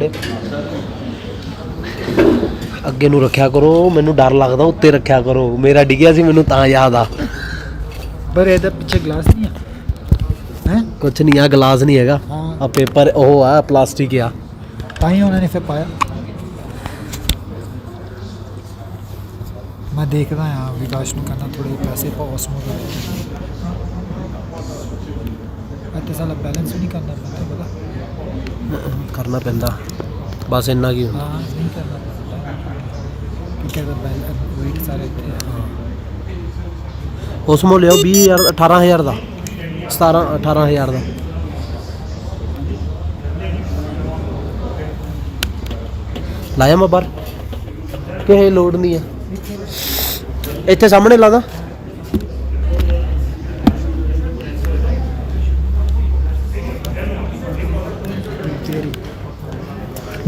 फड़े अगे नूं रखिया करो मैनू डर लगदा उत्ते रखिया करो मेरा डिग्गिया सी मैनू तां याद आ पर इधर पीछे ग्लास नहीं है कुछ नहीं आ गिलास नहीं हैगा आ पेपर ओह आ प्लास्टिक आ ताही उन्होंने फिर पाया मैं देखदा हाँ विकास नूं कहना थोड़े पैसे पाओ समूह इतने साल बैलेंस भी नहीं करना पैंदा पता करना पैंदा बस इन्ना की हाँ नहीं करना क्योंकि वेट सारे उसमो लियो 20,000 18,000 का 17-18,000 का लाया मैं बाहर किसी लोड़ नहीं है इतने सामने लादा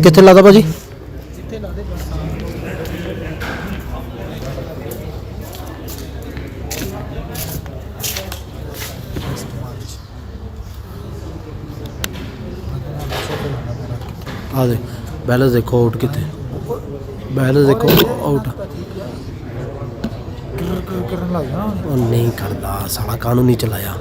कितने लादा भाजी आ दे बैलेंस देखो आउट कितने बैलेंस देखो आउट नहीं करता साला कानून नहीं चलाया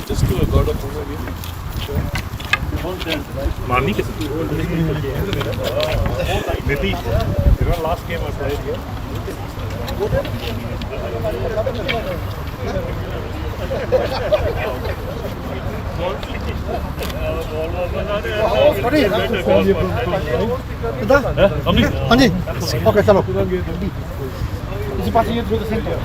Just do a god of Mani ke Nitish, you know last game I played here. हाँ जी ओके चलो इसी पास ये through the centre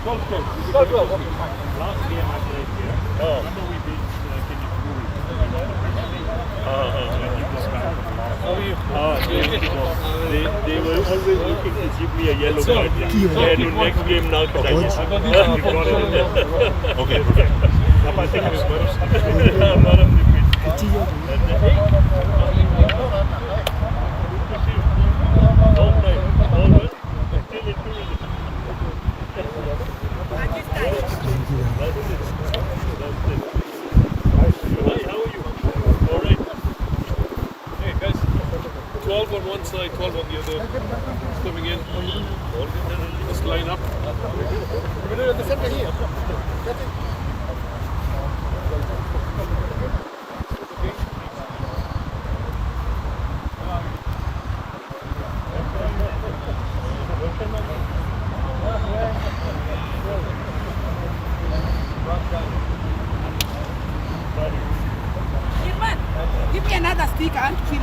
Last game I played here. Remember we beat They were always looking to give me a yellow card. And the next game now okay. Apa tengok baru. Baru on one side, 12 on the other. It's coming in. Let's line up. We're in the center here. Give me another stick and fill.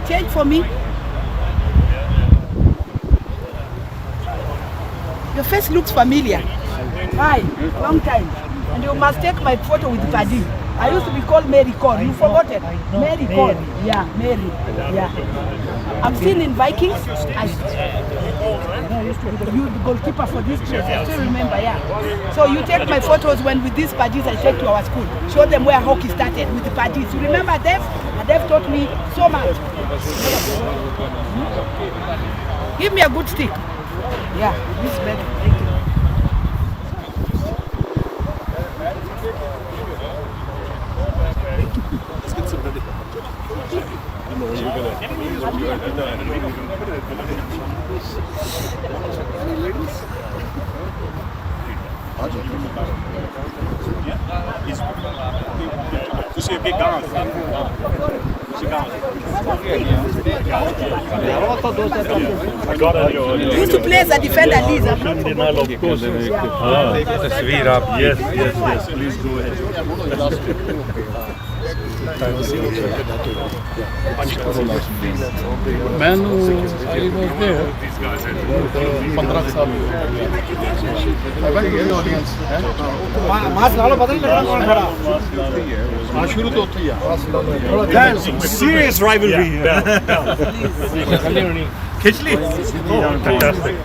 Change for me. Your face looks familiar. Hi, long time. And you must take my photo with Paddy. I used to be called Mary Cole. You forgotten? Mary Cole. Yeah, Mary. Yeah. I'm still in Vikings. You the goalkeeper for this place. I still remember, yeah. So you take my photos when with these Paddies I take to our school. Show them where hockey started with the Paddies. You remember Dev? And Dev taught me so much. Give me a good stick. Yeah, this is better. Thank you. Let's get some ready. ਤੁਸੀਂ ਅੱਗੇ ਗਾਂ I got it. You used to play as a defender, Liz. Of course. Yes. Please go ahead. ਮੈਨੂੰ ਆਈ ਵਾਸ there 15 ਸਾਲ mask डालो पता नहीं लगना कौन खड़ा ਹਾਂ ਸ਼ੁਰੂ ਤੋਂ ਉੱਥੇ ਹੀ ਆ Serious rivalry here. खिंच ली? Fantastic.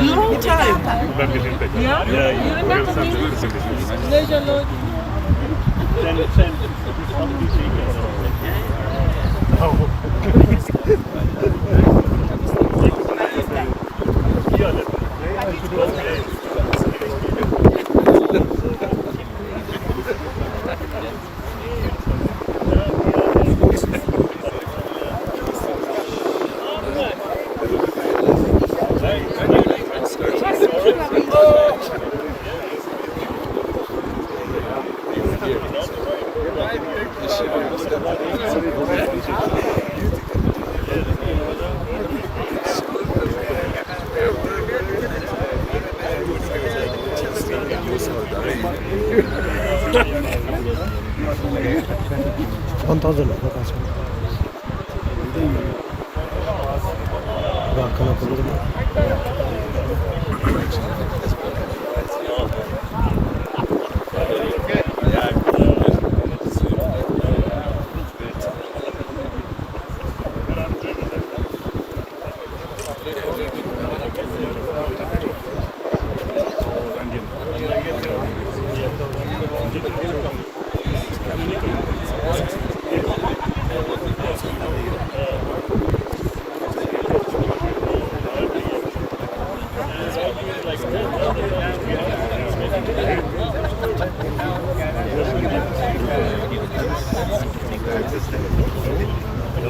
Long time. Yeah. You remember me? Leisure Lord.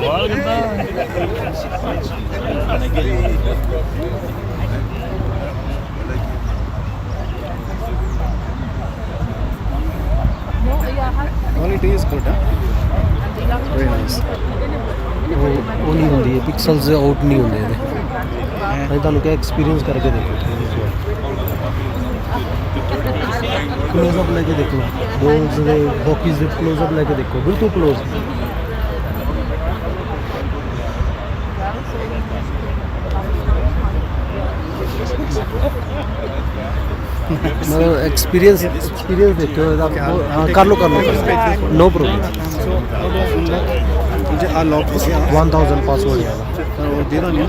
Quality is good, huh? Very nice. ਉਹ ਨਹੀਂ ਹੁੰਦੀ ਹੈ, ਪਿਕਸਲਸ ਆਊਟ ਨਹੀਂ ਹੁੰਦੇ ਇਹਦੇ। ਮੈਂ ਤੁਹਾਨੂੰ ਕਿਹਾ ਐਕਸਪੀਰੀਅੰਸ ਕਰਕੇ ਦੇਖੋ। ਕਲੋਜ਼ਅਪ ਲੈ ਕੇ ਦੇਖੋ, ਬੋਲਸ ਦੇ ਬੋਕੀਜ਼ ਦੇ ਕਲੋਜ਼ਅਪ ਲੈ ਕੇ ਦੇਖੋ, ਬਿਲਕੁਲ ਕਲੋਜ਼। ਮਤਲਬ ਐਕਸਪੀਰੀਅੰਸ ਦੇਖੋ ਇਹਦਾ। ਹਾਂ ਕਰ ਲਓ ਨੋ ਪ੍ਰੋਬਲਮ। मुझे आ लॉक हो गया 1000 पासवर्ड है और दे रहा नहीं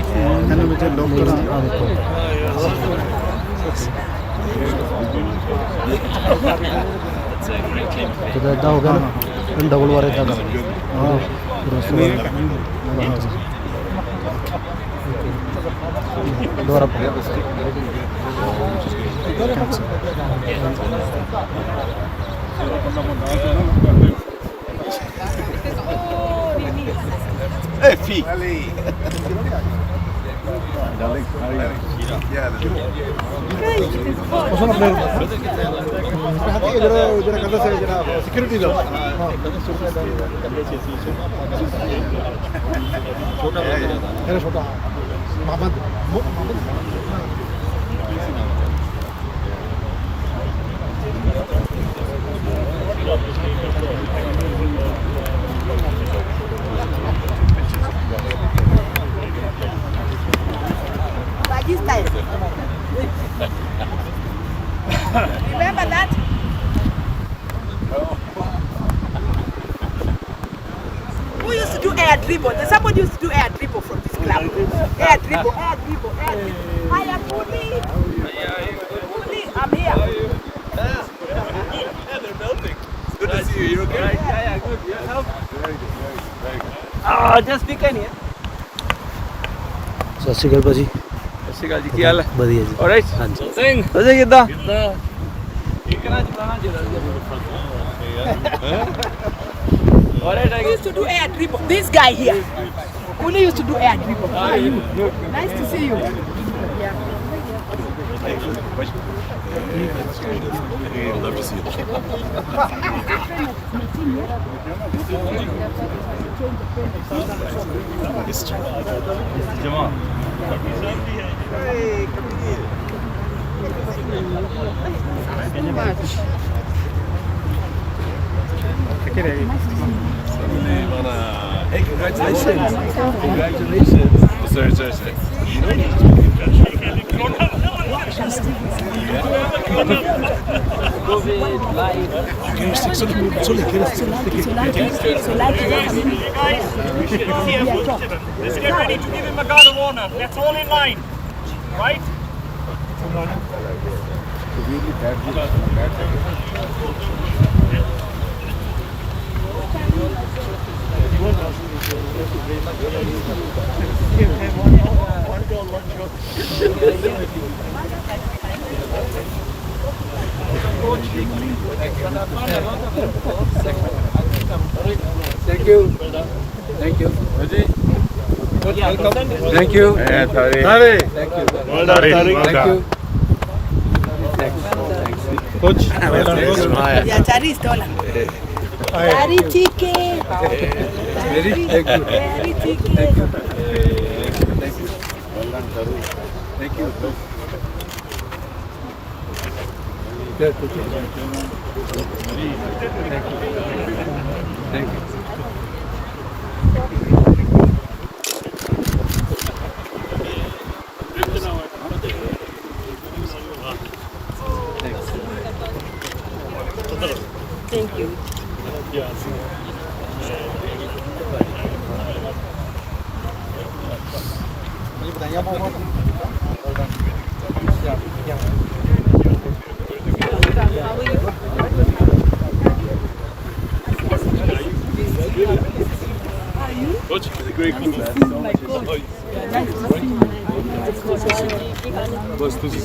मैंने मुझे लॉक करा तो इदा हो गया ना, डबल बार इदा कर। हाँ दोबारा Hey, Fee. सिक्योरिटी दो छोटा Mohammad This time. Remember that? Who used to do air dribble? Somebody used to do air dribble from this club. Air dribble. Hi, I'm Puli. Puli, I'm here. Yeah, they're melting. Good to see you. You okay? Yeah, good. Yourself? Very good. Very good. Just weekend here. ਸਤਿ ਸ਼੍ਰੀ ਅਕਾਲ ਭਾਜੀ। ਸਤਿ ਸ਼੍ਰੀ ਅਕਾਲ ਜੀ, ਕੀ ਹਾਲ ਹੈ? ਵਧੀਆ ਜੀ। All right ਹਾਂਜੀ। ਸਿੰਘ ਤੁਸੀਂ ਕਿੱਦਾਂ? Alright, Who used to do air dribble? This guy here. Puli used to do air dribble. How are you? Nice to see you. Yeah. I'll love to see you. Jamal. Hey, come here. Hey, congratulations. Congratulations. Sorry. Let's get ready to give him a guard of honor. Let's all in line. Right? Thank you. Thank you. Thank you. Thank you. Thank you. Coach Yeah, Chari is taller. Chari chicken. Very thank you. Very chicken. Thank you. Thank you. Yeah, thank you. Thank you. Thank you. Coach, it's a great group, man. Boss, this is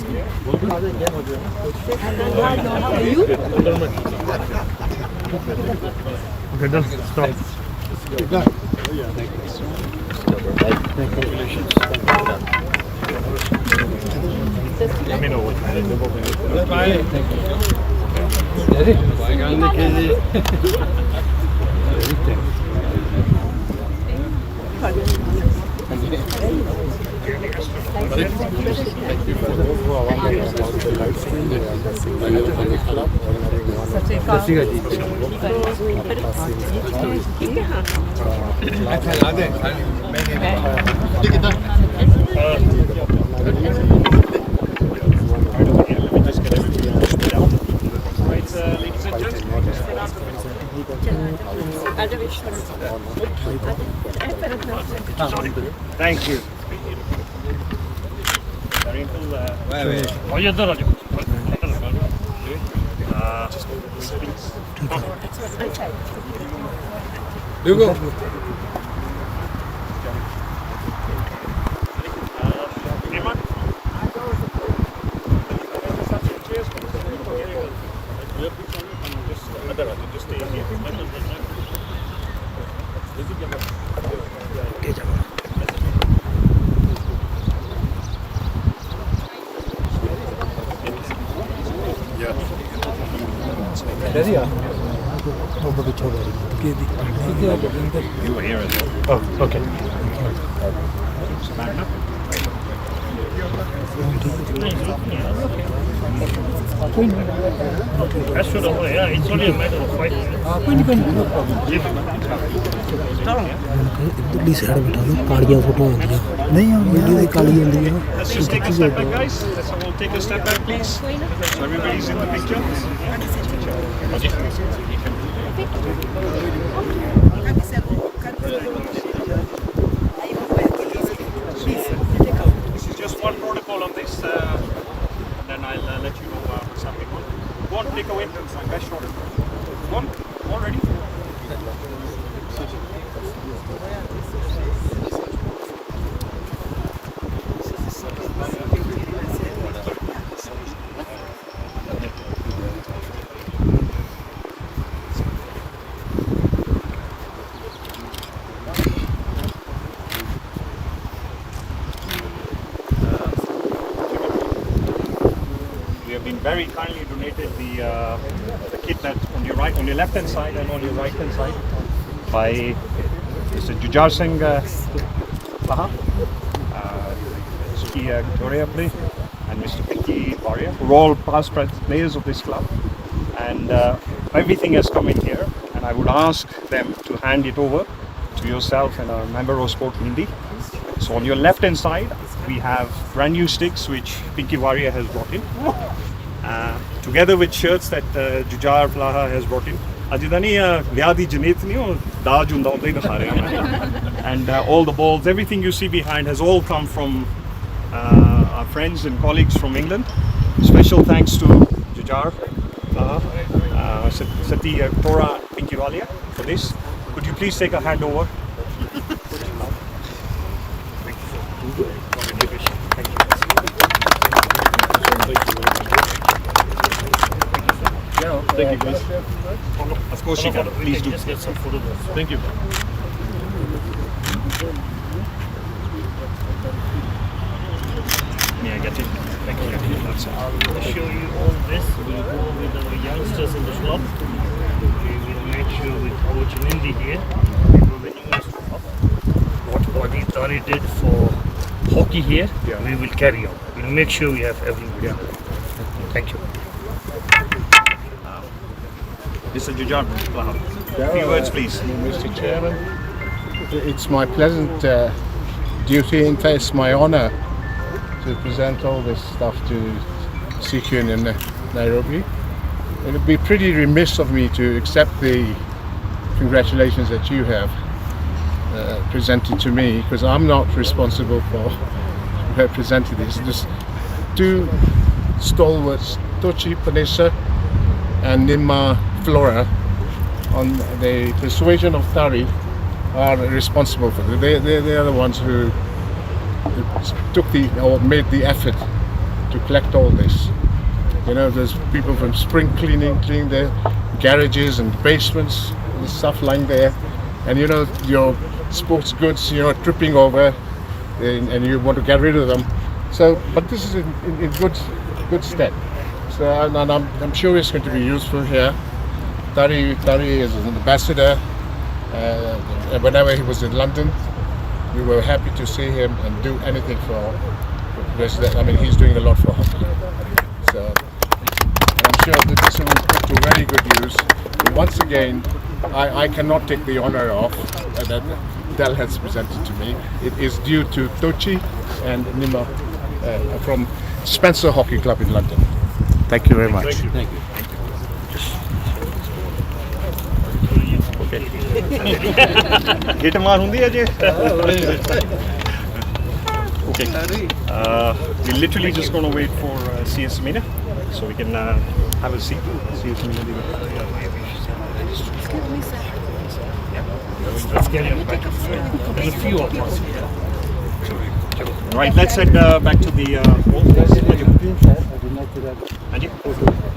stop Thank you. और ये इधर आ जाओ। देखो That's sort of, yeah, it's only a matter of 5 minutes. इधरली side बिठा लो कालियां photo आंदियां नहीं video दी काली आंदी है Let's just take a step back, guys. Let's all take a step back, please. So everybody's in the picture. This is just one protocol on this, and then I'll let you know what's happening. Go on, take away. Best shot. Go on, all ready? Very kindly donated the kit that on your right, on your left hand side and on your right hand side by Mr. Jujar Singh Laha, Mr. Victoria Play and Mr. Pinky Warrior, who are all past players of this club, and everything has come in here, and I would ask them to hand it over to yourself and our member of Sport Hindi. So on your left hand side we have brand new sticks which Pinky Warrior has brought in. Together with shirts that Jujar Plaha has brought in. And all the balls, everything you see behind has all come from our friends and colleagues from England. Special thanks to Jujar Plaha, Sati Tora Pinkiwalia for this. Could you please take a handover? Thank you, guys. Of course you can. Please do. Just get some photographs. Thank you. May I get it? Thank you. That's it. I'll show you all this. We'll go with our youngsters in the club. We will make sure with Coach Nindi here. We will the newest club. What Avtar did for hockey here, we will carry on. We'll make sure we have everybody. Thank you. Mr. Jujar, a few words, please. Mr. Chairman, it's my pleasant duty, in fact, it's my honor to present all this stuff to CQ in Nairobi. It would be pretty remiss of me to accept the congratulations that you have presented to me, because I'm not responsible for representing this. Just two stalwarts, Tochi Panessa and Nimma Flora, on the persuasion of Tari, are responsible for it. They are the ones who took or made the effort to collect all this. You know, there's people from spring cleaning their garages and basements and stuff lying there. And you know, your sports goods, tripping over, and you want to get rid of them. So, but this is in good stead. So, and I'm sure it's going to be useful here. Tari is an ambassador. Whenever he was in London, we were happy to see him and do anything for residents. I mean, he's doing a lot for hockey. So, and I'm sure that this will be put to very good use. But once again, I cannot take the honor of that Del has presented to me. It is due to Tochi and Nima from Spencer Hockey Club in London. Thank you very much. Thank you. Hit ਮਾਰ ਹੁੰਦੀ ਹੈ ਜੇ Okay. We're literally just going to wait for CS Mina, so we can have a seat. CS Mina. There's a few of us. Right, let's head back to the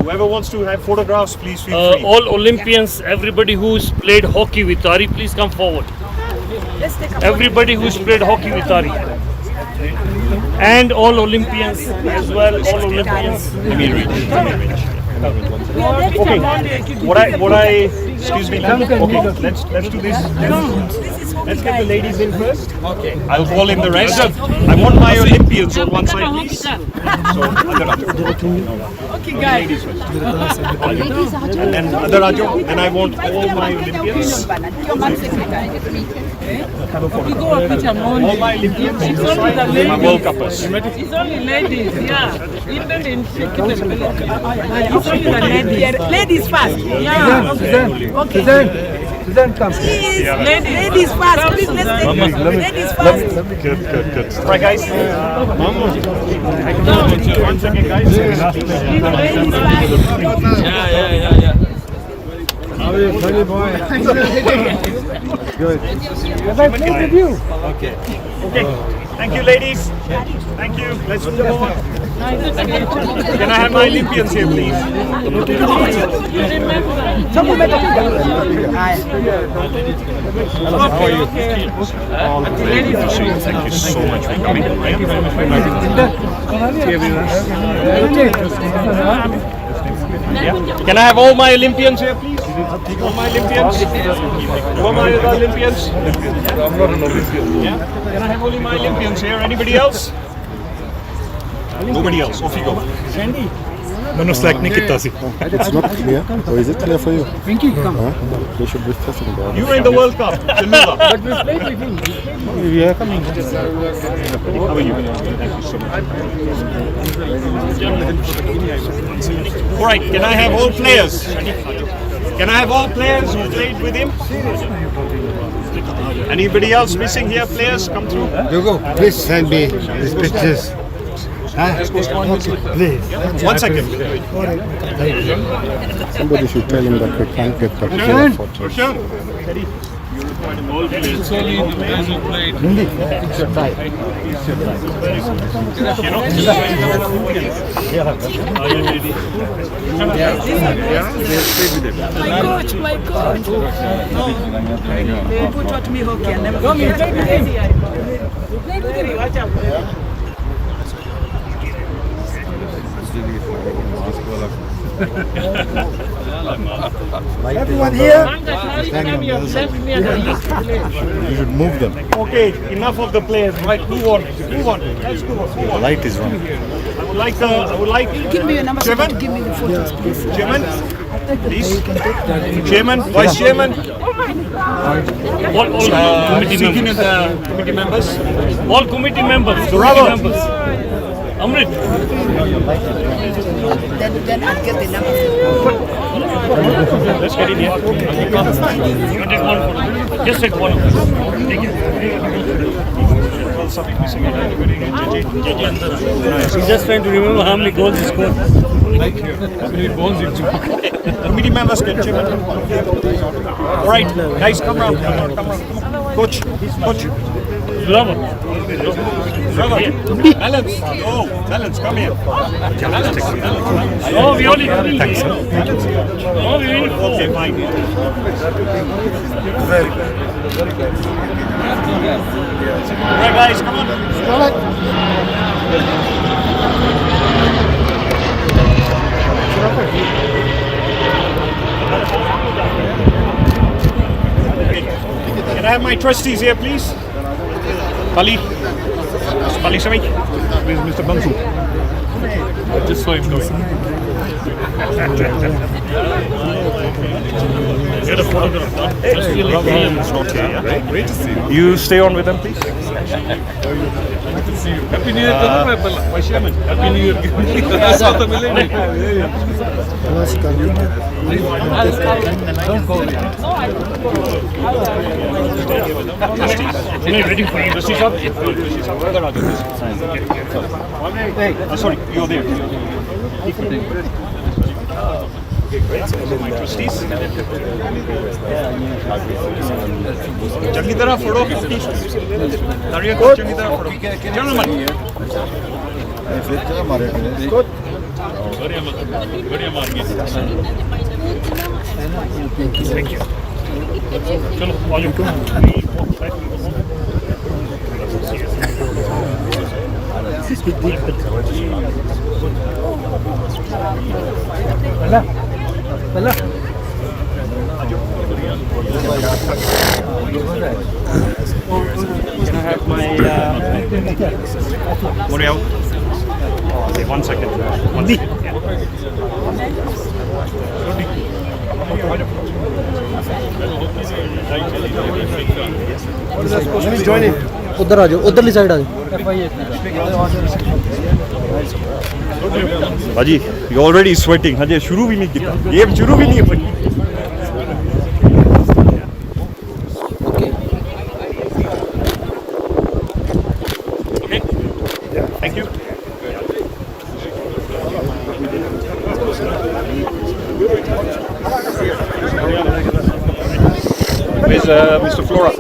whoever wants to have photographs, please feel free. All Olympians, everybody who's played hockey with Tari, please come forward. Everybody who's played hockey with Tari. And all Olympians as well, all Olympians. Okay, what I excuse me, okay, let's do this. Let's get the ladies in first. Okay. I'll call in the rest. I want my Olympians on one side, please. So, Okay, guys. ladies first. And then other Rajo, then I want all my Olympians. All my Olympians on the side, my World Cuppers. It's only ladies, yeah. Even in it's only the ladies. Ladies first. Yeah. Okay. Suzanne, come. Please, ladies first. Please, let's take ladies first. Good. Right, guys. One second, guys. Ladies first. Yeah. Funny boy. Good. Okay. Thank you, ladies. Thank you. Let's move on. Can I have my Olympians here, please? How are you? Thank you so much for coming. Can I have all my Olympians here, please? All my Olympians? All my other Olympians? I'm not an Olympian. Yeah? Can I have only my Olympians here? Anybody else? Nobody else. Off you go. No slack नहीं कितना सी. It's not clear. Or is it clear for you? Pinky, come. They should be testing that. You were in the World Cup. Jamila. But we played with him. We are coming. How are you? Thank you so much. All right. Can I have all players? Can I have all players who played with him? Anybody else missing here? Players, come through. Hugo, please send me these pictures. Please. 1 second. Somebody should tell him that we can't get the clear photos. It's only the players who played. My coach. Who taught me hockey? I never forget. Everyone here? You should move them. Okay, enough of the players. Right, move on. Let's go. The light is wrong. I would like. Give me your number. Chairman? Give me the photos, please. Chairman, please. Chairman, Vice Chairman. All committee members. Committee members. All committee members. Bravo. Amrit. Then I'll get the number. Let's get in here. You take one photo. Just take one. Take it. He's just trying to remember how many goals he scored. Committee members can Chairman. All right, guys, come round. Coach. Bravo. Balance. Oh, balance. Come here. Oh, we only thanks, sir. Oh, we only Okay, fine. Alright, guys, come on. Can I have my trustees here, please? Bali. Bali Sami. Where's Mr. Bansu? I just saw him doing. Get a photograph. Just feel like It's not here, yeah? Great to see you. You stay on with them, please. Good to see you. Happy New Year, my chairman. Happy New Year. South America. ready for you. Sorry, you're there. Okay, great. So my trustees. चंगी तरह फोड़ो तारिया को चंगी तरह फोड़ो gentlemen बढ़िया मार गया Thank you. चलो volume 2 Bella. Can I have my Muriel? Okay, 1 second. Join in. उधर आ जाओ उधरली साइड आ जाओ Baji, you're already sweating. Hajay, shuru bhi nahi kita. Game shuru bhi nahi hai. Okay. Yeah, thank you. Where's Mr. Flora?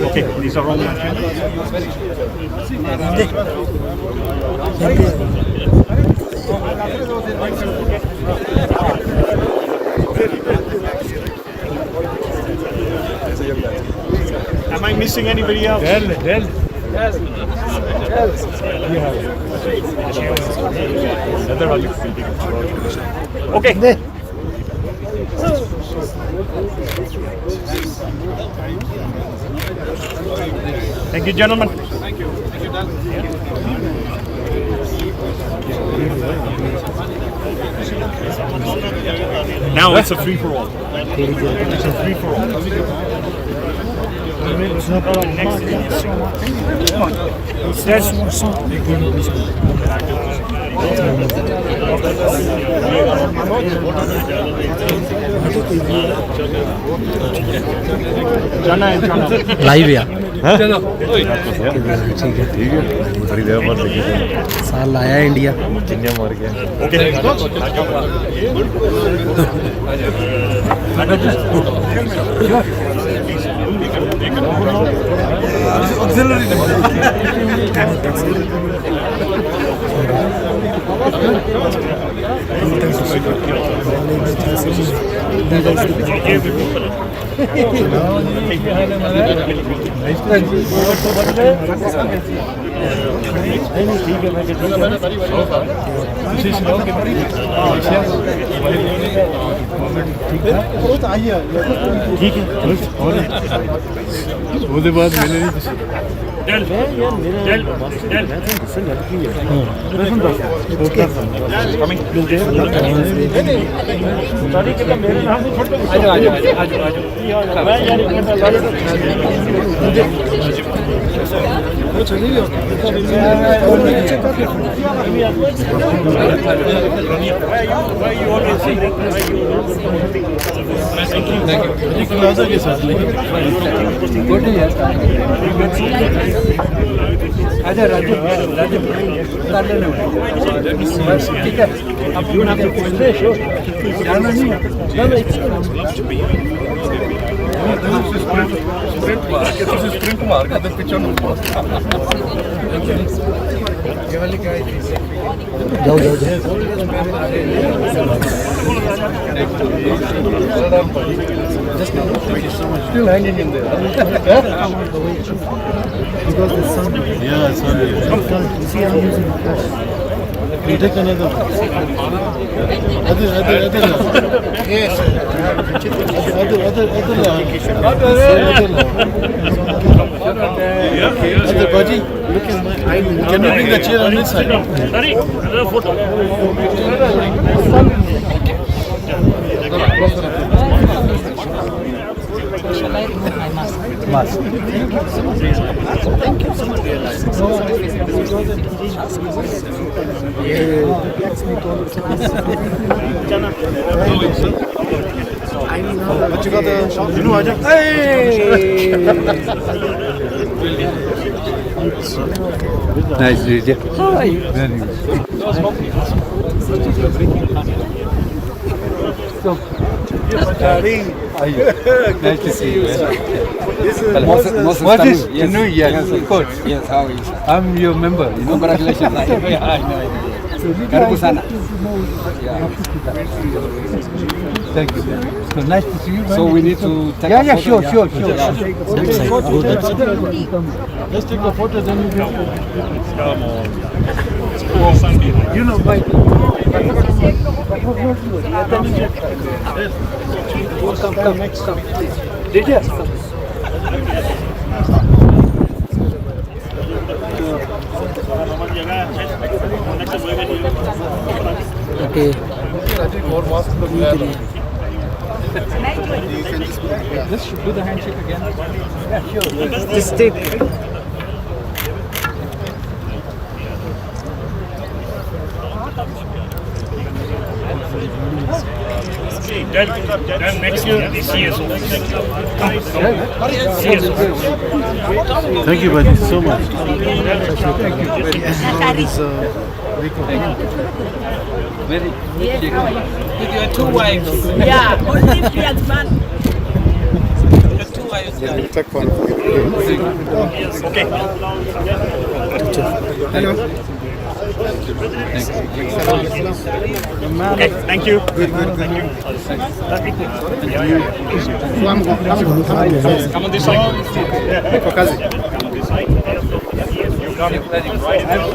Okay, these are all my Am I missing anybody else? Okay. Thank you, gentlemen. Thank you. Now it's a free for all. It's a free for all. Live या चलो ठीक है थोड़ी देर बाद लेके साल आया India चिंजा मार गया Nice. ਉਹਦੇ ਬਾਅਦ ਮੈਨੇ ਨਹੀਂ Del. आजा राजू कर लेना ठीक है अब आपको पूछते जाना नहीं स्प्रिंट मार के पिछड़ जाओ Still hanging in there. because the sun Yeah, it's on you. see I'm using the flash. You take another one. Other. Yes. Other Baji, look at my. Can you bring the chair on this side? Sorry, another photo. What you got the you know Aja Nice video. hi Very good. Nice to see you. What is you know? Yes, of course. Yes, how is? I'm your member. You know. Congratulations. Yeah, I know. Karibu sana. Thank you. So nice to see you. So we need to take a photo. Sure. let's take a photo then you can you know by come next time did you okay just do the handshake again yeah sure just take Del next year, the CSO. CSO. Thank you, buddy, so much. With your two wives. Yeah, only Priya's man. Your two wives. Take one. Okay. hello Okay, thank you. good Thank you. come on this side Come on this side. You come right now.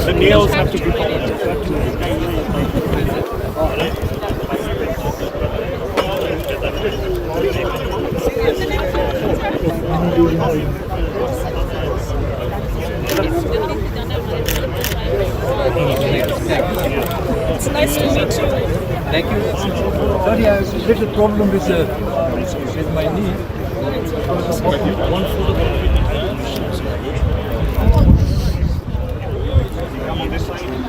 The nails have to be polished. It's nice to meet you. thank you sorry I have a little problem with my knee Come on this side.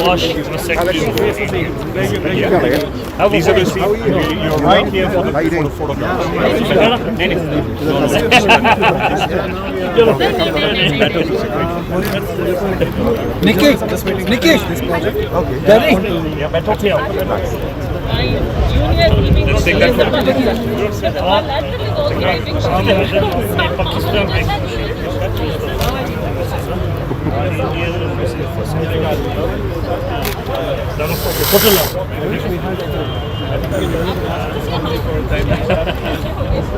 Wash, vasectomy. These are the seats. You're right here for the photograph. Nikki Daddy Yeah, better here. Let's take that photo. Pakistan.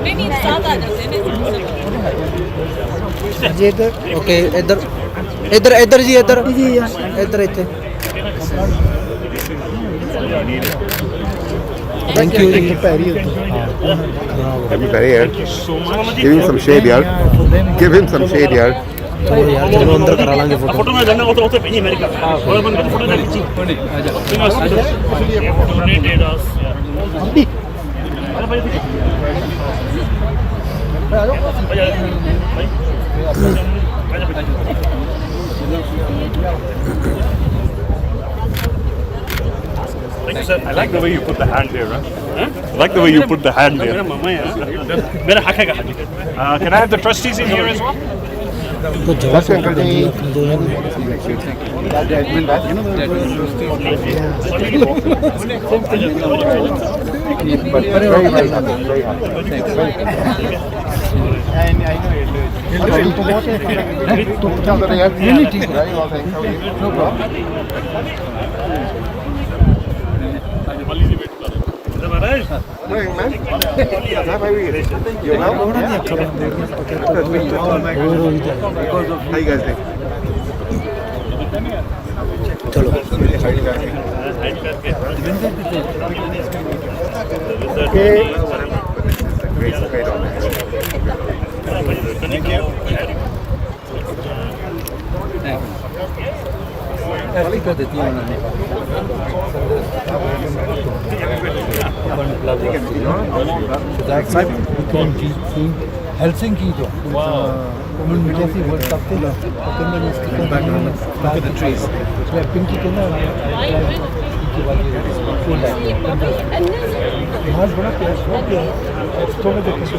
नहीं साथ आ जाते हैं जी इधर okay इधर इधर इधर जी इधर इधर इतने थैंक यू जी Happy Berry here. Give him some shade, yaar. Give him some shade, yaar. चलो यार चलो अंदर करा लांगे फोटो फोटो में जाना वो तो पहले अमेरिका और बन के फोटो ना खींची डोनेटेड अस अरे भाई Thank you, sir. I like the way you put the hand there, huh? I like the way you put the hand there. Can I have the trustees in here as well? तो जवाब uncle जी How you guys doing? चलो Great honor. Thank you. Helsinki to. Wow. Immediately world cup to. Look at the trees. Pinky to na. Full light. Mas bana प्यास हो गया. Extra में देखो तो.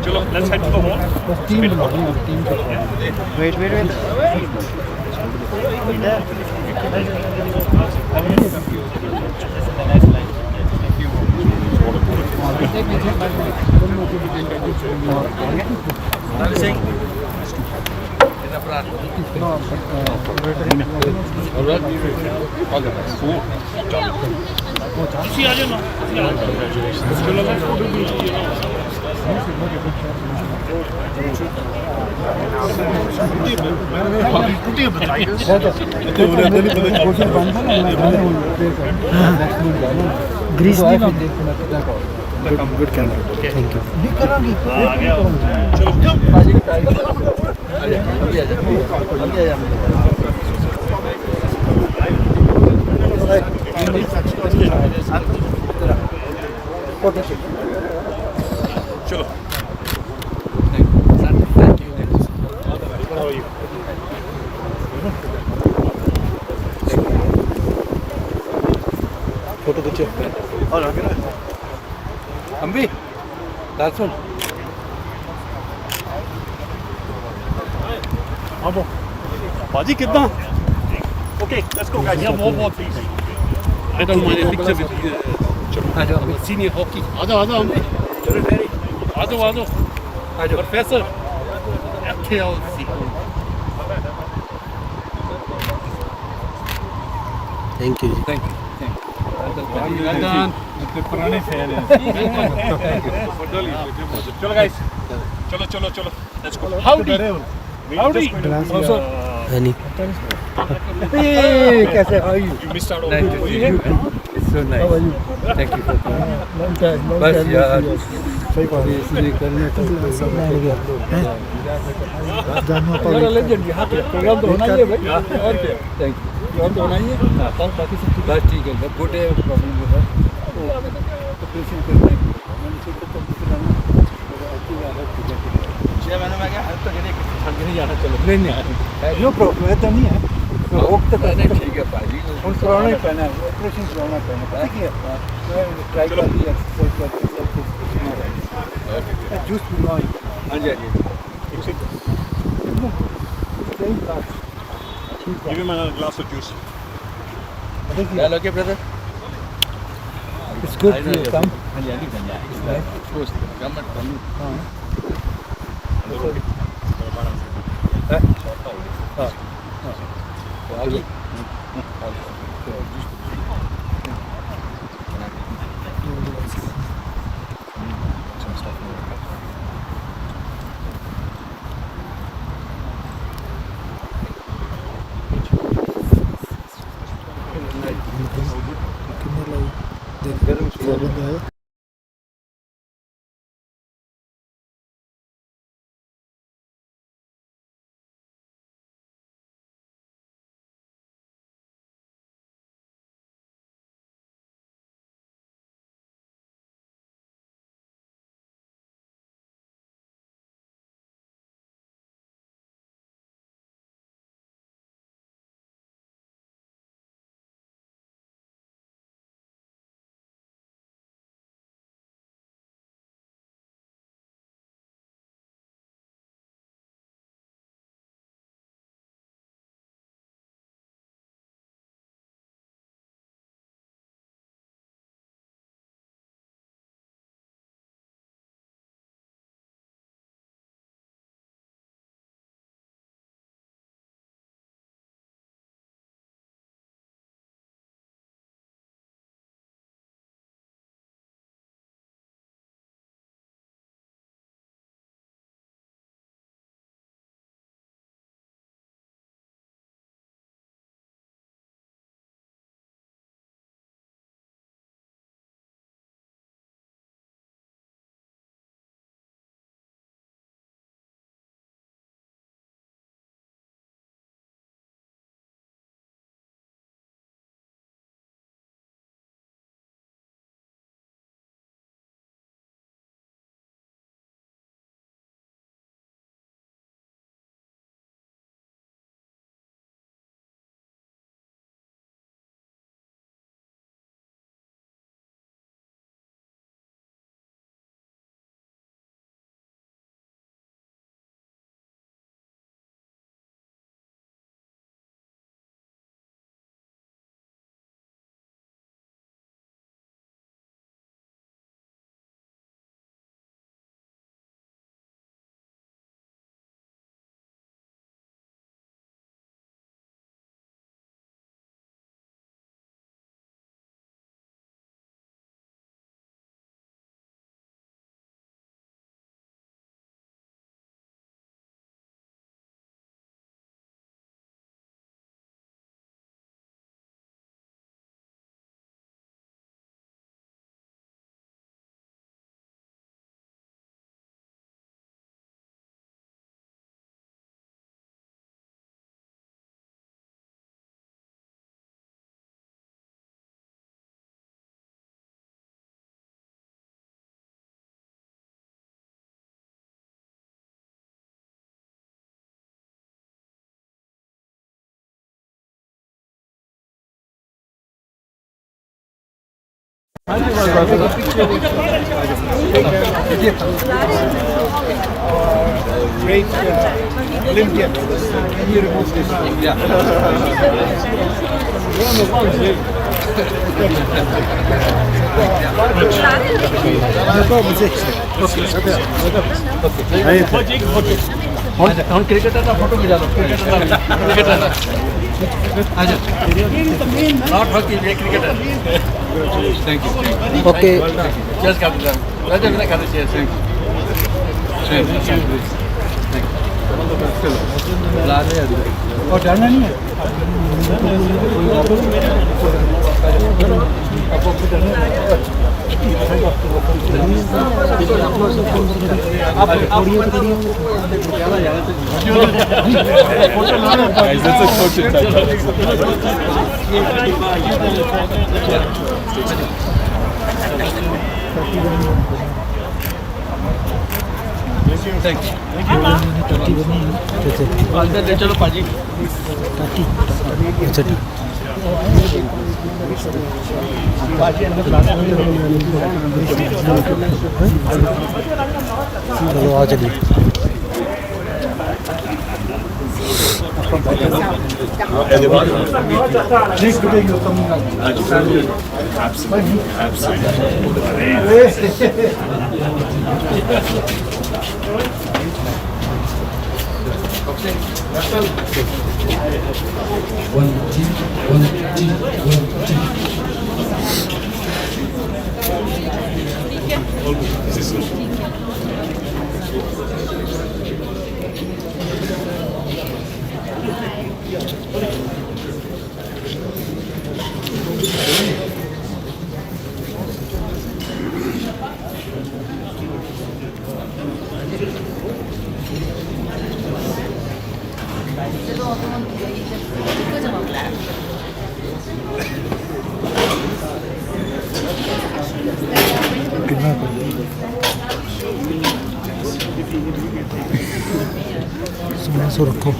Chalo, let's head to the hall. Wait. Singh. ग्रीस good camera thank you Chalo. Photo खींचो Ambi, that's all. Baji कितना? Okay, let's go, guys. Yeah, more please. I don't mind a picture with senior hockey. आजा हमने. आजो. Professor. Thank you पुराने fan हैं. Chalo, guys. Chalo. Let's go. Howdy. Honey Hey, कैसे are you? You missed out on Nice to see you. It's so nice. How are you? Thank you for coming. Long time. बस यार सही बात है इसलिए करने तो सब नहीं गया जानना पड़ेगा लेजेंड यहाँ पे प्रोग्राम तो होना ही है भाई और क्या थैंक यू प्रोग्राम तो होना ही है और बाकी सब बस ठीक है बस गुड डे प्रॉब्लम जो है तो प्रेशन करना है मैंने सोचा तो कराना छह महीने में गया तो कहने छल के नहीं जाना चलो नहीं नो प्रॉब्लम ऐसा नहीं है तो वक्त तक ठीक है भाई और पुराना ही पहना है ऑपरेशन पुराना पहना है ठीक है ट्राई कर दिया एक्सरसाइज करके सब कुछ जूस पीना है हाँ जी Give him another glass of juice. Hello, okay, brother. It's good to come. Great Olympian. Can you remove this? Cricketer का फोटो खिंचा दो cricketer not hockey cricketer thank you okay chase captain राजा बिना खाते chess thank you और जाना नहीं है चलो पाजी अच्छा ठीक चलो आ चलिए Next day you're coming out. Absolutely. सो रखो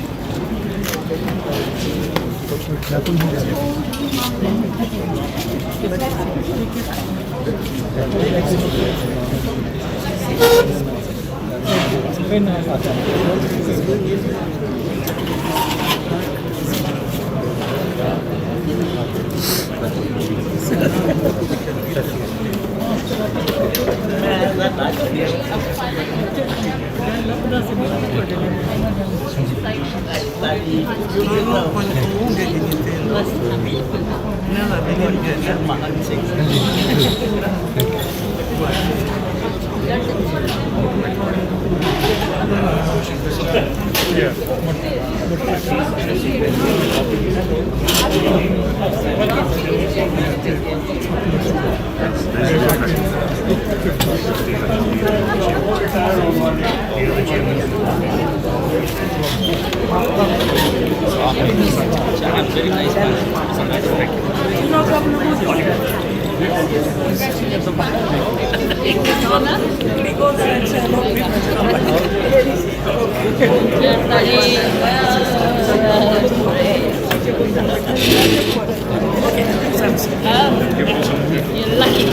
You're lucky.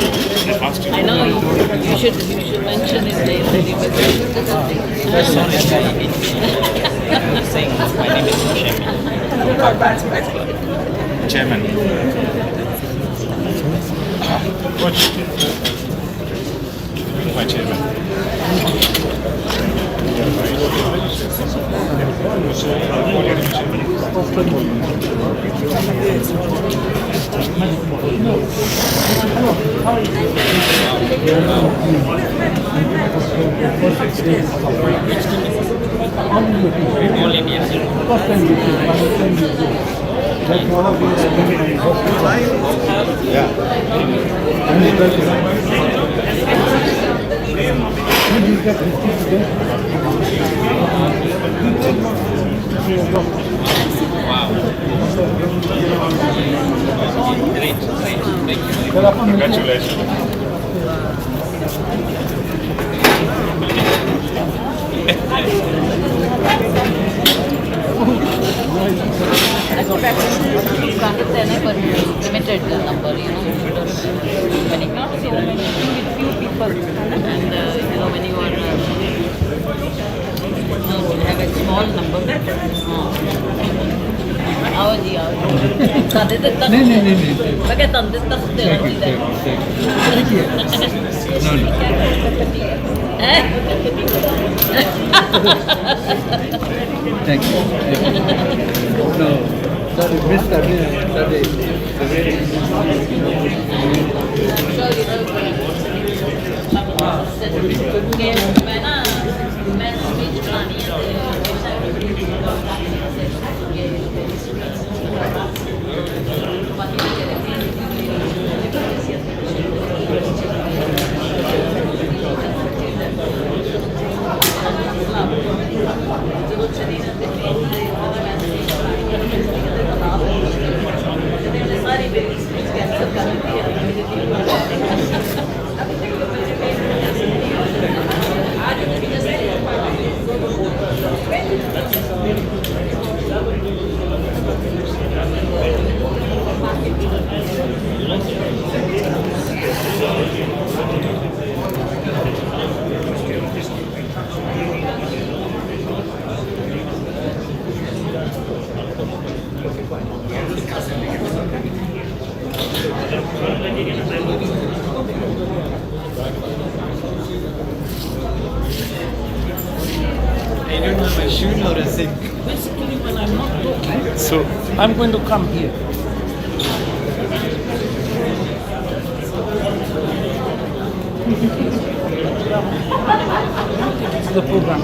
I know you should mention it later. Singh, my name is Chairman. My chairman. All Indians. Congratulations. Limited number, you know, many, not so many, with few people, and you know, when you are have a small number. आओ जी आओ तंदे तक नहीं मैं क्या तंदे तक देना Thank you. No, sorry, missed that. मैं ना मैं स्पीच बनानी I don't have a shoe nor a sink. Basically, when I'm not talking, so I'm going to come here. This is the program.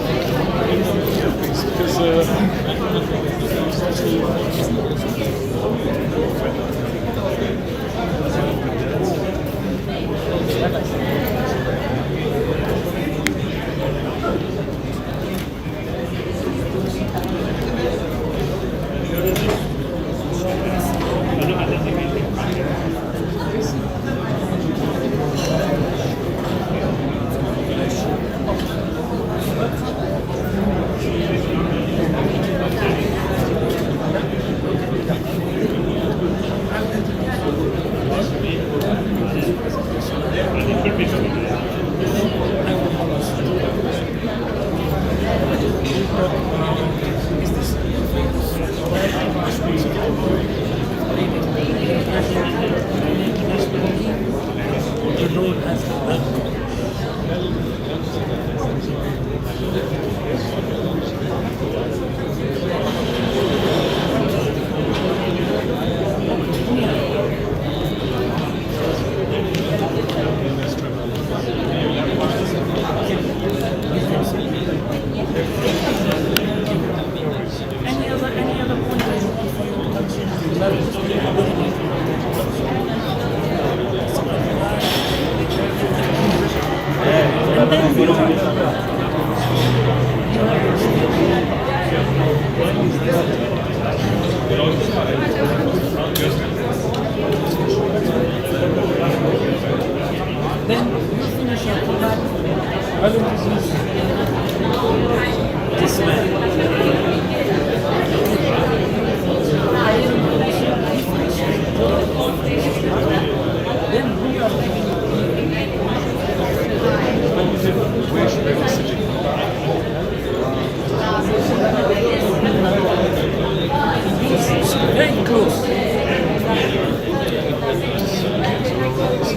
Very close.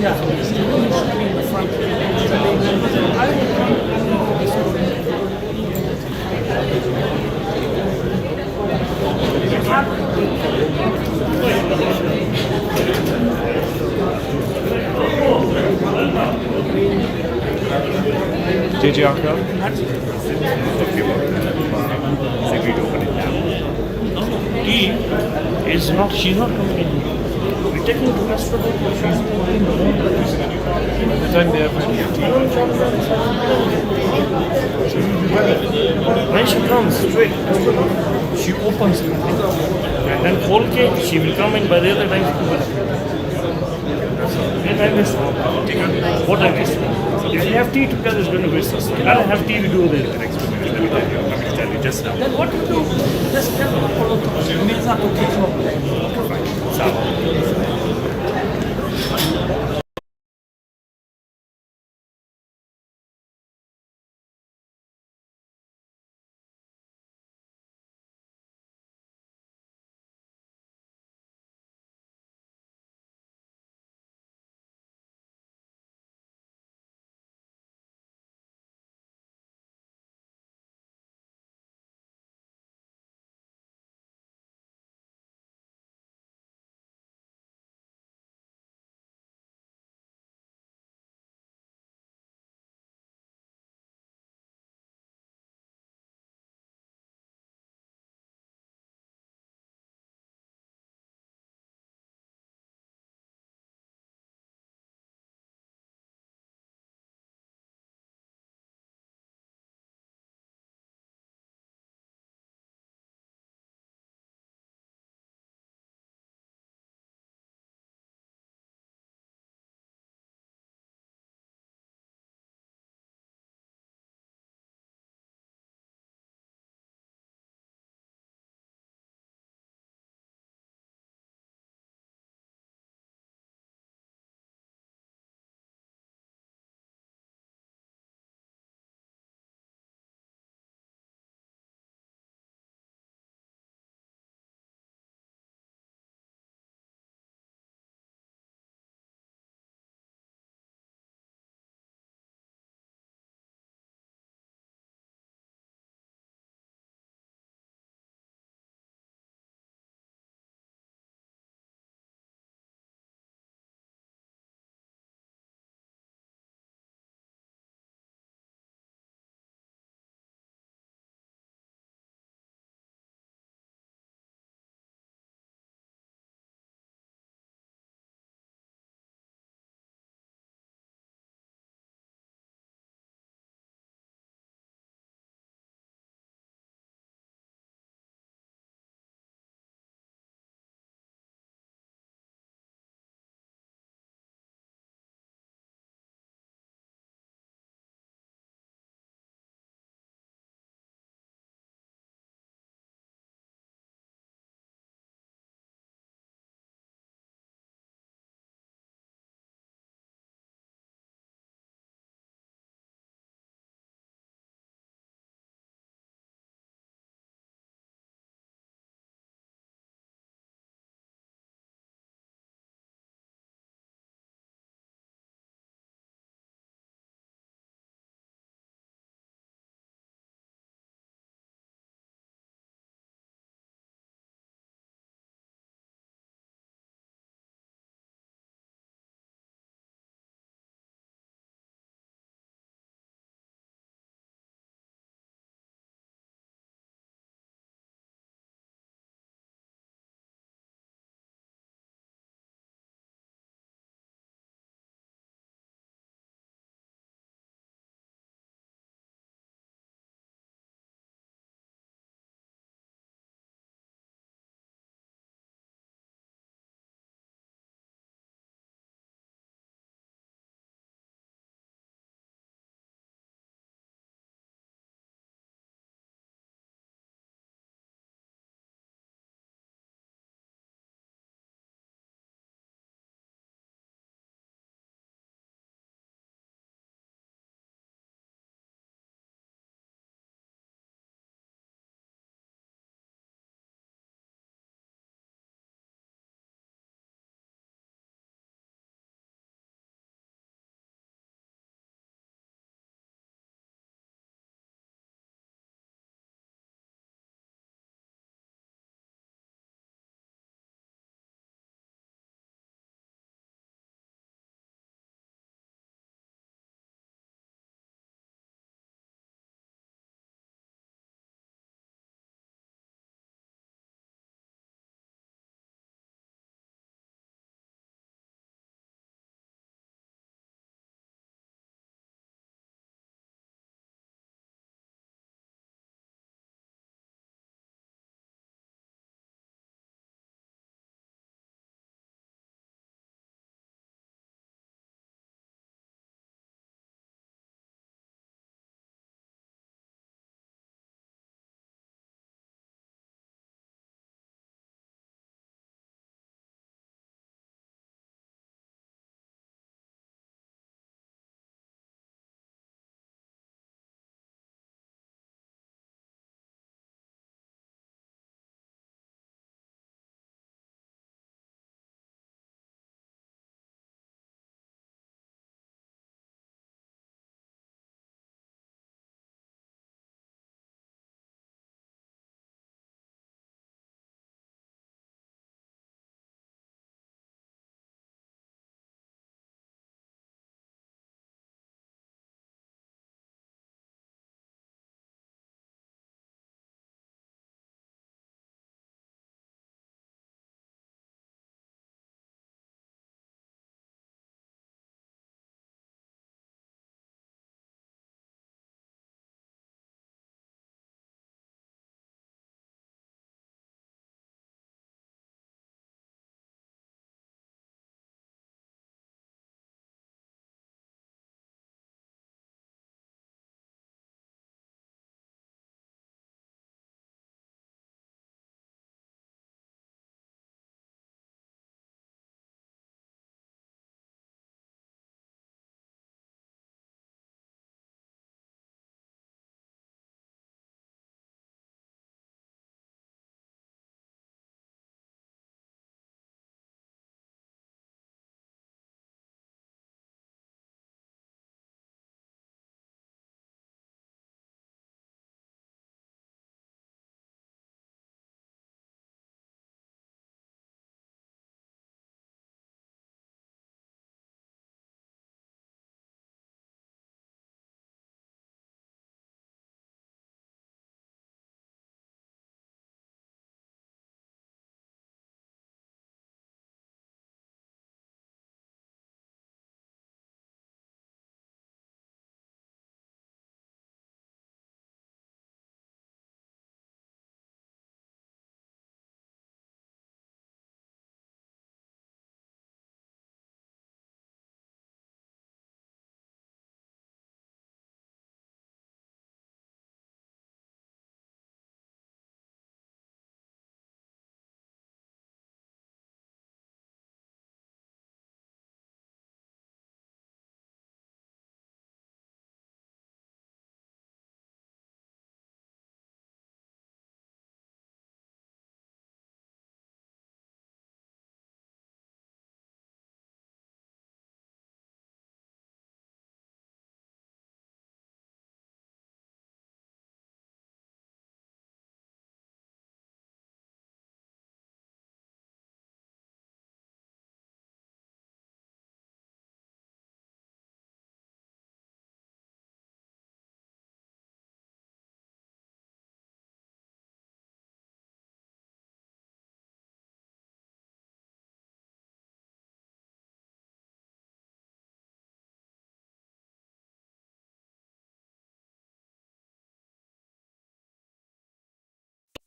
Yeah, in the front. I will JJ Avtar? He is not, she's not coming in. We're taking to restaurant. The time they have When she comes straight, she opens it. And then whole cake, she will come in by the other time. And I miss what I miss. If you have tea together, it's going to miss us. I don't have tea, we do that. Let me tell you just now. Then what you do? Just tell them. It's not okay.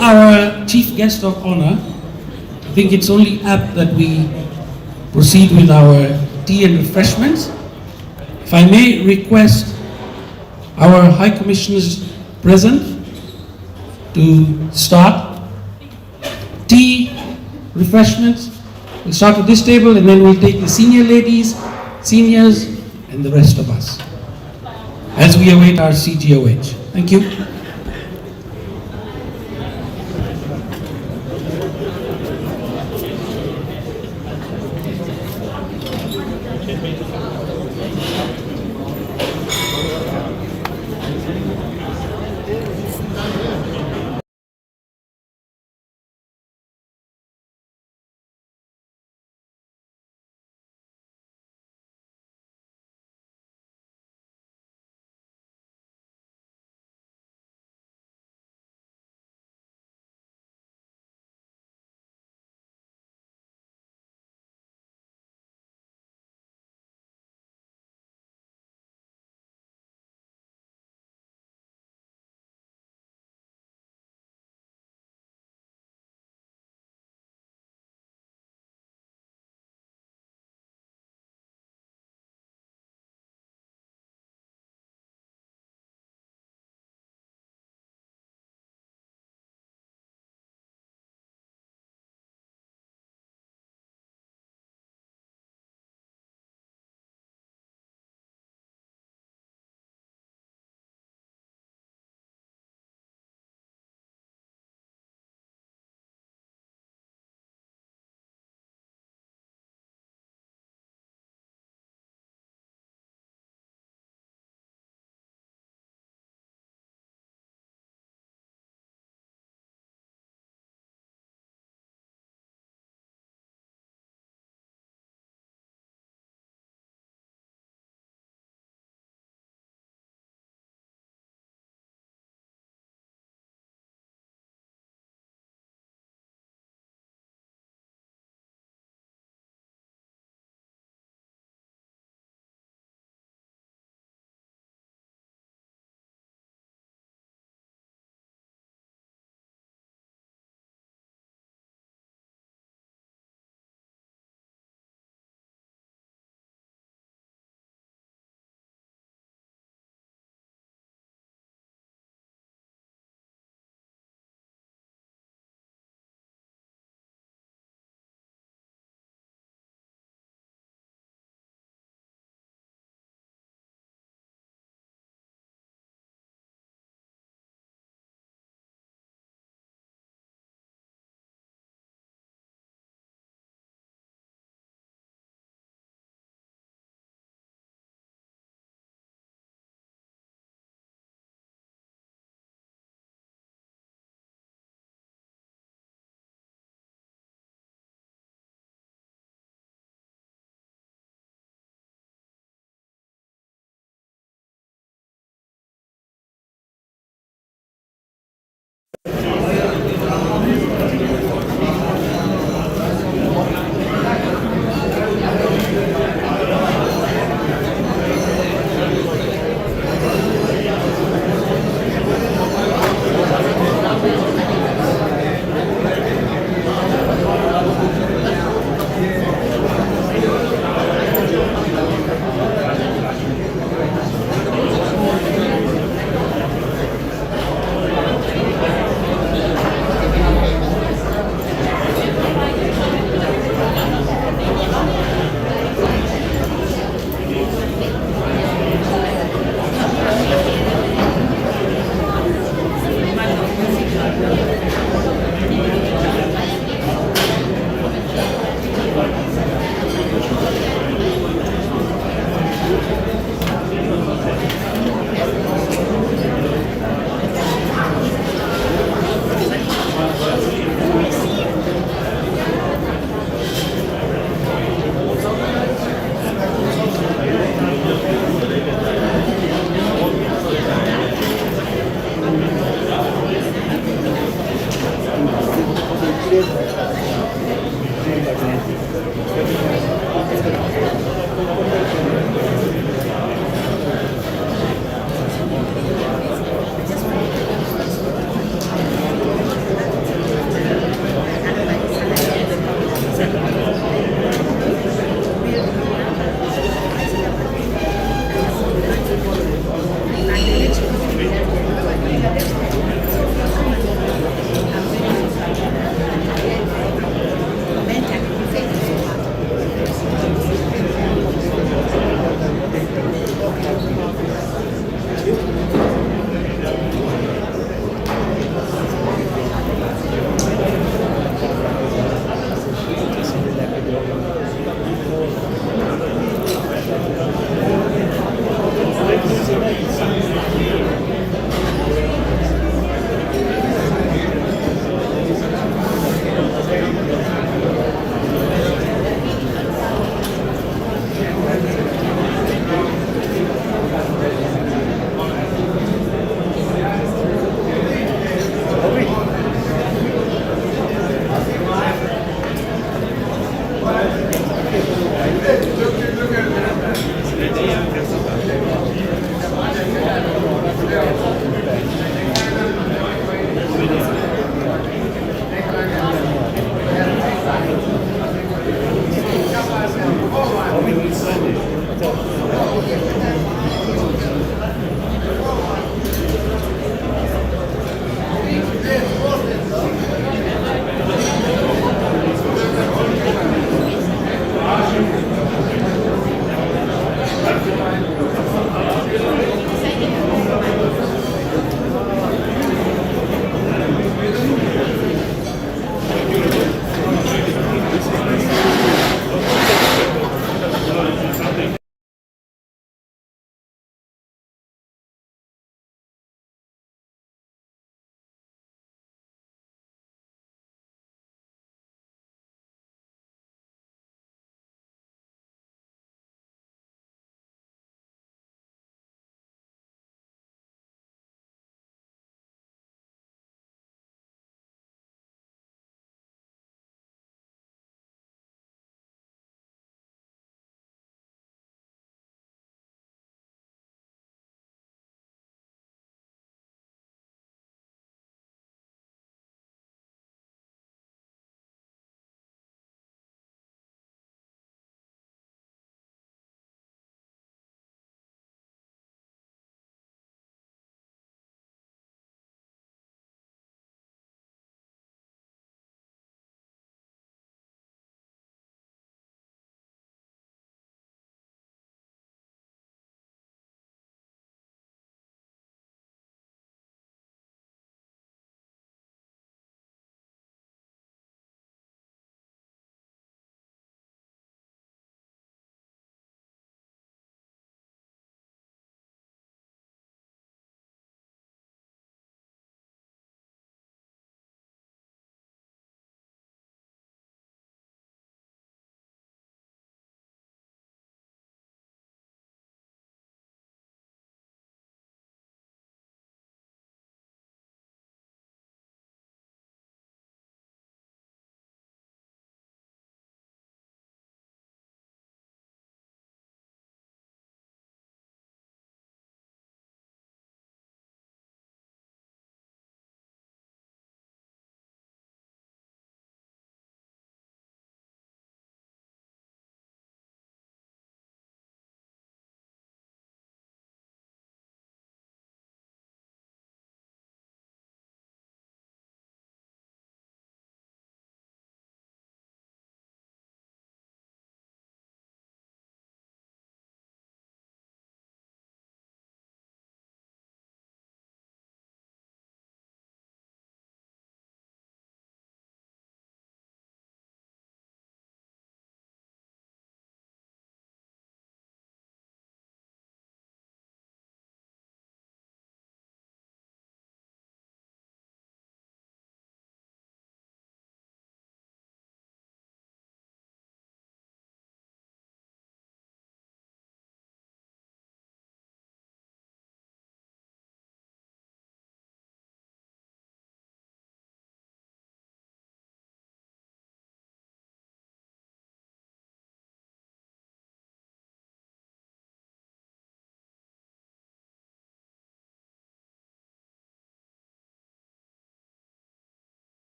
Our chief guest of honor, I think it's only apt that we proceed with our tea and refreshments. If I may request our High Commissioners present to start. Tea, refreshments, we'll start with this table and then we'll take the senior ladies, seniors and the rest of us as we await our CGOH. Thank you.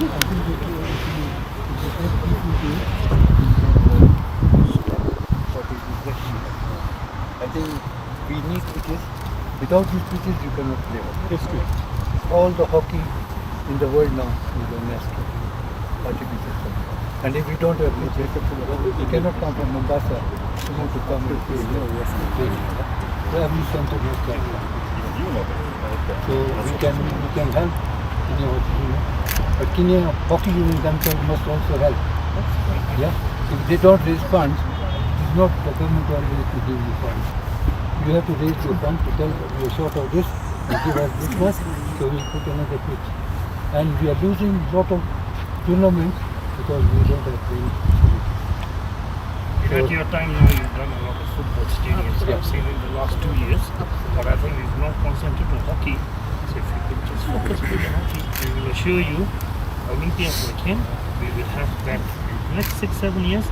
I think we need pitches. Without these pitches, you cannot play hockey. All the hockey in the world now is on artificial turf. And if we don't have pitches, we cannot come from Mombasa to come and play. So every center has that. So we can help Kenya hockey union. But Kenya hockey union themselves must also help. Yeah. If they don't raise funds, it's not the government always to give you funds. You have to raise your fund to tell we are short of this, and give us this much, so we'll put another pitch. And we are losing a lot of tournaments because we don't have playing. At your time now, you've done a lot of football stadiums. I've seen in the last 2 years, but I think we've not concentrated on hockey. So if you could just focus a bit on hockey, we will assure you, Olympians like him, we will have that in the next 6-7 years.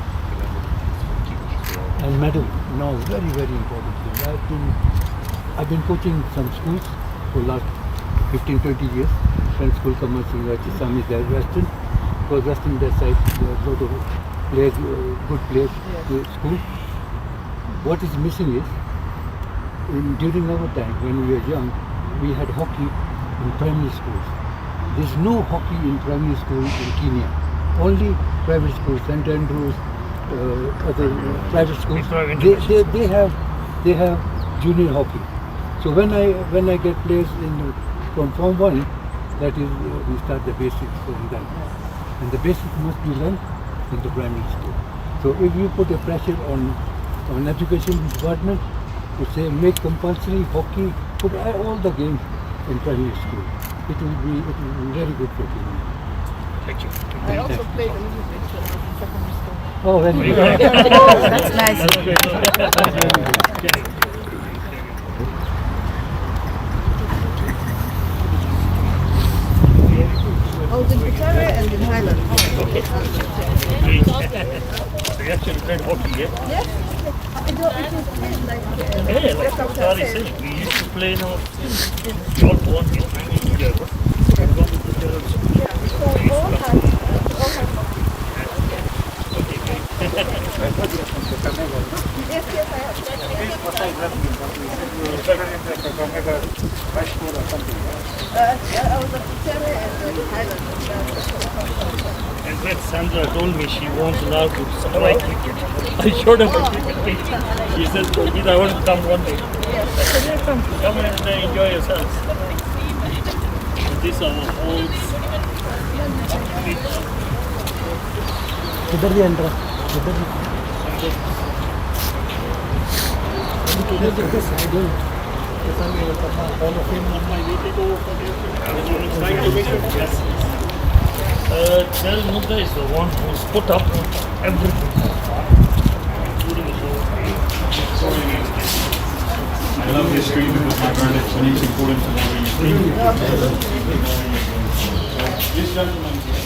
And medal, now very, very important thing. I've been coaching some schools for last 15-20 years. Friends school, commercial, Chisami, there, Western. Because Western that side, there are a lot of players, good players to school. What is missing is, during our time, when we were young, we had hockey in primary schools. There's no hockey in primary school in Kenya. Only private schools, St. Andrews, other private schools. They have junior hockey. So when I get players from Form 1, that is we start the basics from them. And the basics must be learned in the primary school. So if you put a pressure on education department to say make compulsory hockey, put all the games in primary school, it will be very good for Kenya. Thank you. I also played a little bit in secondary school. Oh, very good. That's nice. I was in Victoria and in Highland. Okay. So you actually played hockey, yeah? Yes. Yeah, like Avtar said, we used to play in our short one together. I was at Victoria and in Highland. In fact, Sandra told me she wants now to try cricket. I showed her a cricket pitch. She said, I want to come one day. Come and enjoy yourselves. These are our old pitch. किधर भी enter किधर भी Del Mudda is the one who's put up everything. I love history because my granddad is important to know. This gentleman here.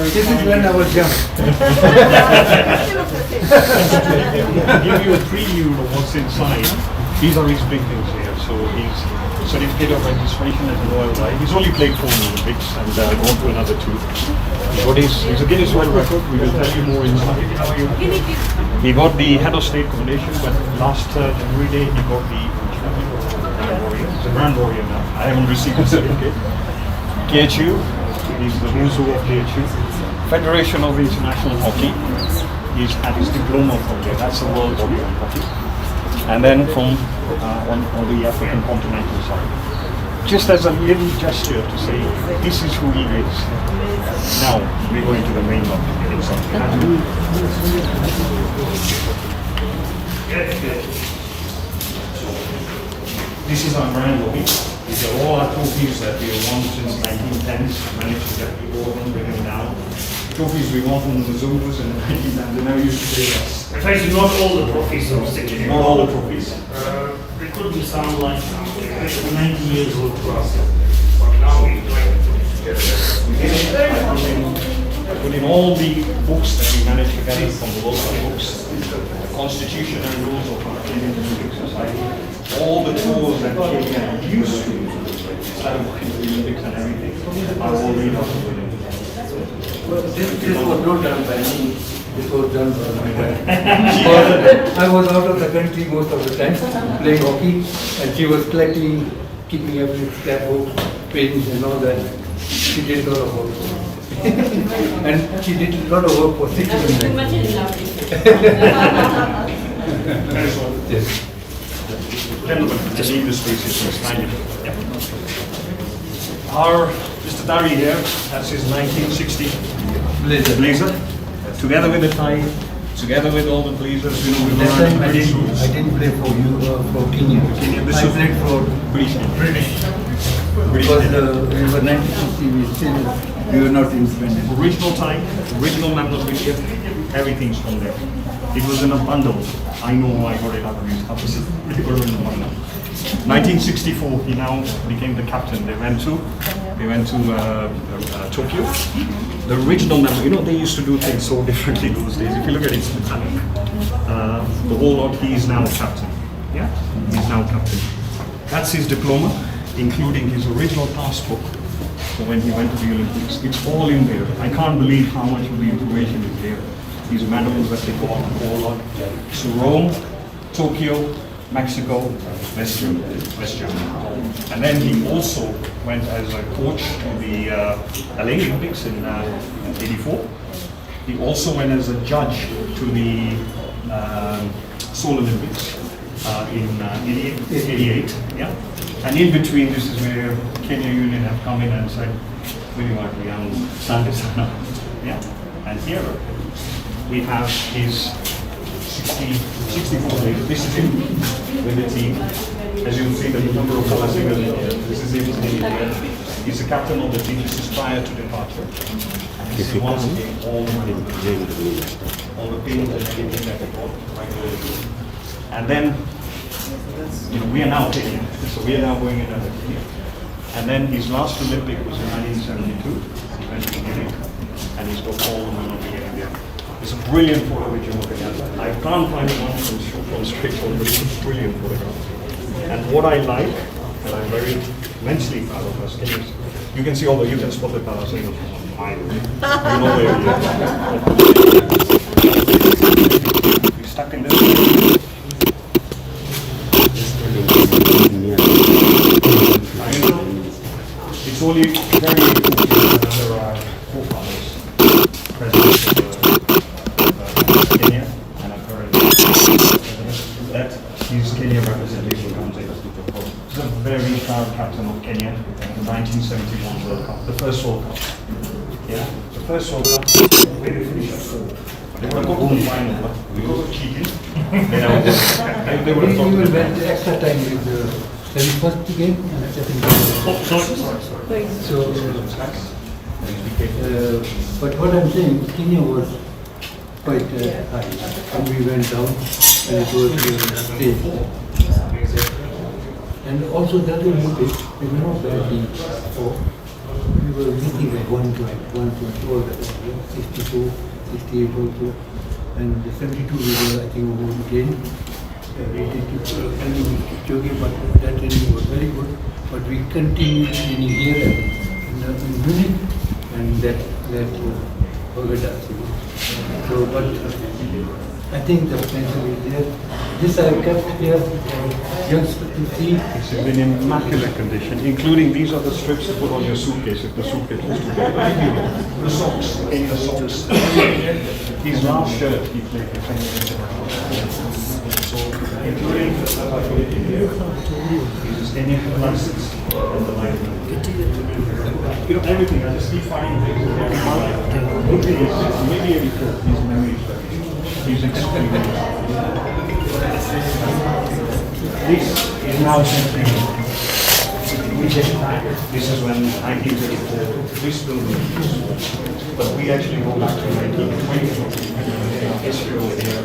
This is when I was young. Give you a preview of what's inside. These are his big things here. So he's certificate of registration as a Royal Guide. He's only played 4 Olympics and gone to another 2. He's a Guinness World Record. We will tell you more inside. He got the Head of State commendation, but last January day he got the Grand Warrior. He's a Grand Warrior now. I haven't received the certificate. KHU. He's the Muso of KHU. Federation of International Hockey. He's had his diploma from there. That's the world body of hockey. And then from on the African continental side. Just as a little gesture to say, this is who he is. Now, we're going to the main one. This is our grand lobby. These are all our trophies that we have won since 1910s. Managed to get the order, bring them down. Trophies we won from the Zulus in the 1910s. They never used to play us. In fact, not all the trophies are sticking. Not all the trophies. It could be sound like 90 years old for us. But now we're trying to put it together. I put in all the books that we managed to gather from the World Cup books, the Constitution and rules of our Kenyan Olympic Society, all the tours that Kenya used to do, Olympics and everything are all made out of women. This was not done by me. This was done by my wife. I was out of the country most of the time playing hockey, and she was collecting, keeping every scrapbook, pens, and all that. She did a lot of work. And she did a lot of work for 6 months. Too much in love. Yes. Gentlemen, just leave the spaces for us. Yeah. Our Mr. Dari here, that's his 1960 blazer. Together with the tie, together with all the blazers, you know, we That learned time I British didn't play for you, for Kenya. This I is played for British. Because we were 1960, we were not independent. Original time, original memorabilia, everything's from there. It was in a bundle. I know I got it out of his house. It was in a bundle. 1964, he now became the captain. They went to Tokyo. The original member, you know, they used to do things so differently those days. If you look at it, it's metallic. The whole lot, he is now captain. Yeah, he's now captain. That's his diploma, including his original passport for when he went to the Olympics. It's all in there. I can't believe how much of the information is there. These medals that they got, the whole lot. So Rome, Tokyo, Mexico, West Germany. And then he also went as a coach to the LA Olympics in '84. He also went as a judge to the Seoul Olympics in '88. Yeah. And in between, this is where Kenya Union have come in and said, we want to be on Sunday. Yeah. And here we have his 64 days. This is him with the team. As you'll see, the number of color singers in here. This is him here. He's the captain of the team. This is prior to departure. And this is once again all the money, all the pins and everything that they got. And then, you know, we are now Kenya. So we are now going in as a Kenya. And then his last Olympic was in 1972. He went to Munich, and he's got all the money in there. It's a brilliant photo which you're looking at. I can't find one from straight on, but it's a brilliant photograph. And what I like, and I'm very immensely proud of us, you can see all the, you can spot the colors in the mine. You know where you are. We're stuck in this. It's only very important that there are forefathers present in Kenya, and I've heard that his Kenya representation comes in. He's a very proud captain of Kenya in the 1971 World Cup, the first World Cup. Yeah, the first World Cup, where they finished at 4. They would have got to the final, but because of cheating, they would have thought. We went extra time with the first game and second game. Sorry. So, but what I'm saying, Kenya was quite high, and we went down, and it was stage. And also the other Olympics, we were not badly for. We were missing like 1 point, all the 62, 68 also, and the 72 we were, I think, we were again. Jogging, but that training was very good. But we continued training here in Munich, and that forgot us. So, but I think the potential is there. This I have kept here for youngsters to see. It's in immaculate condition, including these are the strips to put on your suitcase if the suitcase is too big. The socks, in the socks. His last shirt he played for so, including the Indian classics and the light. You know, everything, I just keep finding things. Good thing is, maybe every cook, his memory, he's extremely. This is now something we get back. This is when 1934, this building was, but we actually go back to 1924. History over here.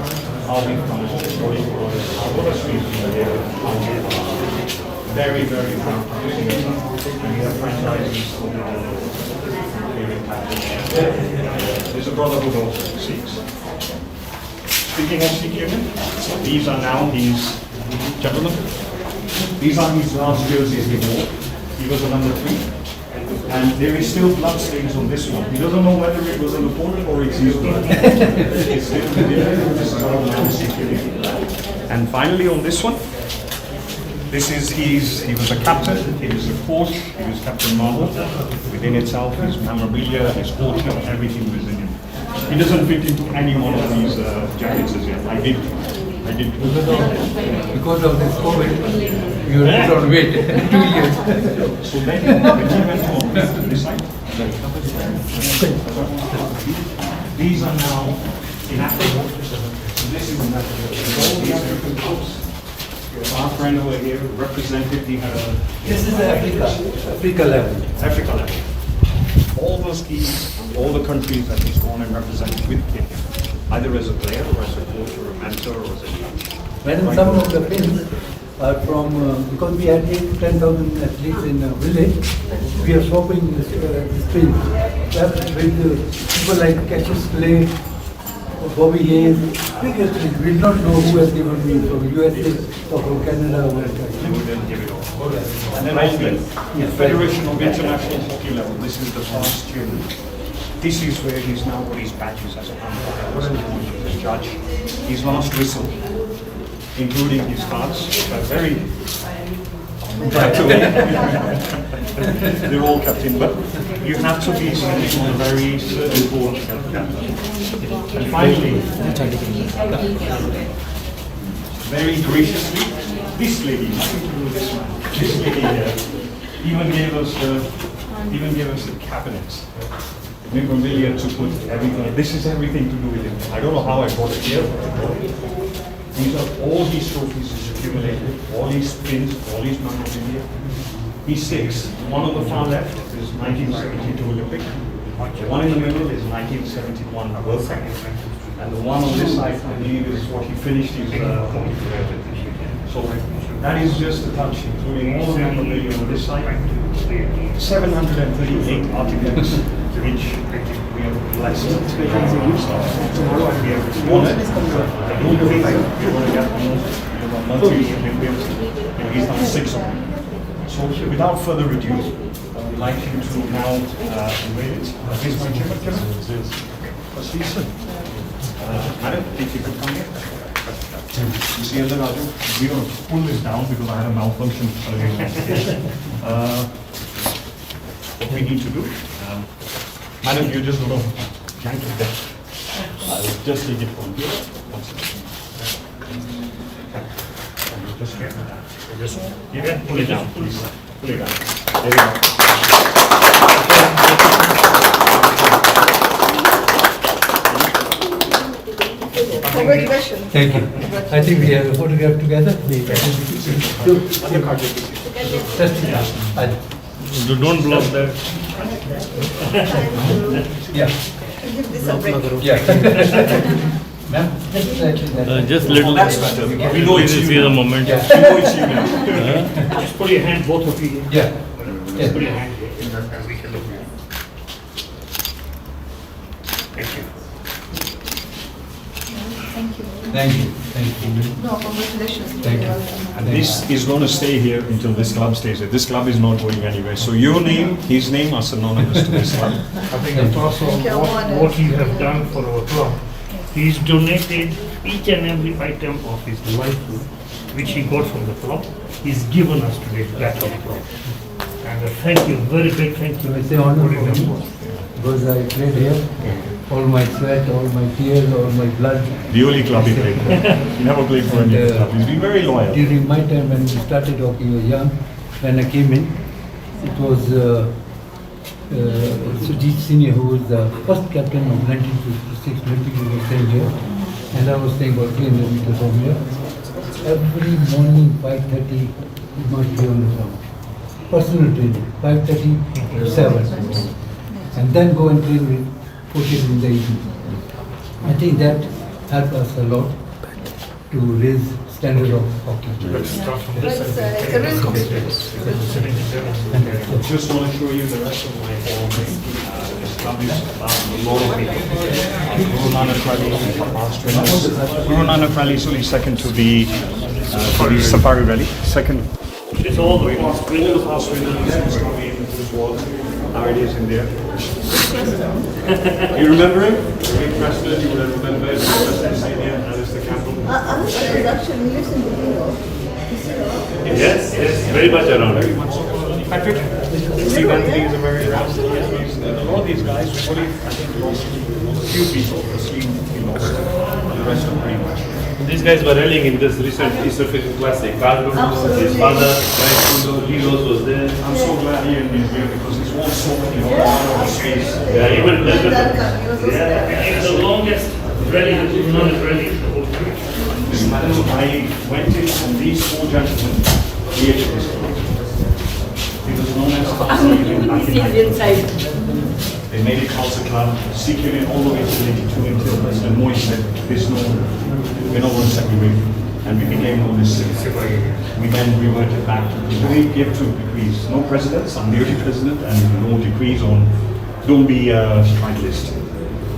How we come, what a street there, very, very proud. And we have franchises for the favorite package. There's a brotherhood of Sikhs. Speaking of Sikh Union, these are now his gentlemen. These are his last jerseys he wore. He was a number 3. And there is still blood stains on this one. He doesn't know whether it was an opponent or it's his blood. It's still there. This is how man security. And finally on this one, he was a captain, he was a coach, he was Captain Marvel. Within itself, his memorabilia, his coaching, everything was in him. He doesn't fit into any one of these jackets as yet. I did. Because of this COVID, you put on weight 2 years. So then he went on this side. These are now in Africa. This is in Africa. All these African clubs. Our friend over here represented the. This is Africa level. Africa level. All those teams, all the countries that he's gone and represented with Kenya, either as a player or as a coach or a mentor or as a coach. When some of the pins are from, because we had 8,000 to 10,000 athletes in a village, we are swapping this pins. With people like Cassius Clay, Bobby Hayes, big athletes. We do not know who has given me from USA or from Canada or whatever. And then Iceland, Federation of International Hockey Level. This is the past year. This is where he's now got his badges as an umpire, as a coach, as a judge. His last whistle, including his cards, are very they're all kept in, but you have to be sitting on a very certain board. And finally, very graciously, this lady, nothing to do with this man. This lady here even gave us the cabinets. Memorabilia to put everything. This is everything to do with him. I don't know how I got it here. These are all his trophies he's accumulated, all his pins, all his memorabilia. He's 6. One on the far left is 1972 Olympic. The one in the middle is 1971 World Cup. And the one on this side, I believe, is what he finished his hockey career with. So that is just a touch, including all the memorabilia on this side. 738 articles, which we are blessed to use. Tomorrow we have honored. I don't think we're going to get multi-Olympians, and he's done 6 of them. So without further ado, I would like you to now unveil it. Here's my chairman, Kevin. Please. Madam, if you could come here. You see, we're going to pull this down because I had a malfunction. What we need to do, Madam, you're just going to yank it there. I'll just take it from here. Just get that. Just you can pull it down, please. Pull it down. There you go. Congratulations. Thank you. I think we have a photograph together. Don't block that. Yeah. Give this a break. Yeah. Ma'am, Just little. We know it's see the moment. Yeah. We know it's you. Just put your hand, both of you. Yeah. Just put your hand here. And we can look at it. Thank you. Thank you. Thank you. No, congratulations. Thank you. And this is going to stay here until this club stays here. This club is not going anywhere. So your name, his name are synonymous to this club. I think it's also what you have done for our club. He's donated each and every item of his life, which he got from the club. He's given us today back to the club. And thank you, very big thank you. It's an honor for me because I played here. All my sweat, all my tears, all my blood. The only club he played for. He never played for any other club. He's been very loyal. During my time when we started hockey, we were young. When I came in, it was Sujit Singh, who was the first captain of 1956 Olympic, who was staying here. And I was staying about 300 meters from here. Every morning, 5:30, he must be on the ground. Personal training, 5:30 to 7. And then go and train with coaches in the evening. I think that helped us a lot to raise standard of hockey. Let's start from this side. It's a real compliment. Just want to show you the rest of my form. This club is about a lot of people. Guru Nanak Rally, past winners. Guru Nanak Rally is only second to the Safari Rally. Second It's all the past All the past winners who's come in, who's won, how it is in there. You remember him? The great president, you would have remembered President Singh, Alistair Campbell. Alistair is actually lives in the Bingo. Yes, very much around. Very much so. Patrick, Steve Anthony is a very around. A lot of these guys, only I think lost a few people. Steve he lost. The rest are pretty much. These guys were rallying in this recent Easter Fishing Classic. Cargo, his father, Heroes was there. I'm so glad he is here because he's won so many space. Yeah, he went there. It's the longest rally, not rally in the whole country. I went in from these four gentlemen here to this club. It was known as they made a culture club, securing all the way to 82 until President Moy said, there's no, we're not going to separate. And we became known as Singh. We then reverted back to, we gave two decrees, no presidents, I'm the only president, and no decrees on, don't be a strike list.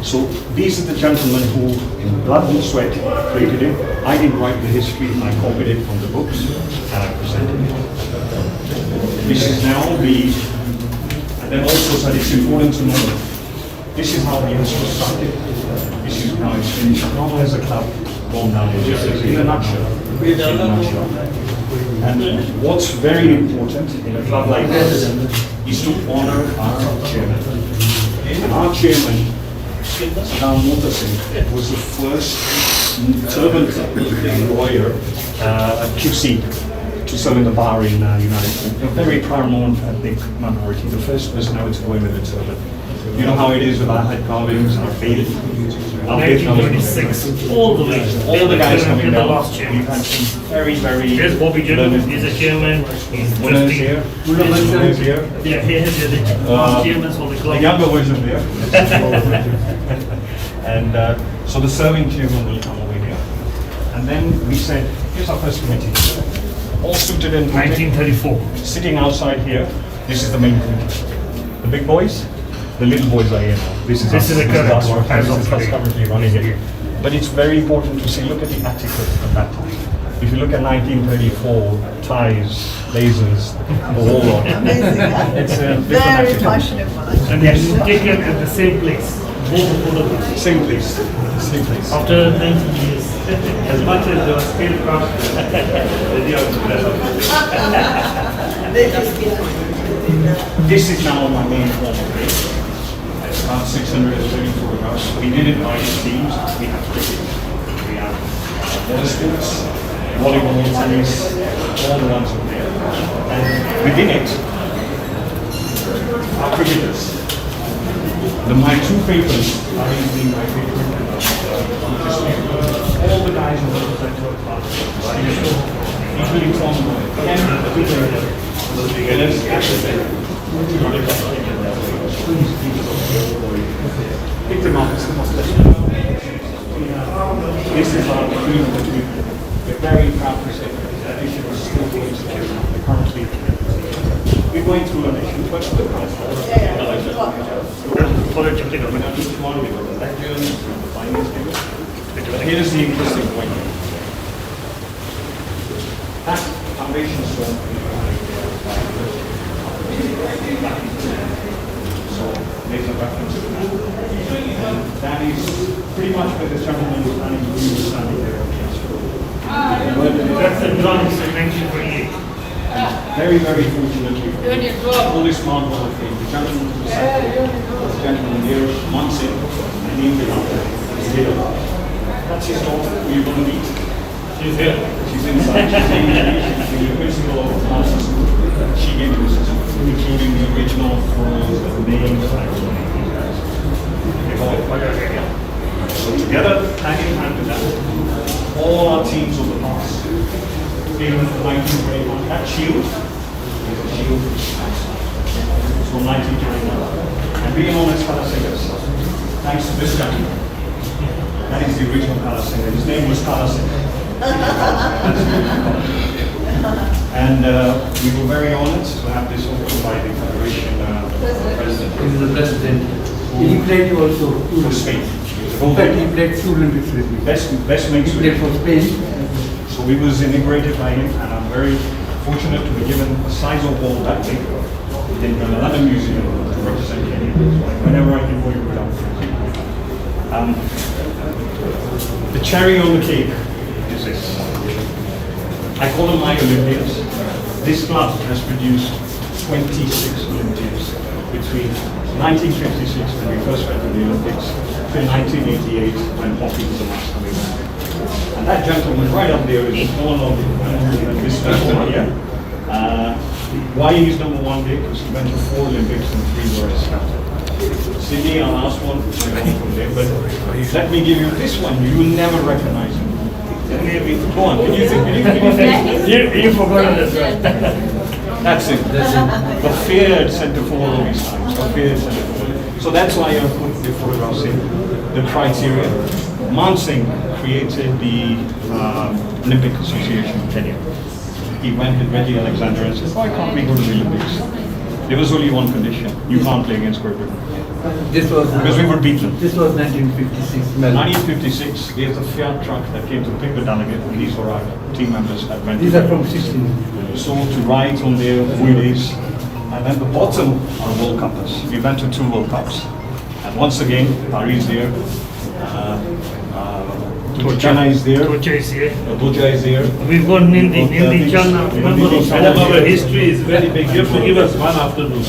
So these are the gentlemen who, in blood and sweat, created it. I didn't write the history, I copied it from the books, and I presented it. This is now the, and then also said it's important to know, this is how the history started, this is how it's finished, not as a club gone down in a nutshell. In a nutshell. And what's very important in a club like this is to honor our chairman. And our chairman, now Singh, was the first servant lawyer, QC, to serve in the bar in United Kingdom. A very paramount ethnic minority. The first person I was going with a turban. You know how it is with our head carvings, our faded. 1926, all the way. All the guys coming down. Last chairman. We've had some very, Here's Bobby Jim, he's a chairman. He's winners here. Winners here. Yeah, here's the last chairman for the club. The younger version there. And so the serving chairman will come over here. And then we said, here's our first committee. All suited in 1934. Sitting outside here, this is the main committee. The big boys, the little boys are here now. This is the current one. This is us currently running it. But it's very important to see, look at the etiquette of that time. If you look at 1934, ties, lasers, the whole lot. It's a very fashionable. And yes, taken at the same place. Both the photographs. Same place. Same place. After 90 years. As much as they were still crushed, This is now my main form of race. It's about 630 photographs. We did it by teams. We have cricket, we have water sports, volleyball, tennis, all the ones over there. And within it, our cricketers. My two papers are being my favorite. All the guys who represent our class, including Tom, pick them up. This is our team that we're very proud to say that issue is still being secured currently. We're going through an issue, but still here's the interesting point. That foundation stone, so there's a reference to that. And that is pretty much where the gentleman was standing, we were standing there. That's the drums in 1928. Very, very fortunately, all this marble of fame, the gentleman who sat there, the gentleman here, months in, and he ended up his here. That's his daughter, who you're going to meet. She's here. She's inside. She's the principal of the master school. She gave me this, including the original photos, the names, so together, hand in hand with that, all our teams of the past, came from 1921. That shield is a shield from 1921. And being honest, color singers, thanks to this gentleman, that is the original color singer. His name was Color Singer. And we were very honored to have this opened by the Federation President. He is the President. He played also for Spain. In fact, he played 2 Olympics with me. Best makes he played for Spain. So we was integrated by him, and I'm very fortunate to be given a size of wall that big in another museum to represent Kenya. Whenever I can go, you go down. The cherry on the cake is this. I call them my Olympians. This club has produced 26 Olympians between 1956 when we first went to the Olympics till 1988 when hockey was a must coming back. And that gentleman right up there is no one of this one here. Why he's number one there? Because he went to 4 Olympics and 3 were scouted. Sydney, our last one, I went from there, but let me give you this one, you will never recognize him. Go on, can you forgot it as well. That's it. A feared centre forward of his time. A feared centre forward. So that's why I put the photographs in. The criteria. Man Singh created the Olympic Association in Kenya. He went with Reggie Alexander and said, why can't we go to the Olympics? There was only one condition. You can't play against Great Britain. This was because we were beaten. This was 1956. 1956, there's a Fiat truck that came to pick the delegate, and these were our team members that went. These are from 16. So to ride on their wheelies, and then the bottom are World Cups. We went to 2 World Cups, and once again, Ari is there. Chana is there. Tocha is here. Tocha is here. We've got Nindi, Chana. Madam, our history is very big. You have to give us one afternoon.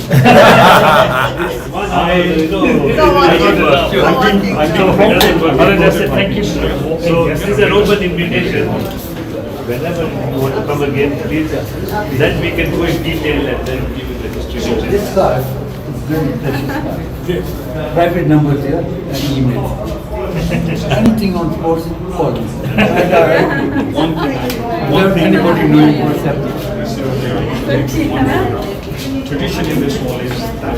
Thank you. So this is an open invitation. Whenever you want to come again, please, then we can go in detail and then give you the history. This card is very precious card. Private numbers here and email. Anything on sports, call me. Without anybody knowing what's happening. Tradition in this wall is that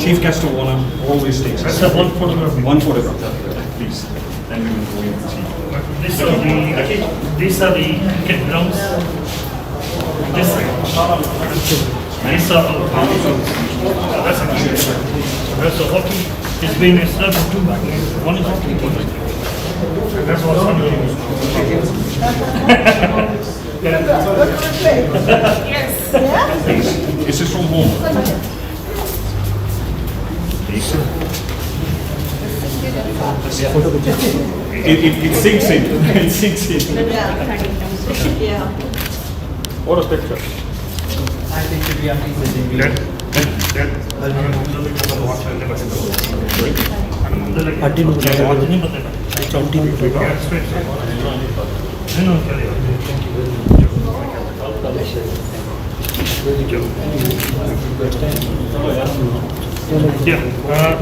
Chief Guest of Honor always takes us. One photograph. One photograph, please. Then we will go in and see. These are the cricket grounds. These are that's a cricket. So hockey is being established 2. One is hockey. That's what's on Yes. Yeah? This is from home. It sinks in. It sinks in. Yeah. What a picture. I think to be amazing.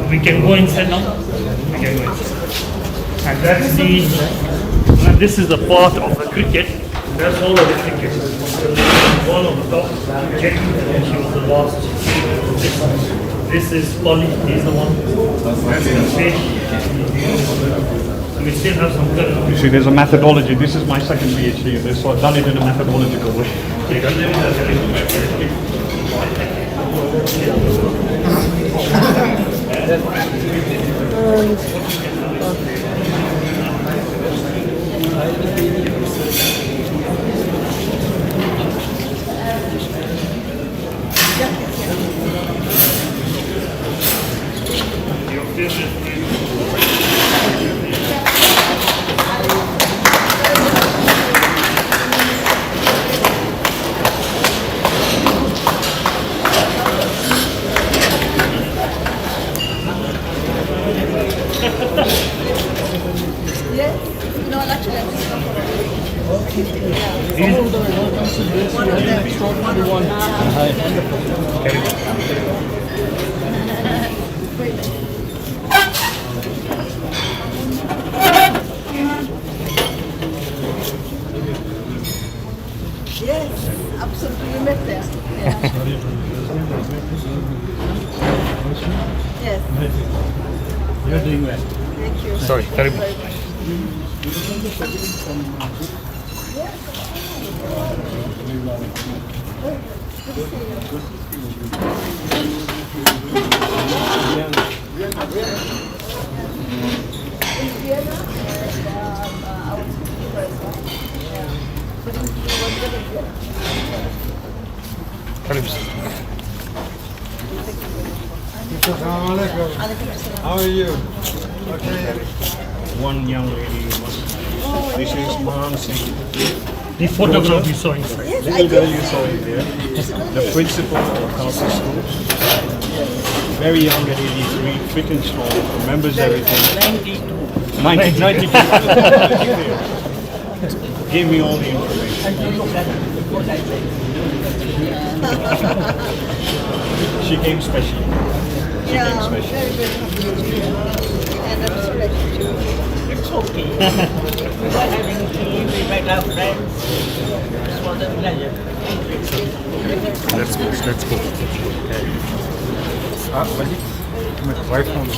We can go inside now. We can go inside. And that's this is the part of the cricket. That's all of the cricket. One on the top, Jackie, and she was the last. This is Polly, he's the one. That's the fish. We still have some good. You see, there's a methodology. This is my second PhD in this, so I've done it in a methodological way. Yes, absolutely. You met there. Yeah. Yes. You're doing well. Thank you. Sorry, terrible. How are you? One young lady. This is Mom Singh. The photograph you saw inside. Little girl you saw in there. The principal of Council School. Very young at 83, fit and strong, remembers everything. 92. Gave me all the information. She came special. Yeah, very, very happy. And I'm so lucky too. It's okay. We are having tea, we met our friends. It was a pleasure. Let's go. My wife home.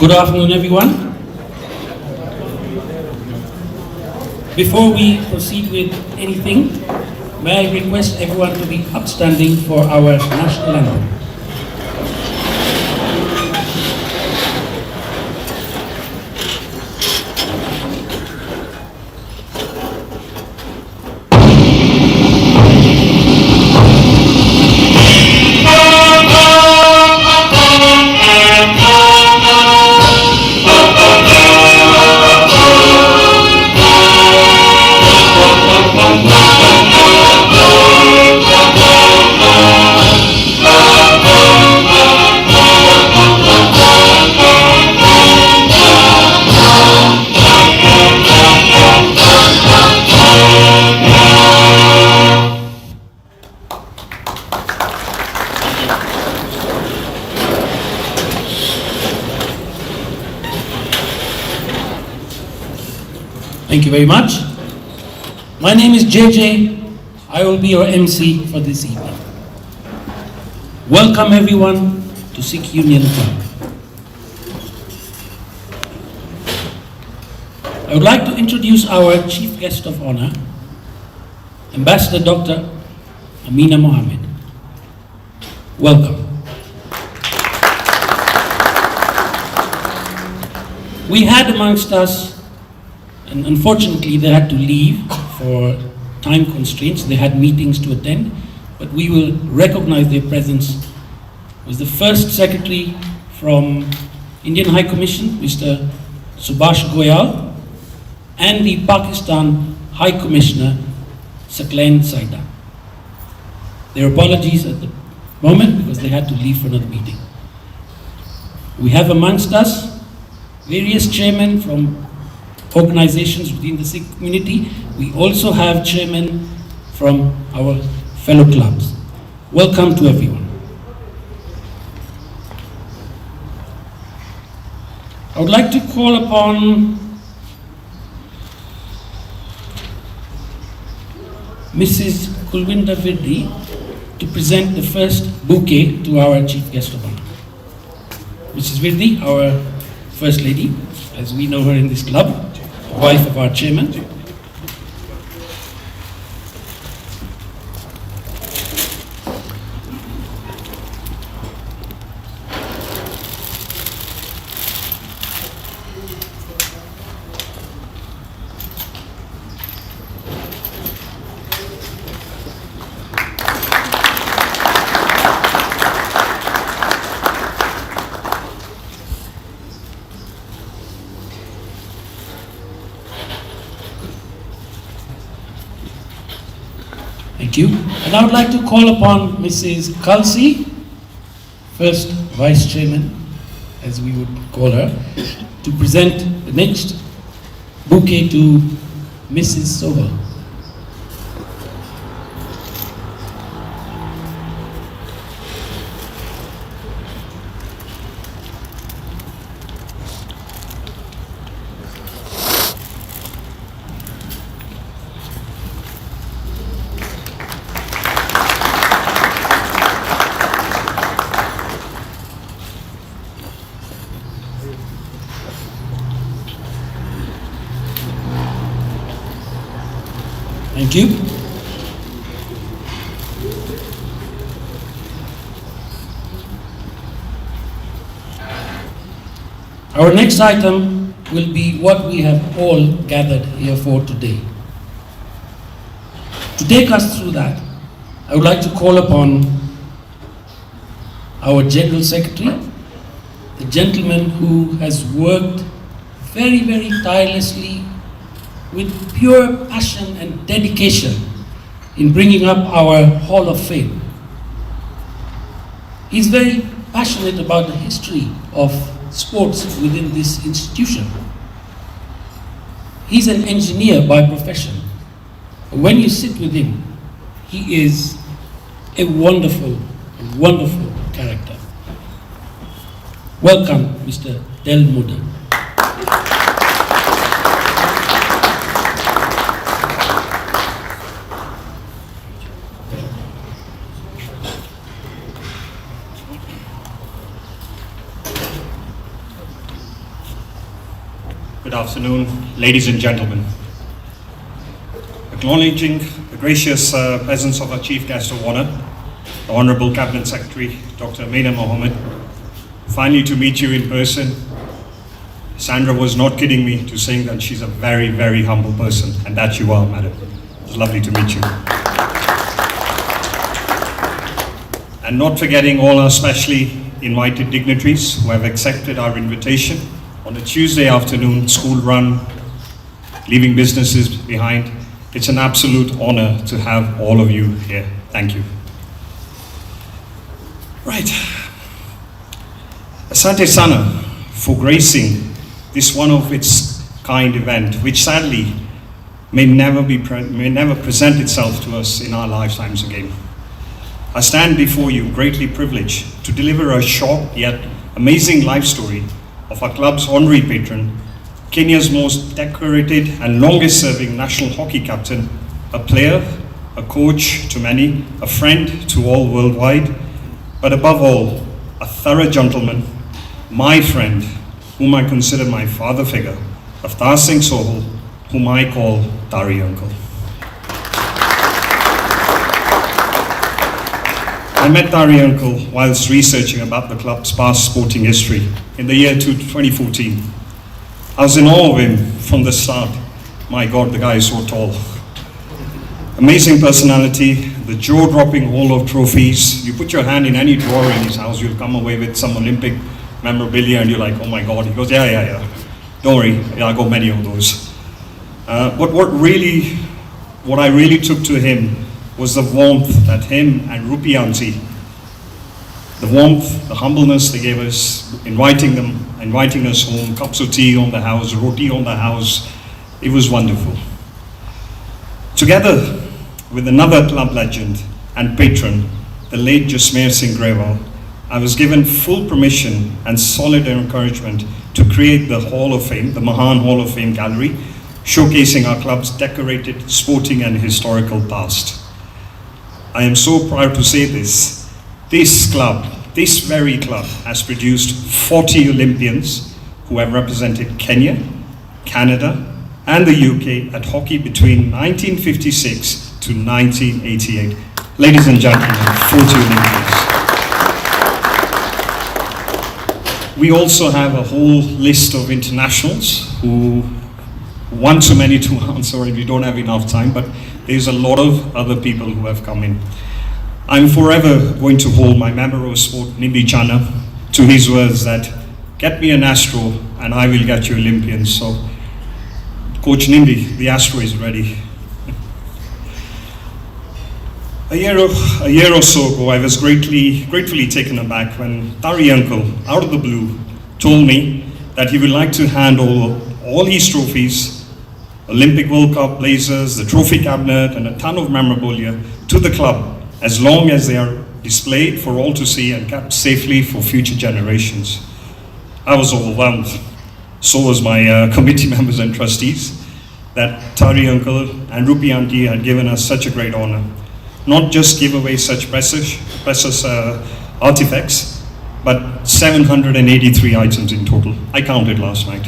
Good afternoon, everyone. Before we proceed with anything, may I request everyone to be upstanding for our national anthem. Thank you very much. My name is JJ. I will be your MC for this evening. Welcome everyone to Sikh Union Club. I would like to introduce our Chief Guest of Honor, Ambassador Dr. Amina Mohammed. Welcome. We had amongst us, and unfortunately they had to leave for time constraints, they had meetings to attend, but we will recognize their presence, was the first secretary from Indian High Commission, Mr. Subhash Goyal, and the Pakistan High Commissioner, Sakleen Saida. Their apologies at the moment because they had to leave for another meeting. We have amongst us various chairmen from organizations within the Sikh community. We also have chairmen from our fellow clubs. Welcome to everyone. I would like to call upon Mrs. Kulwinder Vidhi to present the first bouquet to our Chief Guest of Honor. Mrs. Vidhi, our First Lady, as we know her in this club, wife of our chairman. Thank you. And I would like to call upon Mrs. Kalsi, first Vice Chairman, as we would call her, to present the next bouquet to Mrs. Sohal. Thank you. Our next item will be what we have all gathered here for today. To take us through that, I would like to call upon our General Secretary, the gentleman who has worked very, very tirelessly with pure passion and dedication in bringing up our Hall of Fame. He's very passionate about the history of sports within this institution. He's an engineer by profession. When you sit with him, he is a wonderful, wonderful character. Welcome, Mr. Del Muda. Good afternoon, ladies and gentlemen. Acknowledging the gracious presence of our Chief Guest of Honor, the Honorable Cabinet Secretary, Dr. Meena Mohammed. Finally to meet you in person. Sandra was not kidding me to saying that she's a very, very humble person, and that you are, madam. It's lovely to meet you. And not forgetting all our specially invited dignitaries who have accepted our invitation on a Tuesday afternoon, school run, leaving businesses behind. It's an absolute honor to have all of you here. Thank you. Right. Asante Sana for gracing this one of its kind event, which sadly may never present itself to us in our lifetimes again. I stand before you greatly privileged to deliver a short yet amazing life story of our club's honorary patron, Kenya's most decorated and longest serving national hockey captain, a player, a coach to many, a friend to all worldwide, but above all, a thorough gentleman, my friend, whom I consider my father figure, Avtar Singh Sohal, whom I call Tari Uncle. I met Tari Uncle whilst researching about the club's past sporting history in the year 2014. I was in awe of him from the start. My God, the guy is so tall. Amazing personality, the jaw-dropping haul of trophies. You put your hand in any drawer in his house, you'll come away with some Olympic memorabilia and you're like, oh my God. He goes, yeah. Don't worry, I got many of those. But what I really took to him was the warmth that him and Rupi Auntie, the warmth, the humbleness they gave us, inviting us home, cups of tea on the house, roti on the house, It was wonderful. Together with another club legend and patron, the late Jasmeer Singh Grewal, I was given full permission and solid encouragement to create the Hall of Fame, the Mahan Hall of Fame Gallery, showcasing our club's decorated sporting and historical past. I am so proud to say this club, this very club, has produced 40 Olympians who have represented Kenya, Canada, and the UK at hockey between 1956 to 1988. Ladies and gentlemen, 40 Olympians. We also have a whole list of internationals who, one too many to answer, and we don't have enough time, but there's a lot of other people who have come in. I'm forever going to hold my member of sport, Nimbi Chana, to his words that, get me an Astro and I will get you Olympians. So, Coach Nimbi, the Astro is ready. A year or so ago, I was gratefully taken aback when Tari uncle, out of the blue, told me that he would like to hand over all his trophies, Olympic World Cup blazers, the trophy cabinet, and a ton of memorabilia to the club, as long as they are displayed for all to see and kept safely for future generations. I was overwhelmed. So was my committee members and trustees, that Tari uncle and Rupi auntie had given us such a great honor. Not just give away such precious artifacts, but 783 items in total. I counted last night.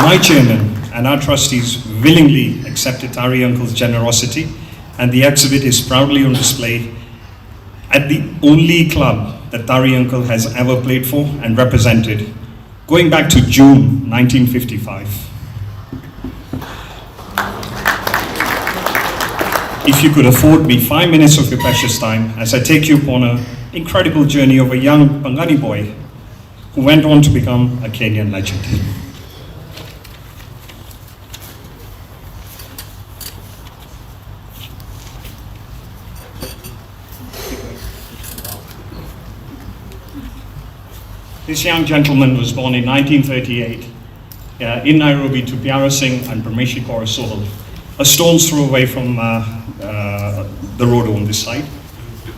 My chairman and our trustees willingly accepted Tari uncle's generosity, and the exhibit is proudly on display at the only club that Tari uncle has ever played for and represented, going back to June 1955. If you could afford me 5 minutes of your precious time as I take you upon an incredible journey of a young Pangani boy who went on to become a Kenyan legend. This young gentleman was born in 1938 in Nairobi to Pyara Singh and Parmeshi Kaur Sohal, a stone's throw away from the road on this side.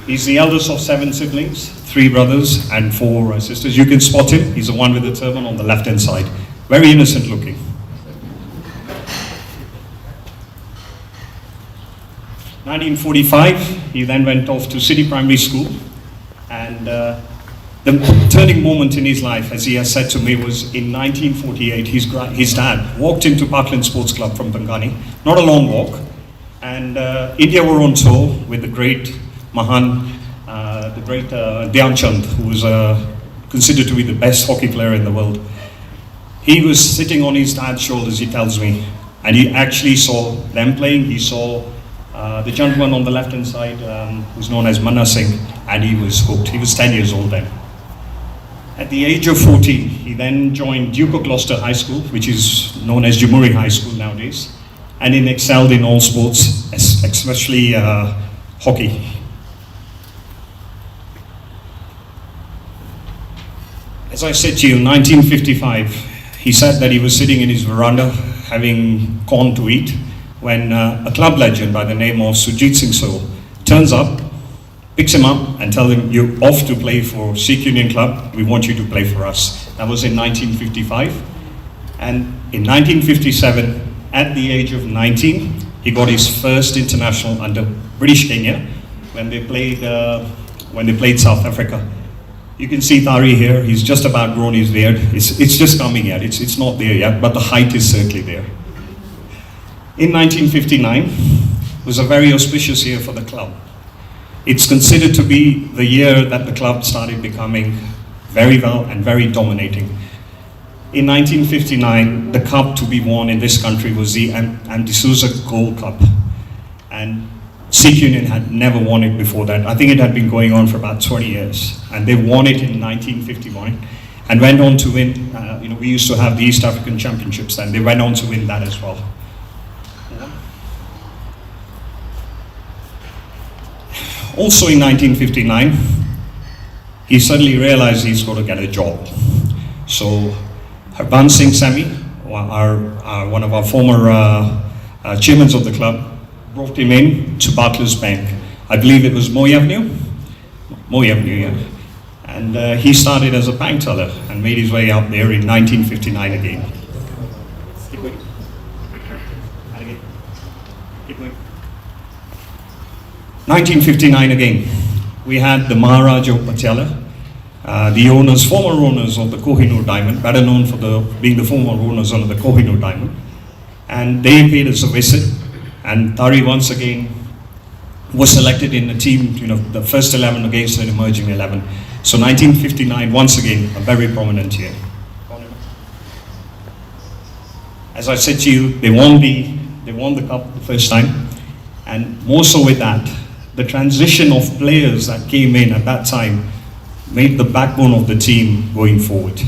He's the eldest of 7 siblings, 3 brothers and 4 sisters. You can spot him. He's the one with the turban on the left-hand side. Very innocent looking. In 1945, he then went off to City Primary School, and the turning moment in his life, as he has said to me, was in 1948. His dad walked into Parkland Sports Club from Pangani, not a long walk, and India were on tour with the great Mahan, the great Dhyan Chand, who was considered to be the best hockey player in the world. He was sitting on his dad's shoulders, he tells me, and he actually saw them playing. He saw the gentleman on the left-hand side, who's known as Manna Singh, and he was hooked. He was 10 years old then. At the age of 14, he then joined Duke of Gloucester High School, which is known as Jamhuri High School nowadays, and he excelled in all sports, especially hockey. As I said to you, in 1955, he said that he was sitting in his veranda having corn to eat when a club legend by the name of Sujit Singh Sohal turns up, picks him up and tells him, "You're off to play for Sikh Union Club, we want you to play for us." That was in 1955. And in 1957, at the age of 19, he got his first international under British Kenya when they played South Africa. You can see Tari here, he's just about grown his beard. It's just coming yet, it's not there yet, but the height is certainly there. In 1959, was a very auspicious year for the club. It's considered to be the year that the club started becoming very well and very dominating. In 1959, the cup to be won in this country was the D'Souza Gold Cup. And Sikh Union had never won it before that. I think it had been going on for about 20 years. And they won it in 1951 and went on to win, we used to have the East African Championships then. They went on to win that as well. Also in 1959, he suddenly realized he's got to get a job. So Singh Sami, one of our former chairmen of the club, brought him in to Barclays Bank. I believe it was Moy Avenue, yeah. And he started as a bank teller and made his way up there in 1959 again. Keep going. And again. Keep going. 1959 again. We had the Maharaja of Patiala, the owners, former owners of the Kohinoor Diamond, better known for being the former owners of the Kohinoor Diamond. And they paid us a visit, and Tari once again was selected in the team, the first 11 against an emerging 11. So 1959, once again, a very prominent year. As I said to you, they won the cup the first time, and more so with that, the transition of players that came in at that time made the backbone of the team going forward.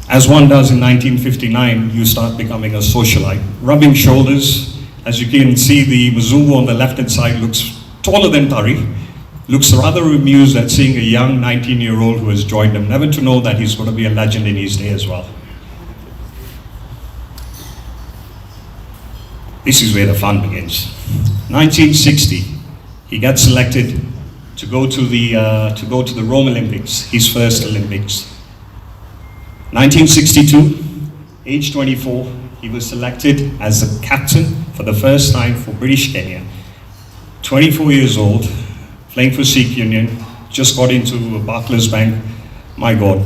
As one does in 1959, you start becoming a socialite, rubbing shoulders. As you can see, the Mzungu on the left-hand side looks taller than Tari, looks rather amused at seeing a young 19-year-old who has joined him, never to know that he's going to be a legend in his day as well. This is where the fun begins. 1960, he gets selected to go to the Rome Olympics, his first Olympics. 1962, age 24, he was selected as the captain for the first time for British Kenya. 24 years old, playing for Sikh Union, just got into Barclays Bank. My God,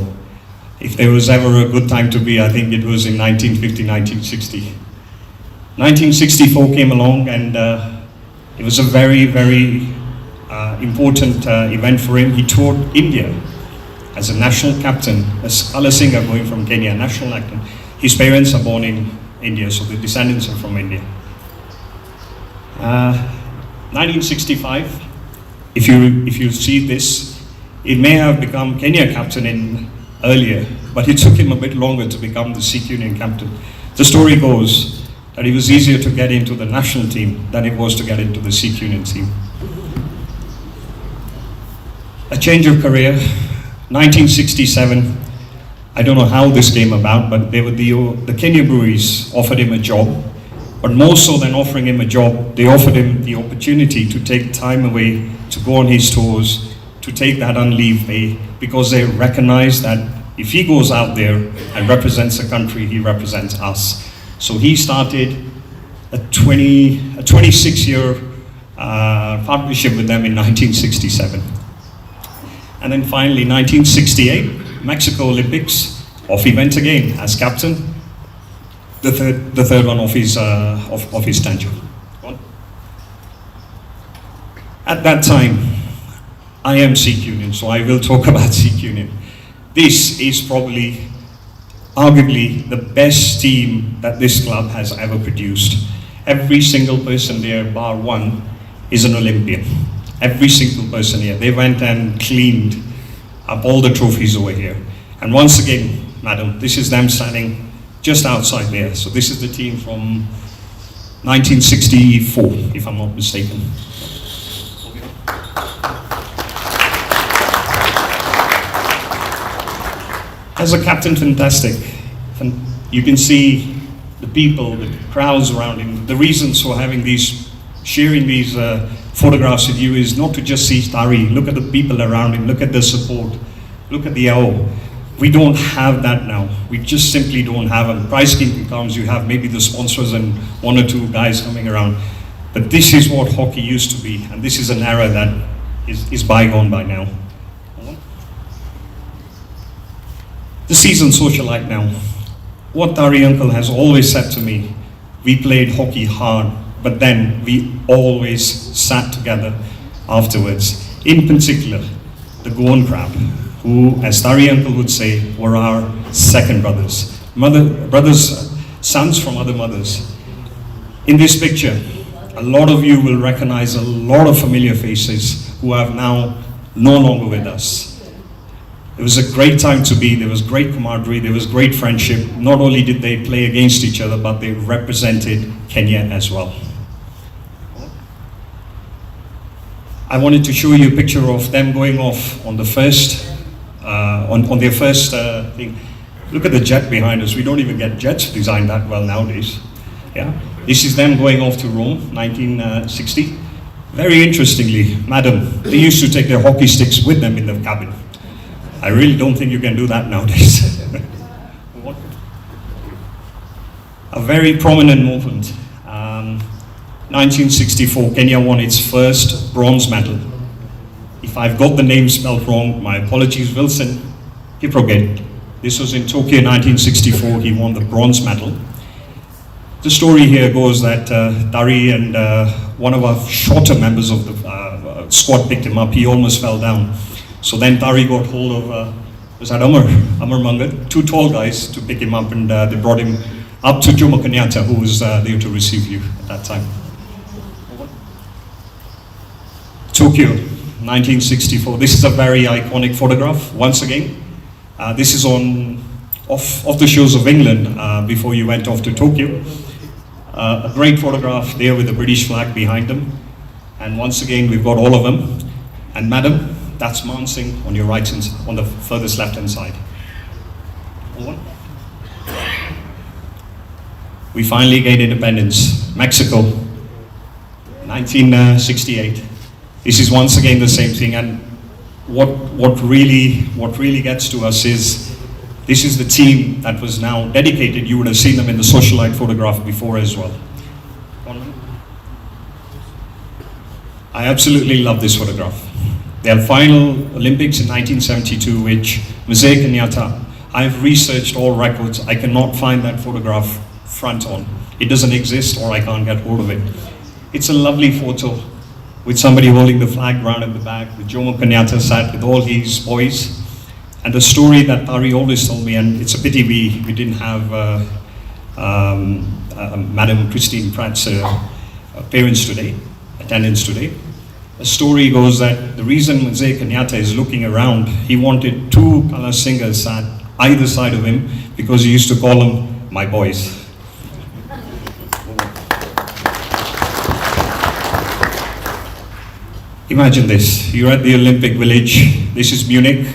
if there was ever a good time to be, I think it was in 1950, 1960. 1964 came along, and it was a very, very important event for him. He toured India as a national captain, as Kala Singh going from Kenya, national captain. His parents are born in India, so the descendants are from India. 1965, if you see this, it may have become Kenya captain earlier, but it took him a bit longer to become the Sikh Union captain. The story goes that it was easier to get into the national team than it was to get into the Sikh Union team. A change of career, 1967. I don't know how this came about, but they were the Kenya Breweries offered him a job. But more so than offering him a job, they offered him the opportunity to take time away, to go on his tours, to take that on leave pay, because they recognize that if he goes out there and represents a country, he represents us. So he started a 26-year partnership with them in 1967. And then finally, 1968, Mexico Olympics, off he went again as captain, the third one of his tenure. At that time, I am Sikh Union, so I will talk about Sikh Union. This is probably, arguably, the best team that this club has ever produced. Every single person there, bar one, is an Olympian. Every single person here. They went and cleaned up all the trophies over here. And once again, madam, this is them standing just outside there. So this is the team from 1964, if I'm not mistaken. As a captain, fantastic. You can see the people, the crowds around him. The reasons for having sharing these photographs with you is not to just see Tari. Look at the people around him. Look at the support. Look at the AO. We don't have that now. We just simply don't have it. Prize king comes, you have maybe the sponsors and one or two guys coming around. But this is what hockey used to be, and this is an era that is bygone by now. The seasoned socialite now. What Tari uncle has always said to me, we played hockey hard, but then we always sat together afterwards. In particular, the Goan crowd, who, as Tari uncle would say, were our second brothers. Sons from other mothers. In this picture, a lot of you will recognize a lot of familiar faces who are now no longer with us. It was a great time to be. There was great camaraderie. There was great friendship. Not only did they play against each other, but they represented Kenya as well. I wanted to show you a picture of them going off on the first on their first thing. Look at the jet behind us. We don't even get jets designed that well nowadays. Yeah, this is them going off to Rome, 1960. Very interestingly, madam, they used to take their hockey sticks with them in the cabin. I really don't think you can do that nowadays. A very prominent movement. 1964, Kenya won its first bronze medal. If I've got the name spelled wrong, my apologies, Wilson Kiprogate. This was in Tokyo 1964, he won the bronze medal. The story here goes that Dari and one of our shorter members of the squad picked him up. He almost fell down. So then Dari got hold of, was that Amar Manga, two tall guys to pick him up, and they brought hhim up to Jomo Kenyatta, who was there to receive you at that time. Tokyo, 1964. This is a very iconic photograph. Once again, this is off the shores of England before you went off to Tokyo. A great photograph there with the British flag behind them. And once again, we've got all of them. And madam, that's Man Singh on your right hand, on the furthest left hand side. We finally gained independence. Mexico, 1968. This is once again the same thing, and what really gets to us is this is the team that was now dedicated. You would have seen them in the socialite photograph before as well. I absolutely love this photograph. Their final Olympics in 1972, which Mzee Kenyatta, I've researched all records. I cannot find that photograph front on. It doesn't exist, or I can't get hold of it. It's a lovely photo with somebody holding the flag round at the back, with Jomo Kenyatta sat with all his boys. And the story that Tari always told me, and it's a pity we didn't have Madam Christine Pratt's attendance today. The story goes that the reason Mzee Kenyatta is looking around, he wanted two color singers at either side of him because he used to call them my boys. Imagine this, you're at the Olympic Village, this is Munich,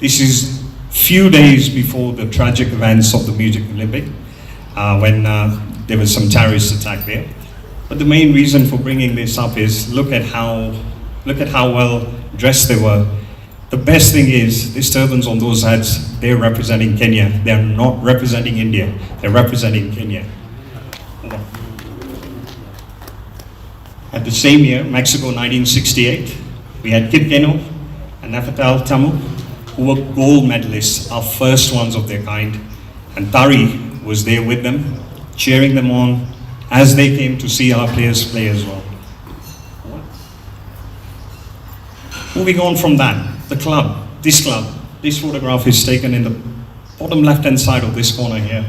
this is few days before the tragic events of the Munich Olympic, when there was some terrorist attack there. But the main reason for bringing this up is look at how well dressed they were. The best thing is, these turbans on those heads, they're representing Kenya. They're not representing India, they're representing Kenya. At the same year, Mexico 1968, we had Kip Keino and Avtar Tamu, who were gold medalists, our first ones of their kind. And Tari was there with them, cheering them on as they came to see our players play as well. Moving on from that, the club, this photograph is taken in the bottom left-hand side of this corner here.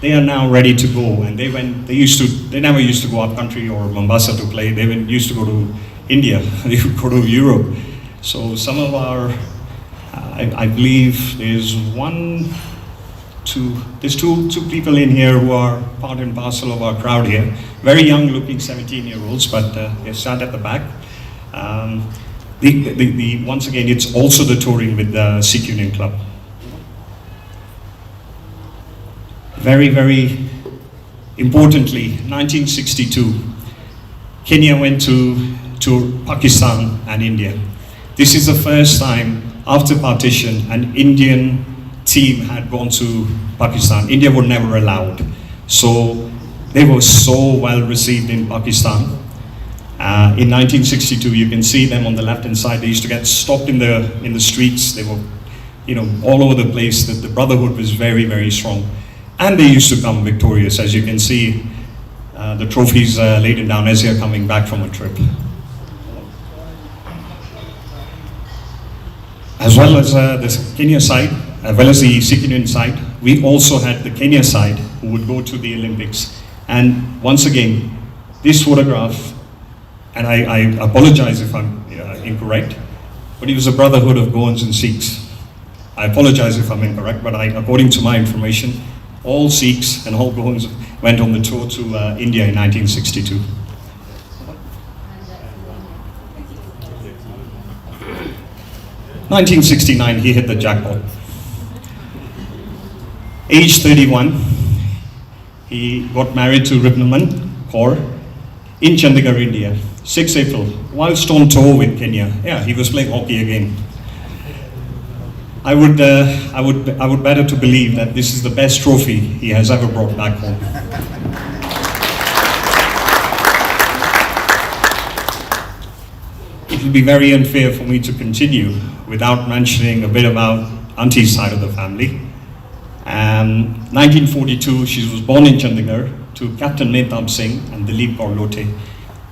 They are now ready to go, and they never used to go up country or Mombasa to play. They used to go to India, they would go to Europe. So some of our, I believe there's two people in here who are part and parcel of our crowd here. Very young looking 17-year-olds, but they sat at the back. Once again, it's also the touring with the Sikh Union Club. Very, very importantly, 1962, Kenya went to Pakistan and India. This is the first time after partition an Indian team had gone to Pakistan. India were never allowed. So they were so well received in Pakistan. In 1962, you can see them on the left-hand side. They used to get stopped in the streets. They were, all over the place. The brotherhood was very, very strong. And they used to come victorious, as you can see the trophies laid down as they are coming back from a trip. As well as the Kenya side, as well as the Sikh Union side, we also had the Kenya side who would go to the Olympics. And once again, this photograph, and I apologize if I'm incorrect, but it was a brotherhood of Goans and Sikhs. I apologize if I'm incorrect, but according to my information, all Sikhs and all Goans went on the tour to India in 1962. 1969, he hit the jackpot. Age 31, he got married to Ripnaman Kaur in Chandigarh, India. 6 April, whilst on tour with Kenya. Yeah, he was playing hockey again. I would better to believe that this is the best trophy he has ever brought back home. It will be very unfair for me to continue without mentioning a bit about Auntie's side of the family. 1942, she was born in Chandigarh to Captain Mehtab Singh and Dilip Kaur Lote.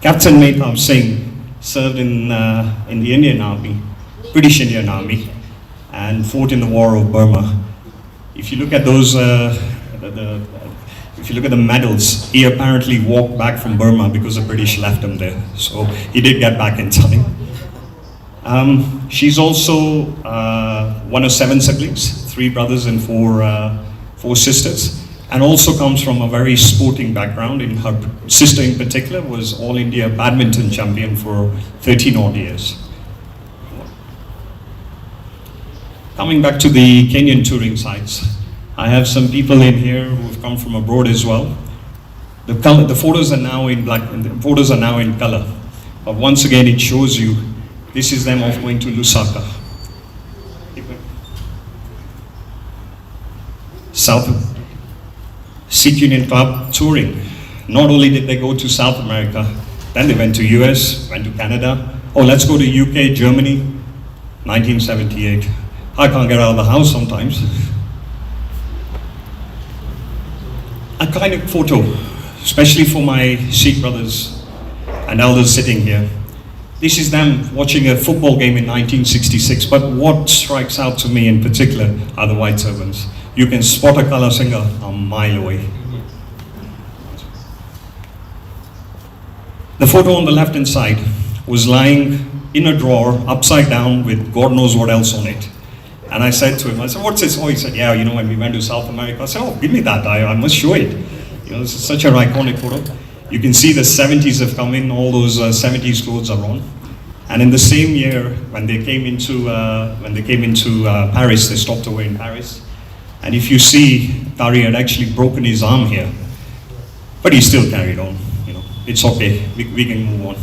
Captain Mehtab Singh served in the Indian Army, British Indian Army, and fought in the War of Burma. If you look at those, if you look at the medals, he apparently walked back from Burma because the British left him there. So he did get back in time. She's also one of 7 siblings, 3 brothers and 4 sisters, and also comes from a very sporting background. In her sister in particular was All India badminton champion for 13 odd years. Coming back to the Kenyan touring sites, I have some people in here who have come from abroad as well. The photos are now in black, and the photos are now in color. But once again, it shows you, this is them off going to Lusaka. South Sikh Union Club touring. Not only did they go to South America, then they went to US, went to Canada. Oh, let's go to UK, Germany, 1978. I can't get out of the house sometimes. A kind of photo, especially for my Sikh brothers and elders sitting here. This is them watching a football game in 1966, but what strikes out to me in particular are the white turbans. You can spot a color singer a mile away. The photo on the left-hand side was lying in a drawer, upside down, with God knows what else on it. And I said to him, I said, what's this? Oh, he said, yeah, you know, when we went to South America. I said, oh, give me that, I must show it. You know, this is such an iconic photo. You can see the 70s have come in, all those 70s clothes are on. And in the same year, when they came into Paris, they stopped away in Paris. And if you see, Tari had actually broken his arm here, but he still carried on. You know, it's okay, we can move on.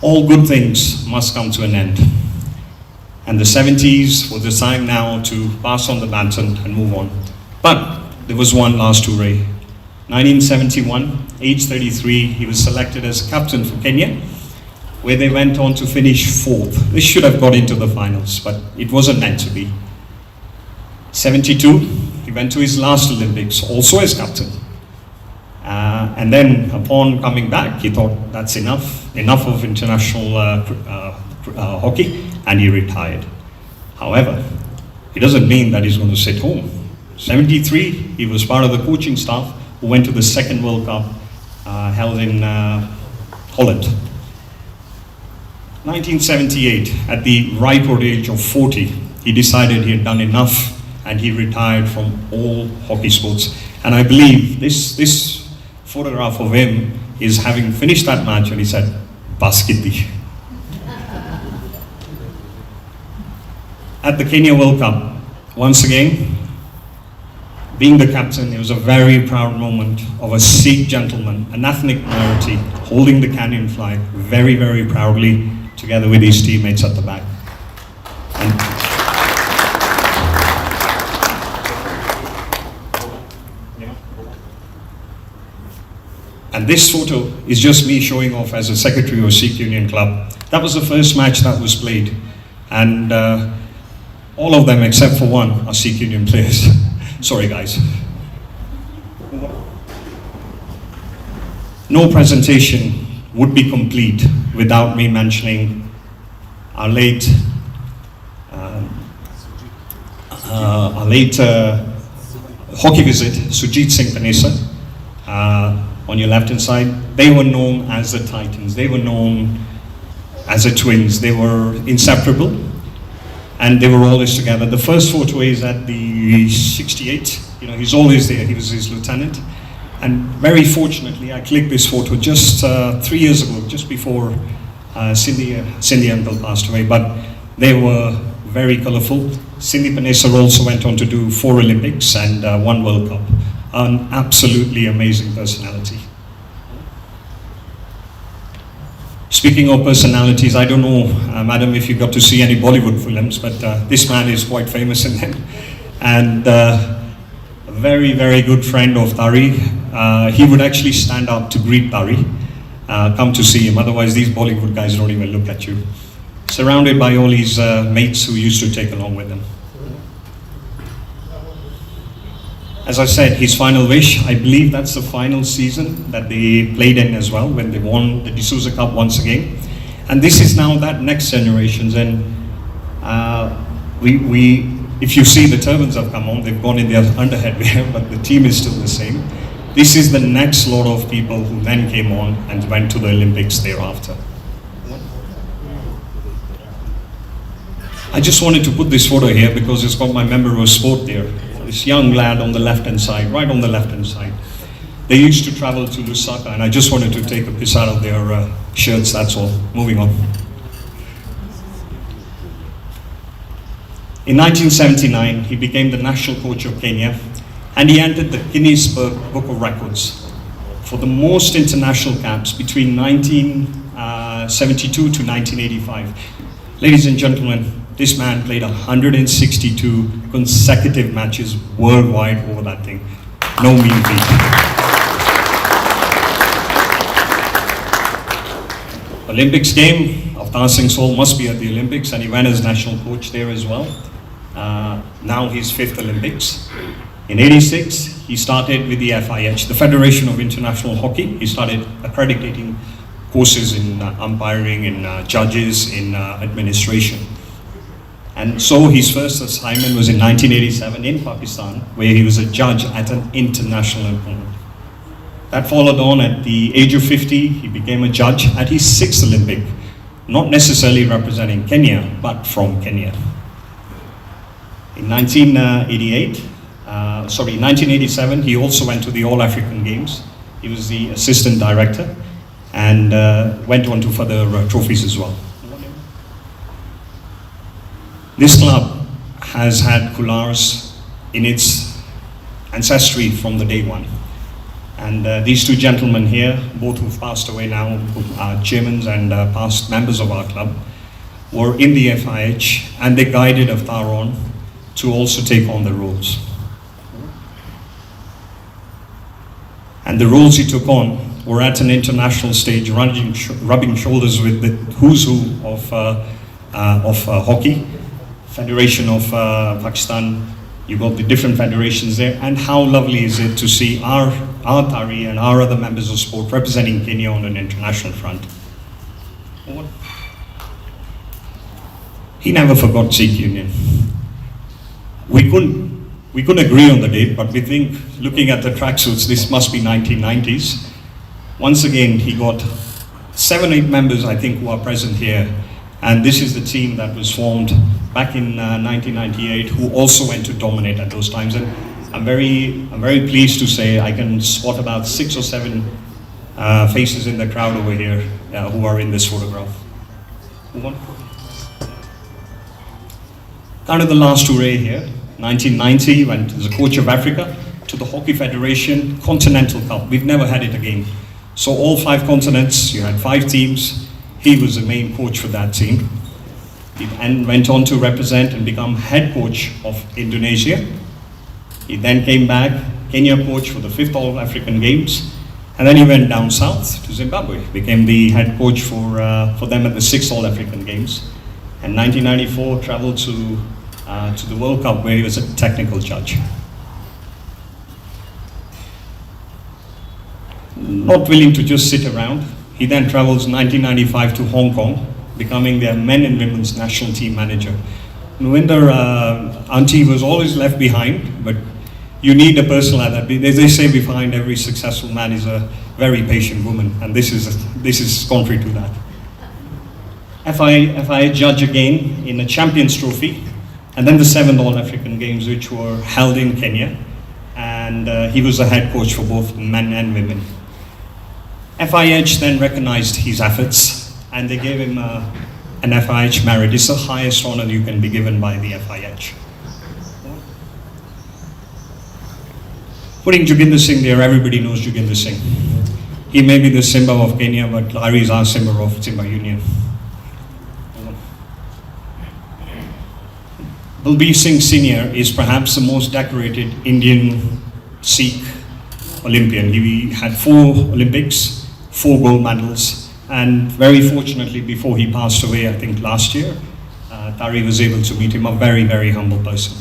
All good things must come to an end. And the 70s was the time now to pass on the baton and move on. But there was one last hooray. 1971, age 33, he was selected as captain for Kenya, where they went on to finish 4th. They should have got into the finals, but it wasn't meant to be. 72, he went to his last Olympics, also as captain. And then upon coming back, he thought that's enough of international hockey, and he retired. However, it doesn't mean that he's going to sit home. 73, he was part of the coaching staff who went to the 2nd World Cup held in Holland. 1978, at the ripe old age of 40, he decided he had done enough and he retired from all hockey sports. And I believe this photograph of him is having finished that match and he said, Baskiti. At the Kenya World Cup, once again, being the captain, it was a very proud moment of a Sikh gentleman, an ethnic minority, holding the Kenyan flag very, very proudly, together with his teammates at the back. And this photo is just me showing off as a secretary of Sikh Union Club. That was the first match that was played. And all of them, except for one, are Sikh Union players. Sorry, guys. No presentation would be complete without me mentioning our late hockey visit, Sujit Singh Panesa, on your left-hand side. They were known as the Titans. They were known as the twins. They were inseparable, and they were always together. The first photo is at the 68. You know, he's always there. He was his lieutenant. And very fortunately, I clicked this photo just 3 years ago, just before Sindhi uncle passed away, but they were very colourful. Sindhi Panesar also went on to do 4 Olympics and 1 World Cup. An absolutely amazing personality. Speaking of personalities, I don't know, madam, if you got to see any Bollywood films, but this man is quite famous in them. And a very, very good friend of Tari. He would actually stand up to greet Tari, come to see him. Otherwise, these Bollywood guys don't even look at you. Surrounded by all his mates who used to take along with him. As I said, his final wish, I believe that's the final season that they played in as well, when they won the D'Souza Cup once again. And this is now that next generations, and if you see the turbans have come on, they've gone in their underhead wear, but the team is still the same. This is the next lot of people who then came on and went to the Olympics thereafter. I just wanted to put this photo here because it's got my memory of sport there. This young lad on the left-hand side, right on the left-hand side. They used to travel to Lusaka, and I just wanted to take a piss out of their shirts, that's all. Moving on. In 1979, he became the national coach of Kenya, and he entered the Guinness Book of Records for the most international caps between 1972 to 1985. Ladies and gentlemen, this man played 162 consecutive matches worldwide over that thing. No mean feat. Olympics came. Avtar Singh Sohal must be at the Olympics, and he went as national coach there as well. Now his 5th Olympics. In '86, he started with the FIH, the Federation of International Hockey. He started accrediting courses in umpiring, in judges, in administration. And so his first assignment was in 1987 in Pakistan, where he was a judge at an international tournament. That followed on at the age of 50, he became a judge at his 6th Olympic, not necessarily representing Kenya, but from Kenya. In 1987, he also went to the All African Games. He was the assistant director and went on to further trophies as well. This club has had Kulars in its ancestry from the day one. And these 2 gentlemen here, both who've passed away now, who are chairmen and past members of our club, were in the FIH, and they guided Avtar on to also take on the roles. And the roles he took on were at an international stage, rubbing shoulders with the who's who of hockey. Federation of Pakistan, you got the different federations there, and how lovely is it to see our Tari and our other members of sport representing Kenya on an international front. He never forgot Sikh Union. We couldn't agree on the date, but we think, looking at the tracksuits, this must be 1990s. Once again, he got 7, 8 members, I think, who are present here. And this is the team that was formed back in 1998, who also went to dominate at those times. And I'm very pleased to say I can spot about 6 or 7 faces in the crowd over here who are in this photograph. Move on. Kind of the last tourney here, 1990, went as a coach of Africa to the Hockey Federation Continental Cup. We've never had it again. So all 5 continents, you had 5 teams. He was the main coach for that team. He then went on to represent and become head coach of Indonesia. He then came back, Kenya coach for the 5th All African Games, and then he went down south to Zimbabwe, became the head coach for them at the 6th All African Games. And 1994 traveled to the World Cup, where he was a technical judge. Not willing to just sit around, he then travels 1995 to Hong Kong, becoming their men and women's national team manager. Nuinder Auntie was always left behind, but you need a person like that. They say behind every successful man is a very patient woman, and this is contrary to that. FI judge again in a Champions Trophy, and then the 7th All African Games, which were held in Kenya, and he was the head coach for both men and women. FIH then recognized his efforts and they gave him an FIH merit. It's the highest honor you can be given by the FIH. Putting Joginder Singh there, everybody knows Joginder Singh. He may be the Simba of Kenya, but Larry is our Simba of Simba Union. Balbir Singh Senior is perhaps the most decorated Indian Sikh Olympian. He had 4 Olympics, 4 gold medals, and very fortunately before he passed away, I think last year, Tari was able to meet him, a very, very humble person.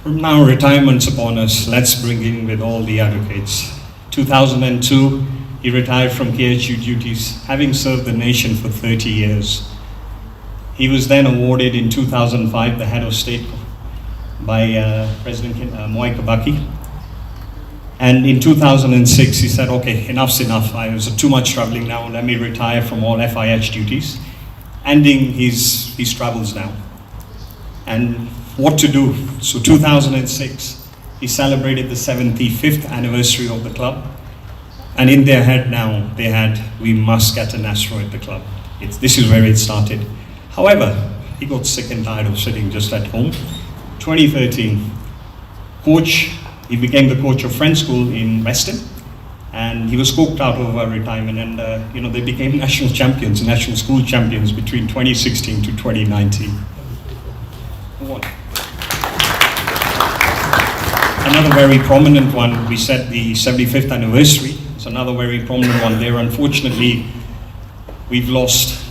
Now retirement's upon us, let's bring in with all the advocates. 2002, he retired from KHU duties, having served the nation for 30 years. He was then awarded in 2005 the head of state by President Mwai Kibaki. And in 2006, he said, okay, enough's enough. I was too much traveling now. Let me retire from all FIH duties, ending his travels now. And what to do? So 2006, he celebrated the 75th anniversary of the club. And in their head now, they had, we must get an Astro at the club. This is where it started. However, he got sick and tired of sitting just at home. 2013, he became the coach of French school in Weston, and he was scoped out of retirement, and they became national champions, national school champions between 2016 to 2019. Another very prominent one, we said the 75th anniversary. It's another very prominent one there. Unfortunately, we've lost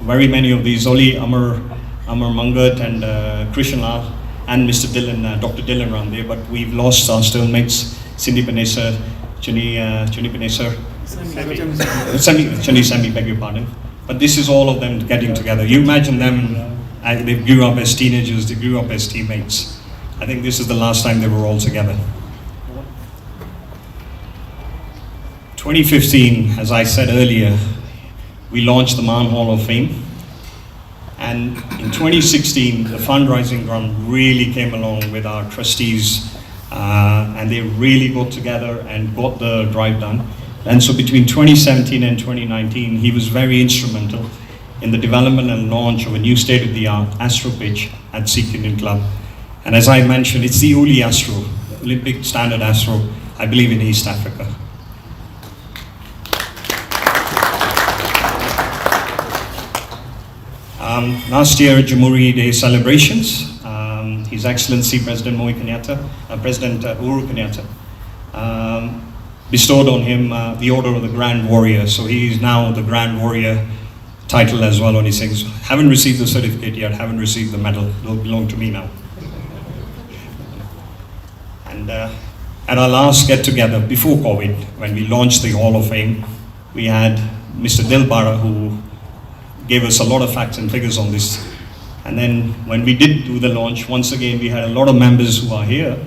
very many of these. Only Amar Mangat and Krishan Lal and Mr. Dylan, Dr. Dylan around there, but we've lost our stalemates, Cindy Panesar, Chuni Panesar, Chuni Sami, beg your pardon. But this is all of them getting together. You imagine them, they grew up as teenagers, they grew up as teammates. I think this is the last time they were all together. 2015, as I said earlier, we launched the Man Hall of Fame. And in 2016, the fundraising run really came along with our trustees, and they really got together and got the drive done. And so between 2017 and 2019, he was very instrumental in the development and launch of a new state-of-the-art Astro pitch at Sikh Indian Club. And as I mentioned, it's the only Astro, Olympic standard Astro, I believe, in East Africa. Last year at Jamhuri Day celebrations, His Excellency President President Uhuru Kenyatta, bestowed on him the Order of the Grand Warrior. So he is now the Grand Warrior title as well on his things. Haven't received the certificate yet, haven't received the medal, it'll belong to me now. And at our last get-together before COVID, when we launched the Hall of Fame, we had Mr. Dilbara, who gave us a lot of facts and figures on this. And then when we did do the launch, once again, we had a lot of members who are here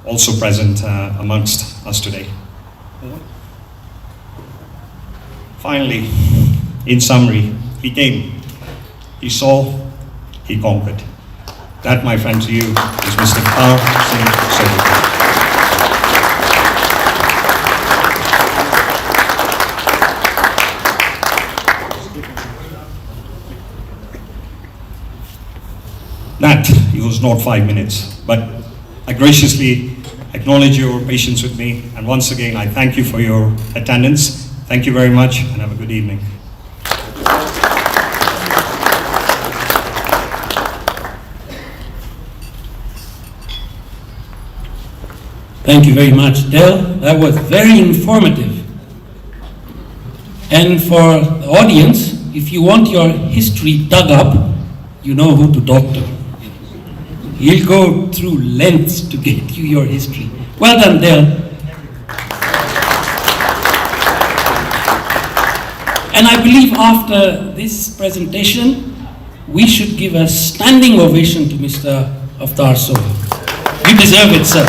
also present amongst us today. Finally, in summary, he came, he saw, he conquered. That, my friend, to you is Mr. Singh. That it was not 5 minutes, but I graciously acknowledge your patience with me, and once again I thank you for your attendance. Thank you very much, and have a good evening. Thank you very much, Del. That was very informative. And for the audience, if you want your history dug up, you know who to talk to. He'll go through lengths to get you your history. Well done, Del. And I believe after this presentation, we should give a standing ovation to Mr. Avtar Sohal. You deserve it, sir.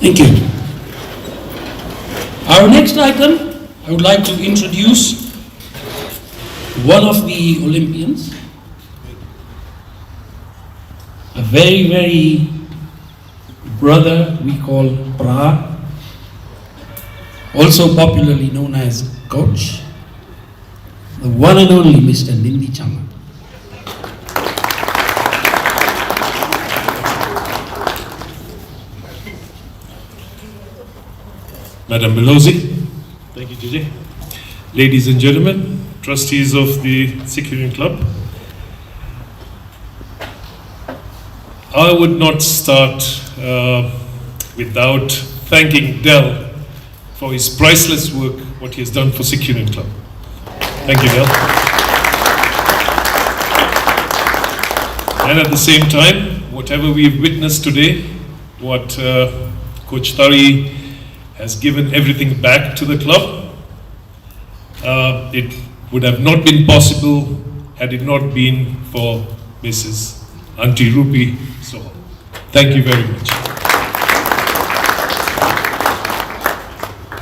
Thank you. Our next item, I would like to introduce one of the Olympians, a very, very brother we call Pra, also popularly known as Coach, the one and only Mr. Nindi Chama. Madam Belosi, thank you, JJ. Ladies and gentlemen, trustees of the Sikh Club, I would not start without thanking Del for his priceless work, what he has done for Sikh Club. Thank you, Del. And at the same time, whatever we've witnessed today, what Coach Tari has given everything back to the club. It would have not been possible had it not been for Mrs. Auntie Rupi Sohal. Thank you very much.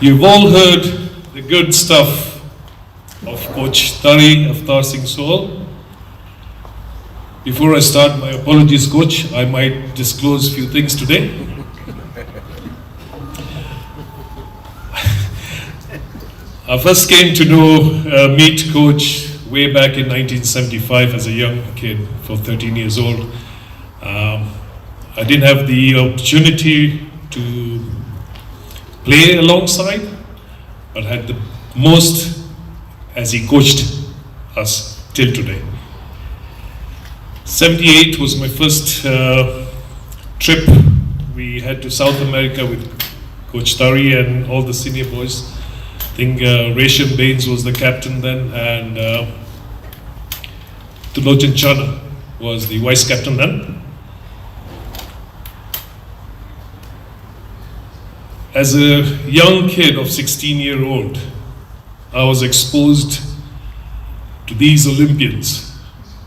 You've all heard the good stuff of Coach Tari, Avtar Singh Sohal. Before I start, my apologies, Coach. I might disclose a few things today. I first came to meet Coach way back in 1975 as a young kid, for 13 years old. I didn't have the opportunity to play alongside, but had the most as he coached us till today. 78 was my first trip. We had to South America with Coach Tari and all the senior boys. I think Resham Baines was the captain then, and Tulochan Chana was the vice captain then. As a young kid of 16-year-old, I was exposed to these Olympians,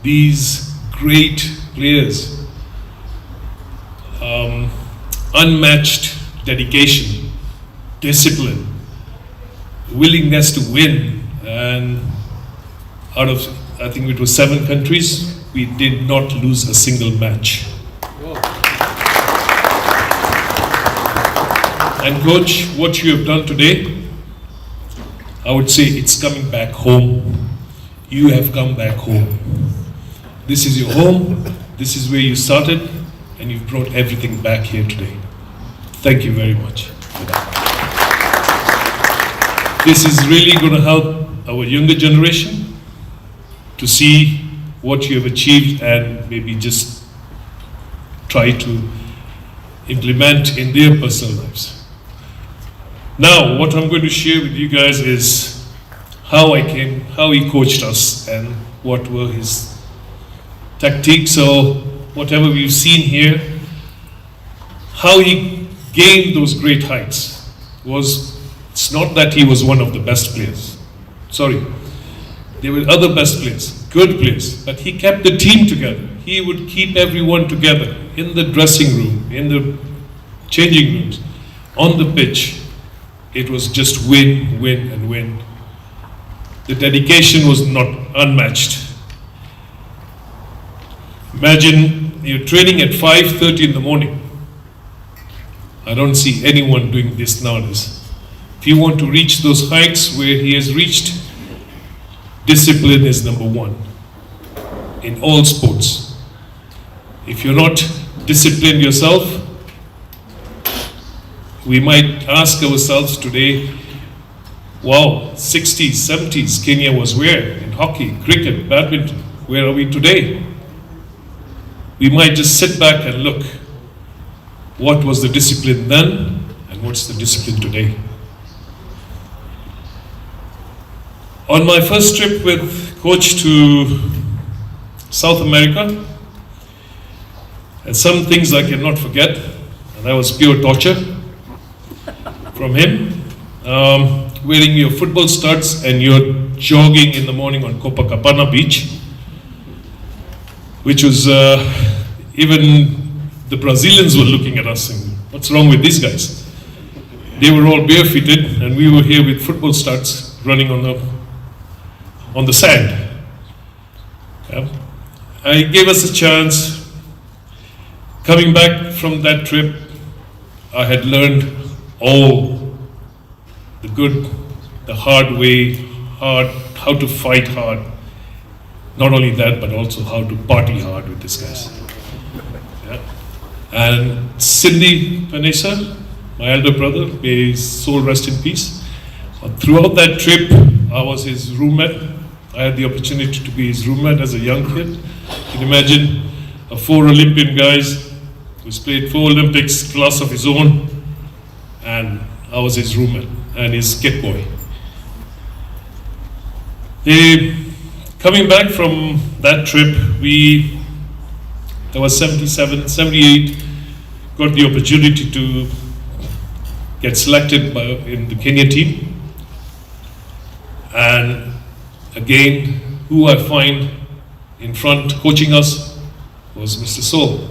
these great players, unmatched dedication, discipline, willingness to win, and out of, I think it was 7 countries, we did not lose a single match. And Coach, what you have done today, I would say it's coming back home. You have come back home. This is your home, this is where you started, and you've brought everything back here today. Thank you very much for that. This is really going to help our younger generation to see what you have achieved and maybe just try to implement in their personal lives. Now, what I'm going to share with you guys is how he coached us and what were his tactics or whatever we've seen here. How he gained those great heights it's not that he was one of the best players. Sorry. There were other best players, good players, but he kept the team together. He would keep everyone together in the dressing room, in the changing rooms, on the pitch. It was just win, win, and win. The dedication was not unmatched. Imagine you're training at 5:30 in the morning. I don't see anyone doing this nowadays. If you want to reach those heights where he has reached, discipline is number one in all sports. If you're not disciplined yourself, we might ask ourselves today, wow, 60s, 70s, Kenya was where? In hockey, cricket, badminton. Where are we today? We might just sit back and look. What was the discipline then and what's the discipline today? On my first trip with Coach to South America, and some things I cannot forget, and that was pure torture from him. Wearing your football studs and you're jogging in the morning on Copacabana Beach, which was even the Brazilians were looking at us saying, what's wrong with these guys? They were all barefooted, and we were here with football studs running on the sand. Yeah. I gave us a chance. Coming back from that trip, I had learned all the good, the hard way, how to fight hard. Not only that, but also how to party hard with these guys. Yeah. And Cindy Vanessa, my elder brother, may his soul rest in peace. Throughout that trip, I was his roommate. I had the opportunity to be his roommate as a young kid. You can imagine 4 Olympian guys who's played 4 Olympics, class of his own, and I was his roommate and his kid boy. Coming back from that trip, that was 77, 78, got the opportunity to get selected in the Kenya team. And again, who I find in front coaching us was Mr. Sohal.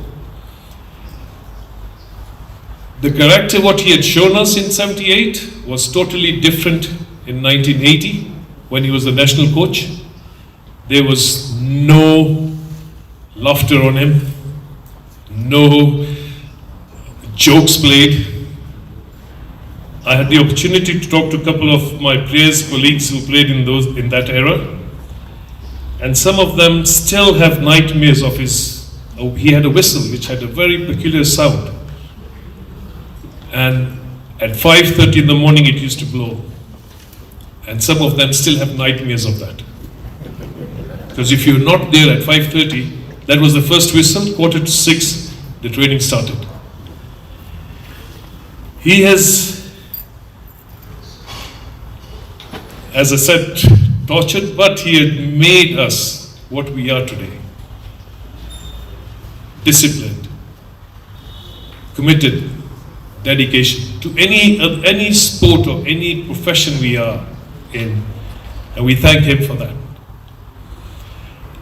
The character what he had shown us in 78 was totally different in 1980 when he was the national coach. There was no laughter on him, no jokes played. I had the opportunity to talk to a couple of my players, colleagues who played in that era, and some of them still have nightmares of he had a whistle which had a very peculiar sound, and at 5:30 in the morning it used to blow, and some of them still have nightmares of that. Because if you're not there at 5:30, that was the first whistle, 5:45, the training started. He has, as I said, tortured, but he had made us what we are today. Disciplined, committed, dedication to any sport or any profession we are in, and we thank him for that.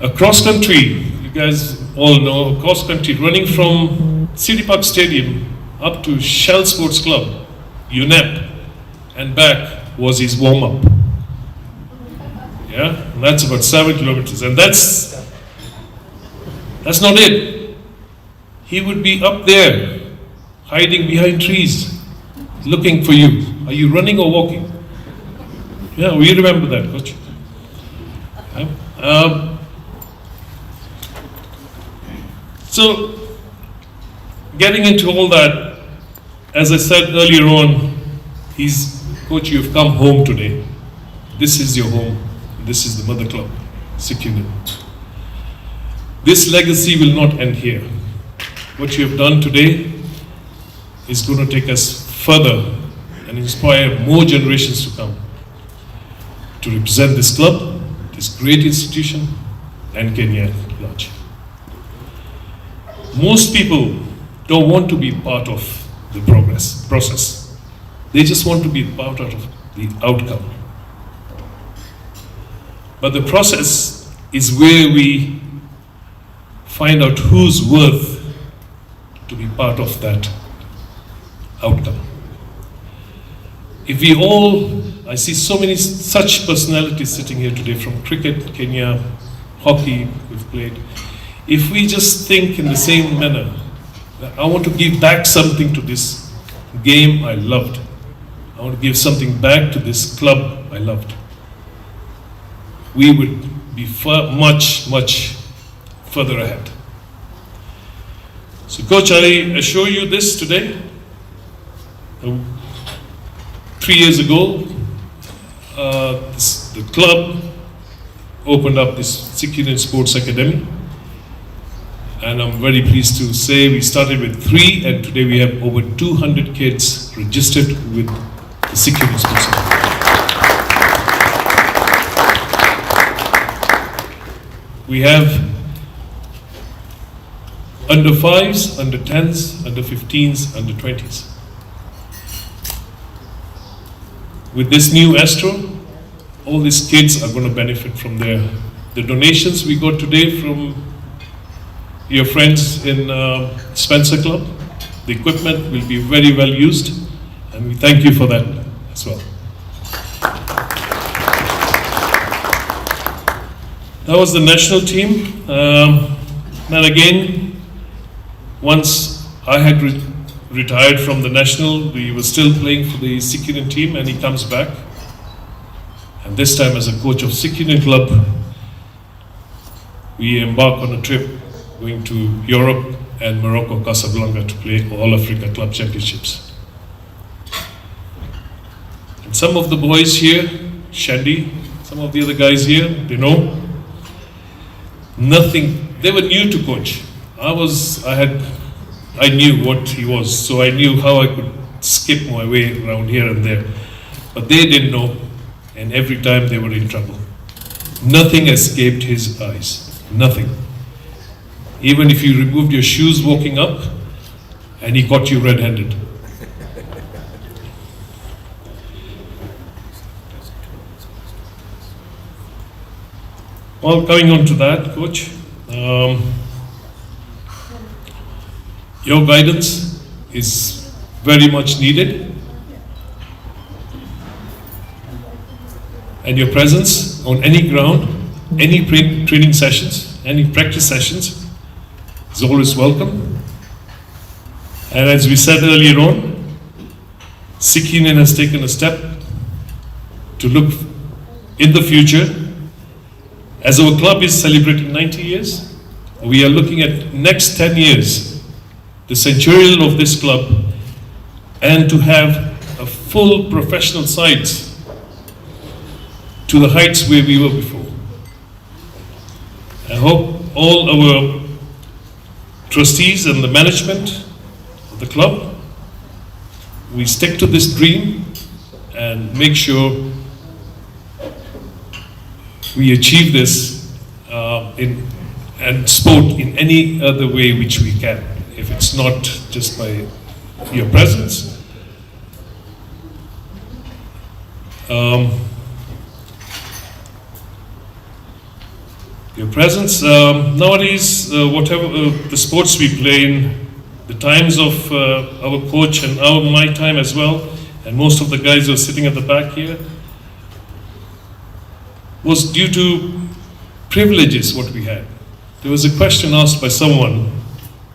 A cross country, you guys all know, cross country running from City Park Stadium up to Shell Sports Club, UNEP, and back was his warm-up. Yeah, and that's about 7 kilometers, and that's not it. He would be up there, hiding behind trees, looking for you. Are you running or walking? Yeah, we remember that, coach. Yeah. So, getting into all that, as I said earlier on, coach, you've come home today. This is your home. This is the mother club, Sikh Union. This legacy will not end here. What you have done today is going to take us further and inspire more generations to come to represent this club, this great institution, and Kenya at large. Most people don't want to be part of the process. They just want to be part of the outcome. But the process is where we find out who's worth to be part of that outcome. If we all, I see so many such personalities sitting here today from cricket, Kenya, hockey we've played. If we just think in the same manner, I want to give back something to this game I loved. I want to give something back to this club I loved. We would be much, much further ahead. So coach, I assure you this today. 3 years ago, the club opened up this Sikh Union Sports Academy. And I'm very pleased to say we started with 3 and today we have over 200 kids registered with the Sikh Union Sports Academy. We have under 5s, under 10s, under 15s, under 20s. With this new Astro, all these kids are going to benefit from the donations we got today from your friends in Spencer Club. The equipment will be very well used, and And we thank you for that as well. That was the national team. And again, once I had retired from the national, we were still playing for the Sikh Union team, and he comes back. And this time as a coach of Sikh Union Club, we embark on a trip going to Europe and Morocco, Casablanca, to play All Africa Club Championships. And some of the boys here, Shandy, some of the other guys here, they know nothing. They were new to coach. I knew what he was, so I knew how I could skip my way around here and there. But they didn't know, and every time they were in trouble. Nothing escaped his eyes, nothing. Even if you removed your shoes walking up, and he caught you red-handed. Well, coming on to that, Coach, your guidance is very much needed, and your presence on any ground, any training sessions, any practice sessions is always welcome. And as we said earlier on, Sikh Union has taken a step to look in the future. As our club is celebrating 90 years, we are looking at next 10 years, the centennial of this club, and to have a full professional side to the heights where we were before. I hope all our trustees and the management of the club, we stick to this dream and make sure we achieve this in sport in any other way which we can. If it's not just by your presence. Nowadays, whatever the sports we play in, the times of our coach and my time as well, and most of the guys who are sitting at the back here, was due to privileges what we had. There was a question asked by someone,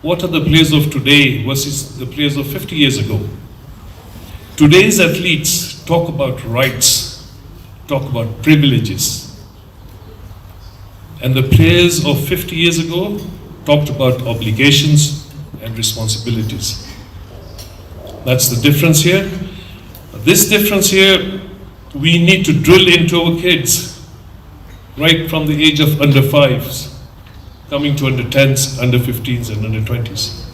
what are the players of today versus the players of 50 years ago? Today's athletes talk about rights, talk about privileges. And the players of 50 years ago talked about obligations and responsibilities. That's the difference here. This difference here, we need to drill into our kids right from the age of under 5s, coming to under 10s, under 15s, and under 20s.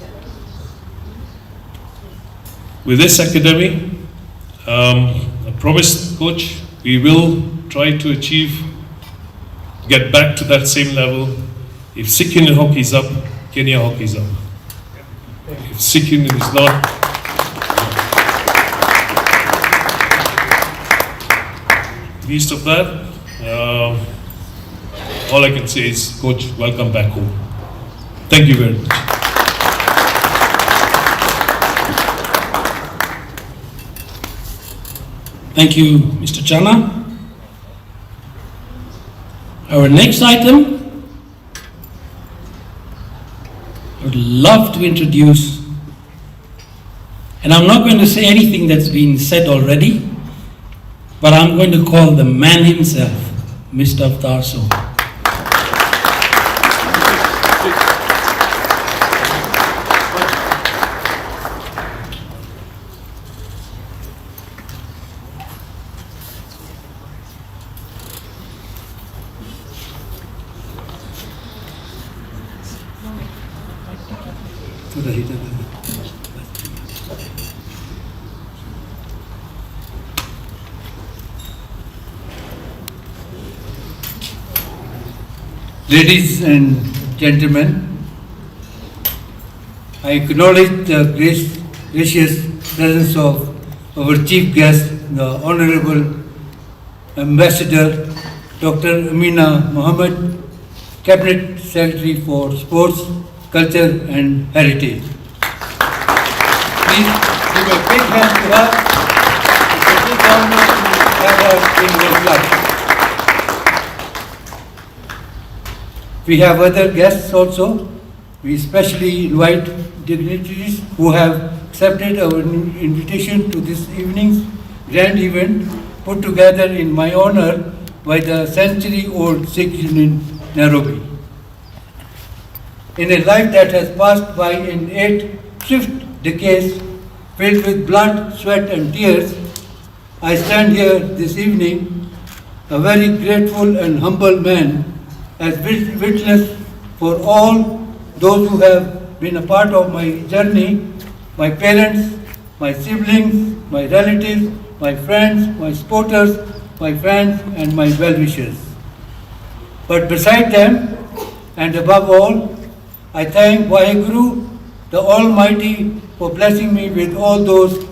With this academy, I promised, Coach, we will try to get back to that same level. If Sikh Union hockey is up, Kenya hockey is up. If Sikh Union is not, least of that, all I can say is, Coach, welcome back home. Thank you very much. Thank you, Mr. Chana. Our next item, I would love to introduce, and I'm not going to say anything that's been said already, but I'm going to call the man himself, Mr. Avtar Sohal. Ladies and gentlemen, I acknowledge the gracious presence of our chief guest, the Honorable Ambassador Dr. Amina Mohammed, Cabinet Secretary for Sports, Culture and Heritage. Please give a big hand to her. honor to have her in your club. We have other guests also. We especially invite dignitaries who have accepted our invitation to this evening's grand event put together in my honor by the century-old Sikh Union, Nairobi. In a life that has passed by in 8 swift decades filled with blood, sweat and tears, I stand here this evening a very grateful and humble man as witness for all those who have been a part of my journey, my parents, my siblings, my relatives, my friends, my supporters, my fans and my well-wishers. But beside them, and above all, I thank Vaheguru, the Almighty, for blessing me with all those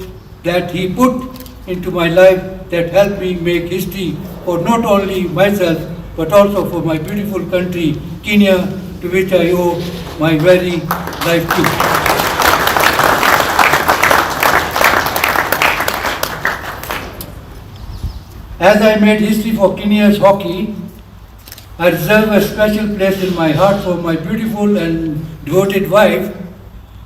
that He put into my life that helped me make history for not only myself, but also for my beautiful country, Kenya, to which I owe my very life to. As I made history for Kenya's hockey, I reserve a special place in my heart for my beautiful and devoted wife,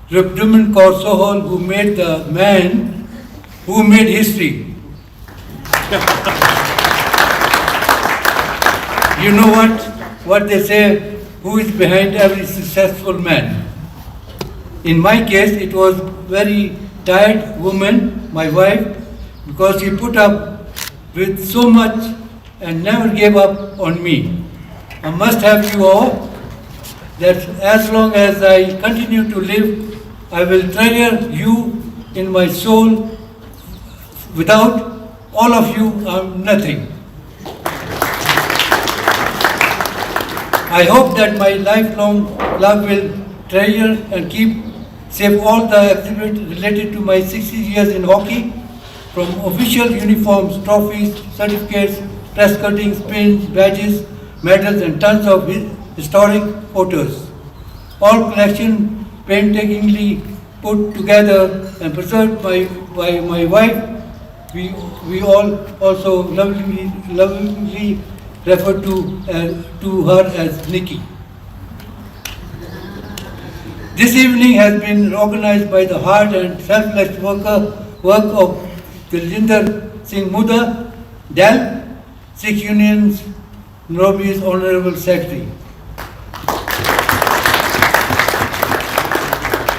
Lieutenant Colonel Sohal, who made the man who made history. You know what they say, who is behind every successful man? In my case, it was very tired woman, my wife, because she put up with so much and never gave up on me. I must have you all that as long as I continue to live, I will treasure you in my soul. Without all of you, I'm nothing. I hope that my lifelong love will treasure and keep safe all the exhibits related to my 60 years in hockey, from official uniforms, trophies, certificates, press cuttings, pins, badges, medals and tons of historic photos. All collection painstakingly put together and preserved by my wife. We all also lovingly refer to her as Nikki. This evening has been organized by the hard and selfless work of Singh Muda, Del, Sikh Union's Nairobi's Honorable Secretary.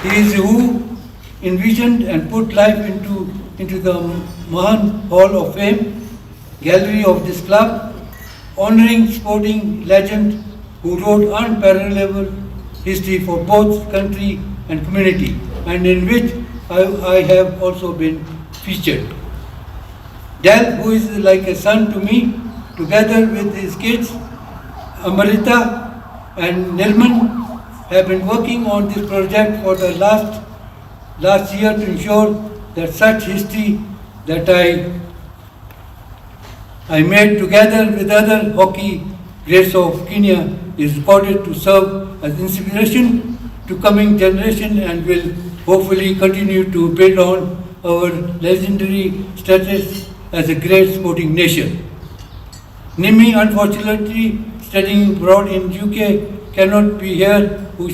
He is who envisioned and put life into the Mahan Hall of Fame, gallery of this club, honoring sporting legend who wrote unparalleled history for both country and community, and in which I have also been featured. Del, who is like a son to me, together with his kids, Amrita and Nirman, have been working on this project for the last year to ensure that such history that I made together with other hockey greats of Kenya is recorded to serve as inspiration to coming generation and will hopefully continue to build on our legendary status as a great sporting nation. Nimi, unfortunately, studying abroad in UK, cannot be here to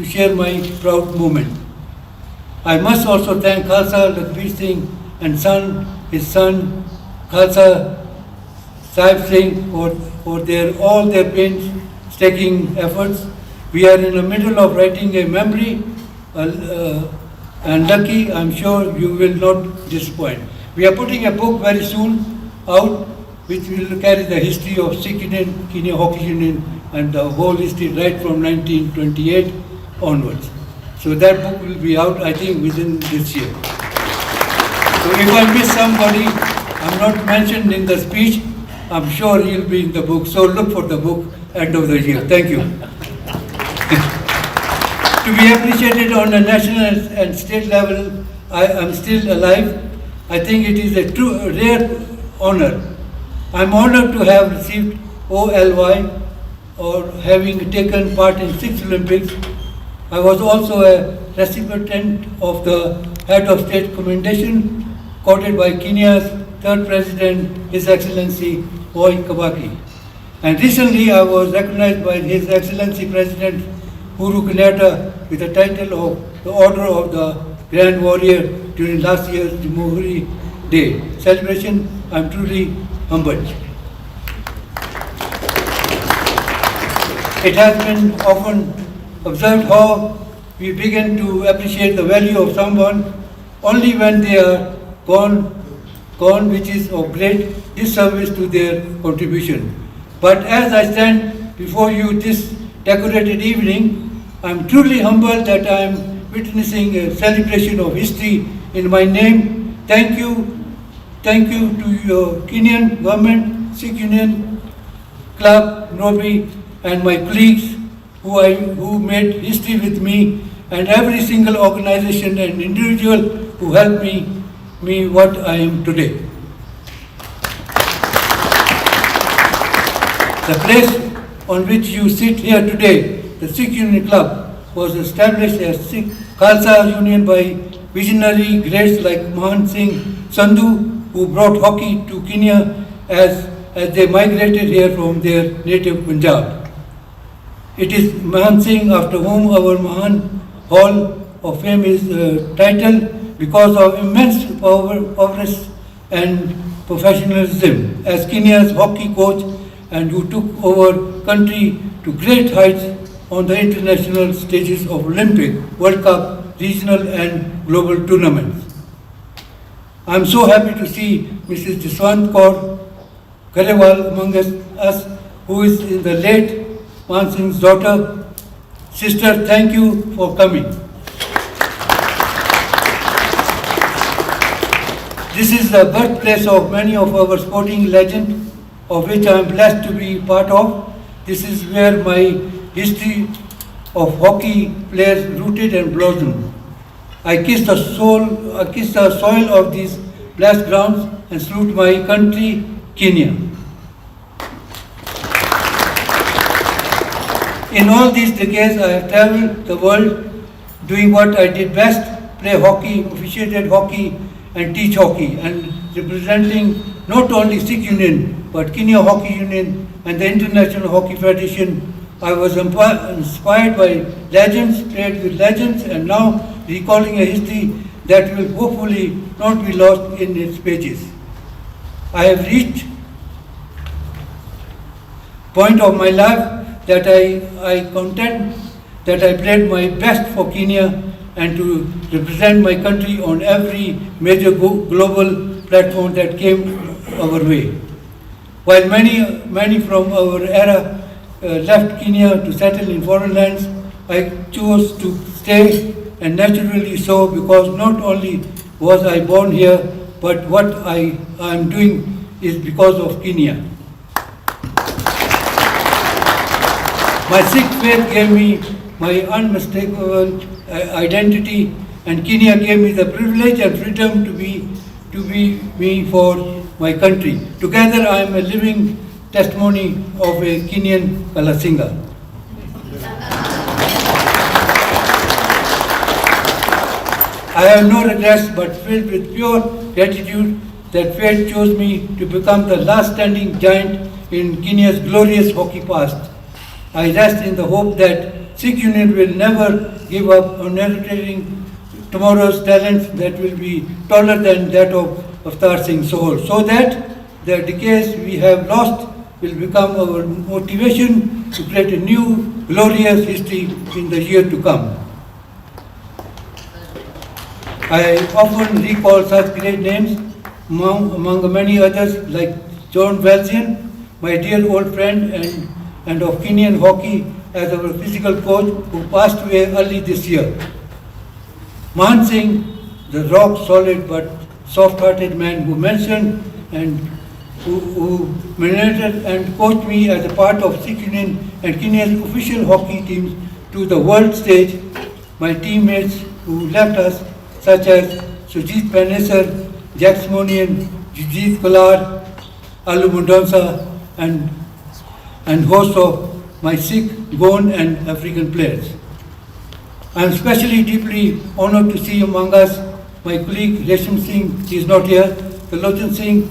share my proud moment. I must also thank Khalsa Lakhbir Singh and his son Khalsa Sahib Singh for all their painstaking efforts. We are in the middle of writing a memory, and lucky, I'm sure you will not disappoint. We are putting a book very soon out, which will carry the history of Sikh Union, Kenya Hockey Union, and the whole history right from 1928 onwards. So that book will be out, I think, within this year. So if I miss somebody, I'm not mentioned in the speech, I'm sure he'll be in the book. So look for the book end of the year. Thank you. To be appreciated on a national and state level, I am still alive. I think it is a rare honor. I'm honored to have received OLY, or having taken part in 6 Olympics. I was also a recipient of the Head of State Commendation, quoted by Kenya's third President, His Excellency Oi Kawaki. And recently I was recognized by His Excellency President Uhuru Kenyatta with the title of the Order of the Grand Warrior during last year's Jamhuri Day celebration. I am truly humbled. It has been often observed how we begin to appreciate the value of someone only when they are gone, which is of great disservice to their contribution. But as I stand before you this decorated evening, I am truly humbled that I am witnessing a celebration of history in my name. Thank you to your Kenyan government, Sikh Union Club, Nairobi, and my colleagues who made history with me, and every single organization and individual who helped me what I am today. The place on which you sit here today, the Sikh Union Club, was established as Sikh Khalsa Union by visionary greats like Mahan Singh Sandhu, who brought hockey to Kenya as they migrated here from their native Punjab. It is Mahan Singh after whom our Mahan Hall of Fame is titled because of immense prowess and professionalism as Kenya's hockey coach, and who took our country to great heights on the international stages of Olympic, World Cup, regional and global tournaments. I am so happy to see Mrs. Jaswant Kaur Garewal among us, who is in the late Mahan Singh's daughter. Sister, thank you for coming. This is the birthplace of many of our sporting legends, of which I am blessed to be part of. This is where my history of hockey players rooted and blossomed. I kiss the soil of these blessed grounds and salute my country, Kenya. In all these decades, I have traveled the world doing what I did best: play hockey, officiated hockey, and teach hockey, and representing not only Sikh Union, but Kenya Hockey Union and the International Hockey Federation. I was inspired by legends, played with legends, and now recalling a history that will hopefully not be lost in its pages. I have reached point of my life that I contend that I played my best for Kenya and to represent my country on every major global platform that came our way. While many from our era left Kenya to settle in foreign lands, I chose to stay, and naturally so, because not only was I born here, but what I am doing is because of Kenya. My Sikh faith gave me my unmistakable identity, and Kenya gave me the privilege and freedom to be me for my country. Together, I am a living testimony of a Kenyan Kalasinga. I have no regrets, but filled with pure gratitude that fate chose me to become the last standing giant in Kenya's glorious hockey past. I rest in the hope that Sikh Union will never give up on nurturing tomorrow's talents that will be taller than that of Avtar Singh Sohal, so that the decades we have lost will become our motivation to create a new glorious history in the year to come. I often recall such great names among many others like John Valsian, my dear old friend and of Kenyan hockey as our physical coach, who passed away early this year. Mahan Singh, the rock-solid but soft-hearted man who mentioned and who mentored and coached me as a part of Sikh Union and Kenya's official hockey teams to the world stage. My teammates who left us, such as Sujit Panesar, Jack Simonian, Jijit Kolar, Alu Mundonsa, and host of my Sikh, Goan and African players. I am especially deeply honored to see among us my colleague Resham Singh. He is not here, Talochan Singh,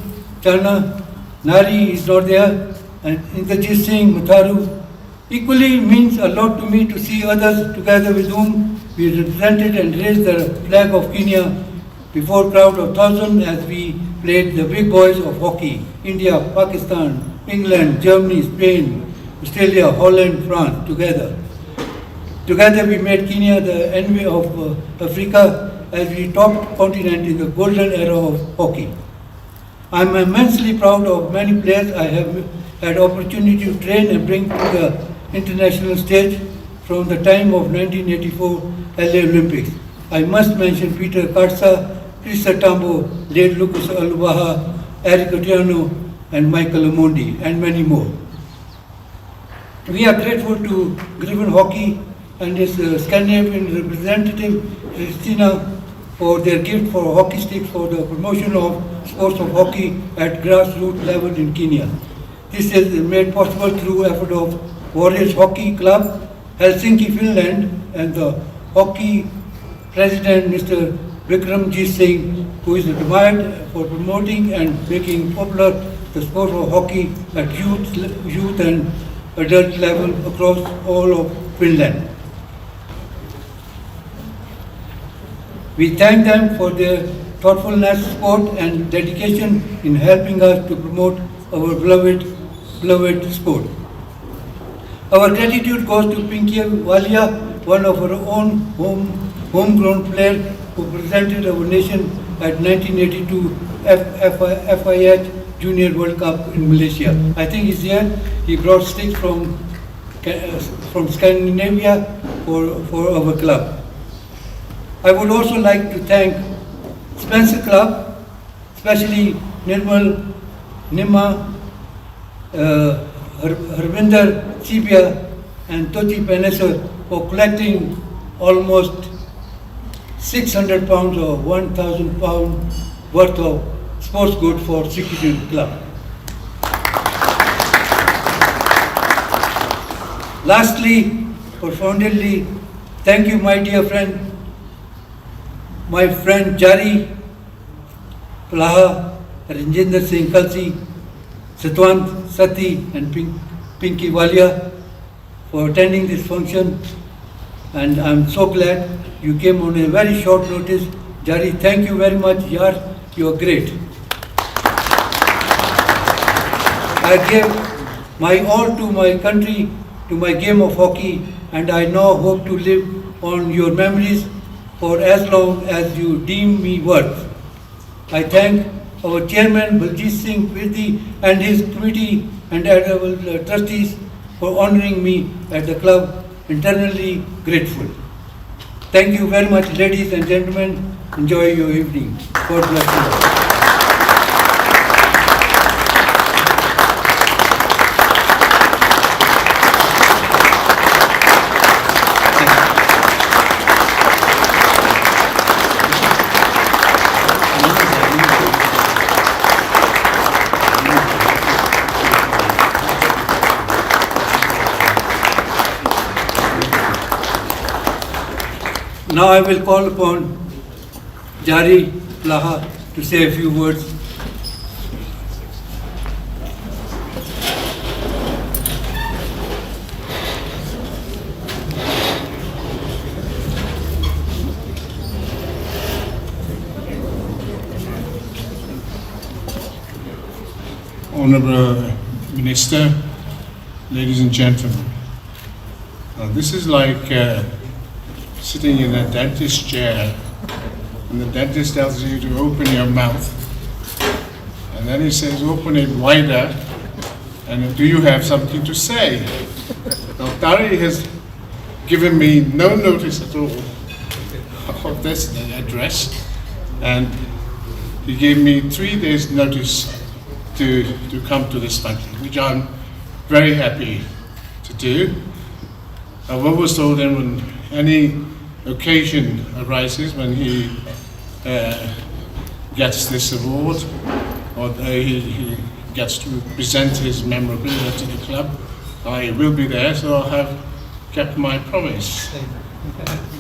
Chana, Nari is not there, and Indrajit Singh, Matharu. Equally means a lot to me to see others together with whom we represented and raised the flag of Kenya before a crowd of thousands as we played the big boys of hockey, India, Pakistan, England, Germany, Spain, Australia, Holland, France, together. Together we made Kenya the envy of Africa as we topped continent in the golden era of hockey. I am immensely proud of many players I have had opportunity to train and bring to the international stage from the time of 1984 LA Olympics. I must mention Peter Katsa, Chris Tambo, late Lucas Alubaha, Eric Otieno, and Michael Amondi, and many more. We are grateful to Griffin Hockey and its Scandinavian representative, Christina, for their gift for hockey sticks for the promotion of sports of hockey at grassroots level in Kenya. This is made possible through effort of Warriors Hockey Club, Helsinki, Finland, and the hockey president, Mr. Vikramjit Singh, who is admired for promoting and making popular the sport of hockey at youth and adult level across all of Finland. We thank them for their thoughtfulness, support, and dedication in helping us to promote our beloved sport. Our gratitude goes to Pinky Walia, one of our own homegrown players who represented our nation at 1982 FIH Junior World Cup in Malaysia. I think he's here. He brought sticks from Scandinavia for our club. I would also like to thank Spencer Club, especially Nirmal, Nima, Harvinder Chibia, and Toti Panesar for collecting almost 600 pounds or 1,000 pounds worth of sports goods for Sikh Club. Lastly, profoundly, thank you, my dear friend, my friend Jari Plaha, Ranjinder Singh Kalsi, Satwant Sati, and Pinky Walia for attending this function. And I'm so glad you came on a very short notice. Jari, thank you very much. Yaar, you are great. I gave my all to my country, to my game of hockey, and I now hope to live on your memories for as long as you deem me worth. I thank our chairman Baljit Singh Virdi and his committee and honorable trustees for honoring me at the club. Internally grateful. Thank you very much, ladies and gentlemen. Enjoy your evening. God bless you. Now I will call upon Jari Plaha to say a few words. Honorable Minister, ladies and gentlemen, this is like sitting in a dentist chair, and the dentist tells you to open your mouth, and then he says, open it wider, and do you have something to say? Now, Tari has given me no notice at all of this address, and he gave me 3 days notice to come to this function, which I'm very happy to do. I've always told him when any occasion arises when he gets this award, or he gets to present his memorabilia to the club, I will be there, so I have kept my promise.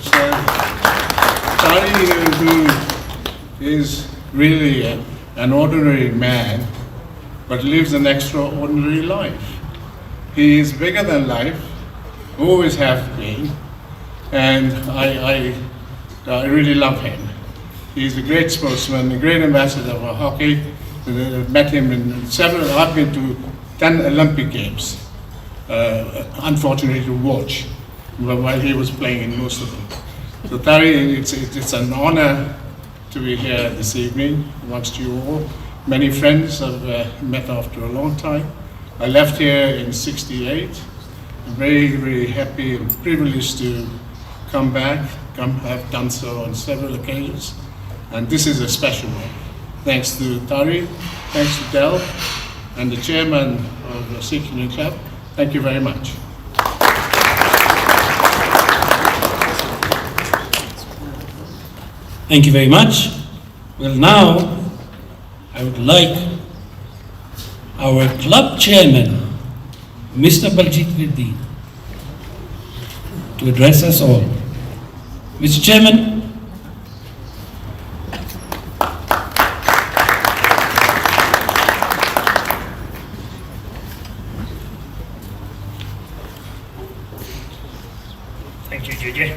So, Tari, who is really an ordinary man, but lives an extraordinary life. He is bigger than life, always have been, and I really love him. He's a great sportsman, a great ambassador for hockey. Met him in several, I've been to 10 Olympic Games, unfortunately to watch, while he was playing in most of them. So Tari, it's an honor to be here this evening amongst you all. Many friends I've met after a long time. I left here in '68. I'm very, very happy and privileged to come back. Have done so on several occasions. And this is a special one. Thanks to Tari, thanks to Del, and the chairman of the Sikh Union Club. Thank you very much. Thank you very much. Well, now I would like our club chairman, Mr. Baljit Virdi, to address us all. Mr. Chairman. Thank you, JJ.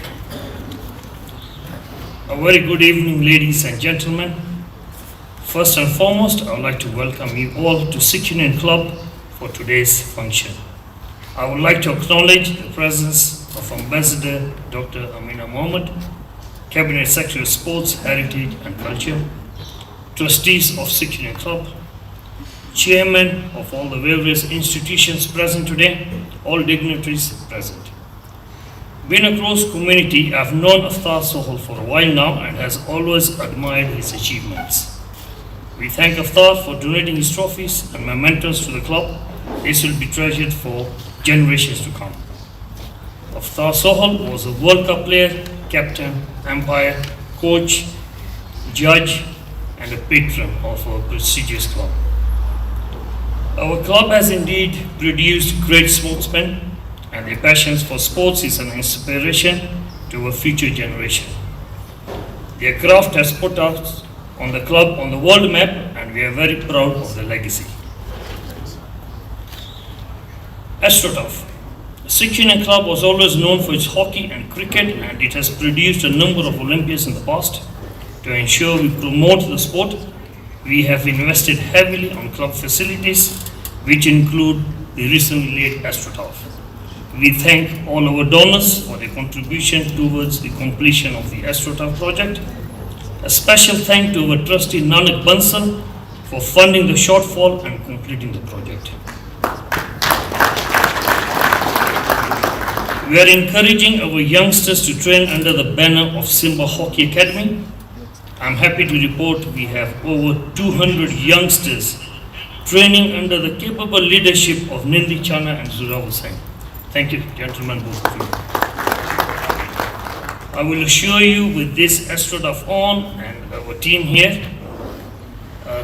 A very good evening, ladies and gentlemen. First and foremost, I would like to welcome you all to Sikh Union Club for today's function. I would like to acknowledge the presence of Ambassador Dr. Amina Mohammed, Cabinet Secretary of Sports, Heritage and Culture, trustees of Sikh Union Club, chairman of all the various institutions present today, all dignitaries present. Being a close community, I have known Avtar Sohal for a while now and has always admired his achievements. We thank Avtar for donating his trophies and mementos to the club. This will be treasured for generations to come. Avtar Sohal was a World Cup player, captain, umpire, coach, judge, and a patron of our prestigious club. Our club has indeed produced great sportsmen, and their passion for sports is an inspiration to our future generation. Their craft has put us on the club on the world map, and we are very proud of the legacy. AstroTurf. The Sikh Union Club was always known for its hockey and cricket, and it has produced a number of Olympians in the past. To ensure we promote the sport, we have invested heavily on club facilities, which include the recently laid AstroTurf. We thank all our donors for their contribution towards the completion of the AstroTurf project. A special thank to our trustee Nanak Bansal for funding the shortfall and completing the project. We are encouraging our youngsters to train under the banner of Simba Hockey Academy. I'm happy to report we have over 200 youngsters training under the capable leadership of Nindi Chana and Zurav Singh. Thank you, gentlemen, both of you. I will assure you with this AstroTurf on and our team here,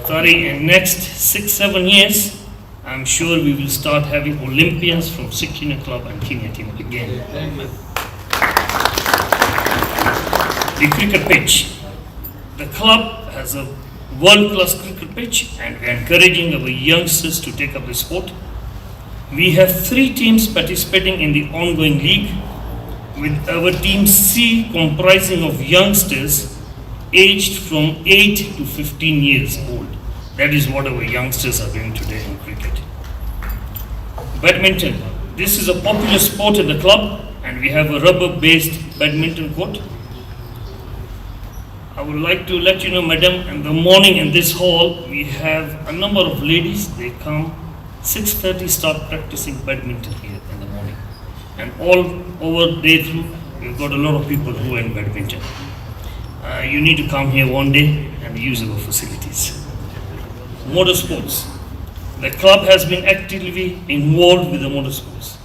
Tari, in next 6-7 years, I'm sure we will start having Olympians from Sikh Union Club and Kenya team again. The cricket pitch. The club has a world-class cricket pitch, and we are encouraging our youngsters to take up the sport. We have 3 teams participating in the ongoing league, with our team C comprising of youngsters aged from 8 to 15 years old. That is what our youngsters are doing today in cricket. Badminton. This is a popular sport at the club, and we have a rubber-based badminton court. I would like to let you know, madam, in the morning in this hall, we have a number of ladies. They come 6:30, start practicing badminton here in the morning. And all over day through, we've got a lot of people who are in badminton. You need to come here one day and use our facilities. Motorsports. The club has been actively involved with the motorsports.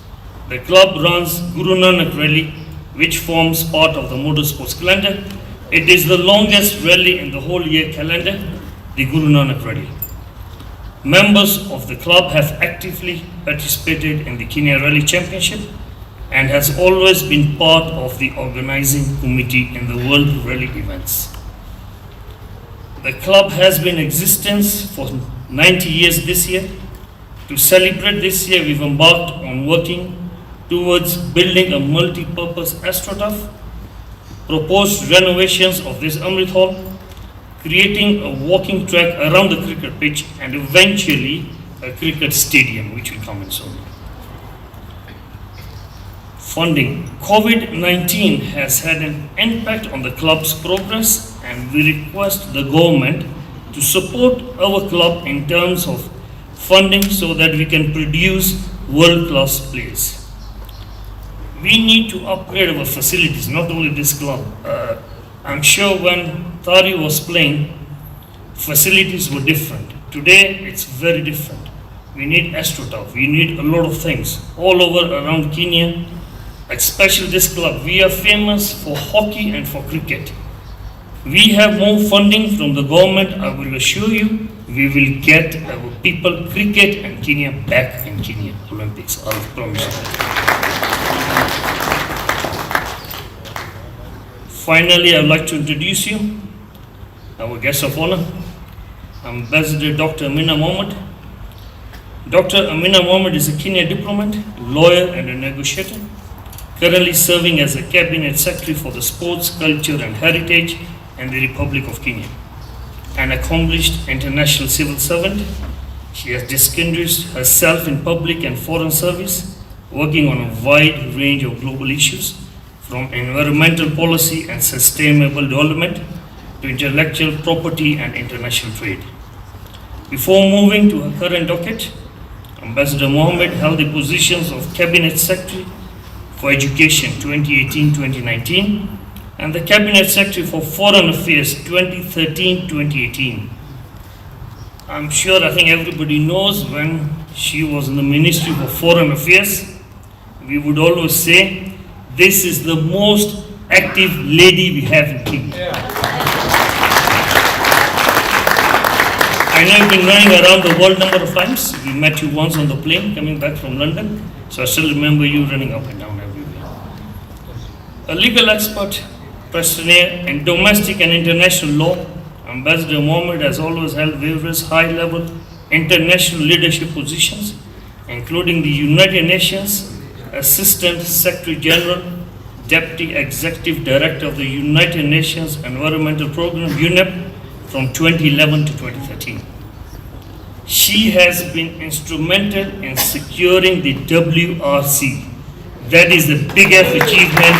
The club runs Guru Nanak Rally, which forms part of the motorsports calendar. It is the longest rally in the whole year calendar, the Guru Nanak Rally. Members of the club have actively participated in the Kenya Rally Championship and has always been part of the organizing committee in the World Rally events. The club has been in existence for 90 years this year. To celebrate this year, we've embarked on working towards building a multi-purpose astroturf, proposed renovations of this Amrit Hall, creating a walking track around the cricket pitch, and eventually a cricket stadium, which will come in soon. Funding. COVID-19 has had an impact on the club's progress, and we request the government to support our club in terms of funding so that we can produce world-class players. We need to upgrade our facilities, not only this club. I'm sure when Tari was playing, facilities were different. Today, it's very different. We need AstroTurf, we need a lot of things all over around Kenya, especially this club. We are famous for hockey and for cricket. We have more funding from the government. I will assure you, we will get our people cricket and Kenya back in Kenya Olympics. I promise you. Finally, I would like to introduce you, our guest of honor, Ambassador Dr. Amina Mohammed. Dr. Amina Mohammed is a Kenya diplomat, lawyer and a negotiator, currently serving as a cabinet secretary for the sports, culture and heritage in the Republic of Kenya. An accomplished international civil servant, she has distinguished herself in public and foreign service, working on a wide range of global issues, from environmental policy and sustainable development to intellectual property and international trade. Before moving to her current docket, Ambassador Mohammed held the positions of Cabinet Secretary for Education 2018-2019 and the Cabinet Secretary for Foreign Affairs 2013-2018. I'm sure, I think everybody knows, when she was in the Ministry for Foreign Affairs, we would always say, this is the most active lady we have in Kenya. I know you've been running around the world a number of times. We met you once on the plane coming back from London, so I still remember you running up and down everywhere. A legal expert, practitioner in domestic and international law, Ambassador Mohammed has always held various high-level international leadership positions, including the United Nations Assistant Secretary General, Deputy Executive Director of the United Nations Environmental Program, UNEP, from 2011 to 2013. She has been instrumental in securing the WRC. That is the biggest achievement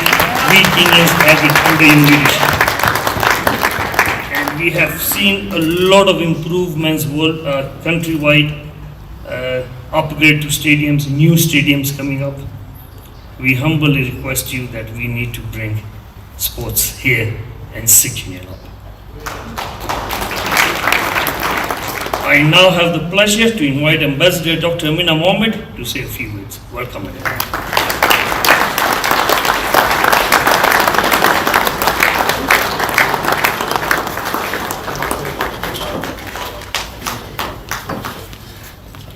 we Kenyans have under your leadership. And we have seen a lot of improvements countrywide, upgrade to stadiums, new stadiums coming up. We humbly request you that we need to bring sports here and Kenya up. I now have the pleasure to invite Ambassador Dr. Amina Mohammed to say a few words. Welcome again.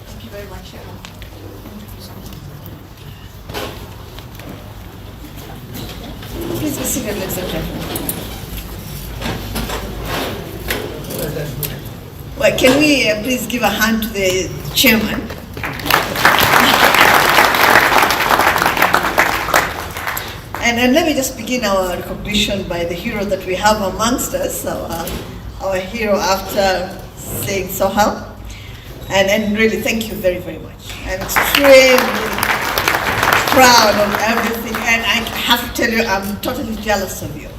Thank you very much. Please be seated, ladies and gentlemen. Well, can we please give a hand to the chairman? And let me just begin our recognition by the hero that we have amongst us, our hero Avtar, Singh Sohal. And really, thank you very, very much. I'm extremely proud of everything, and I have to tell you, I'm totally jealous of you.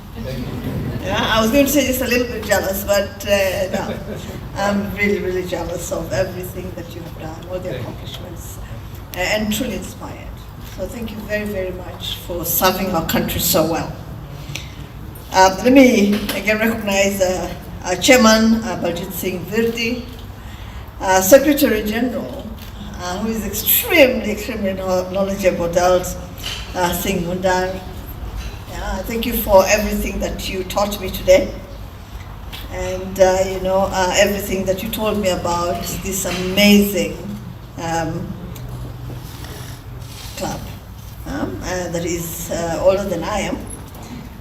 Yeah, I was going to say just a little bit jealous, but no. I'm really, really jealous of everything that you have done, all the accomplishments, and truly inspired. So thank you very, very much for serving our country so well. Let me again recognize our Chairman, Baljit Singh Virdi, Secretary General, who is extremely, extremely knowledgeable about Singh Mundari. Thank you for everything that you taught me today. And everything that you told me about this amazing club that is older than I am.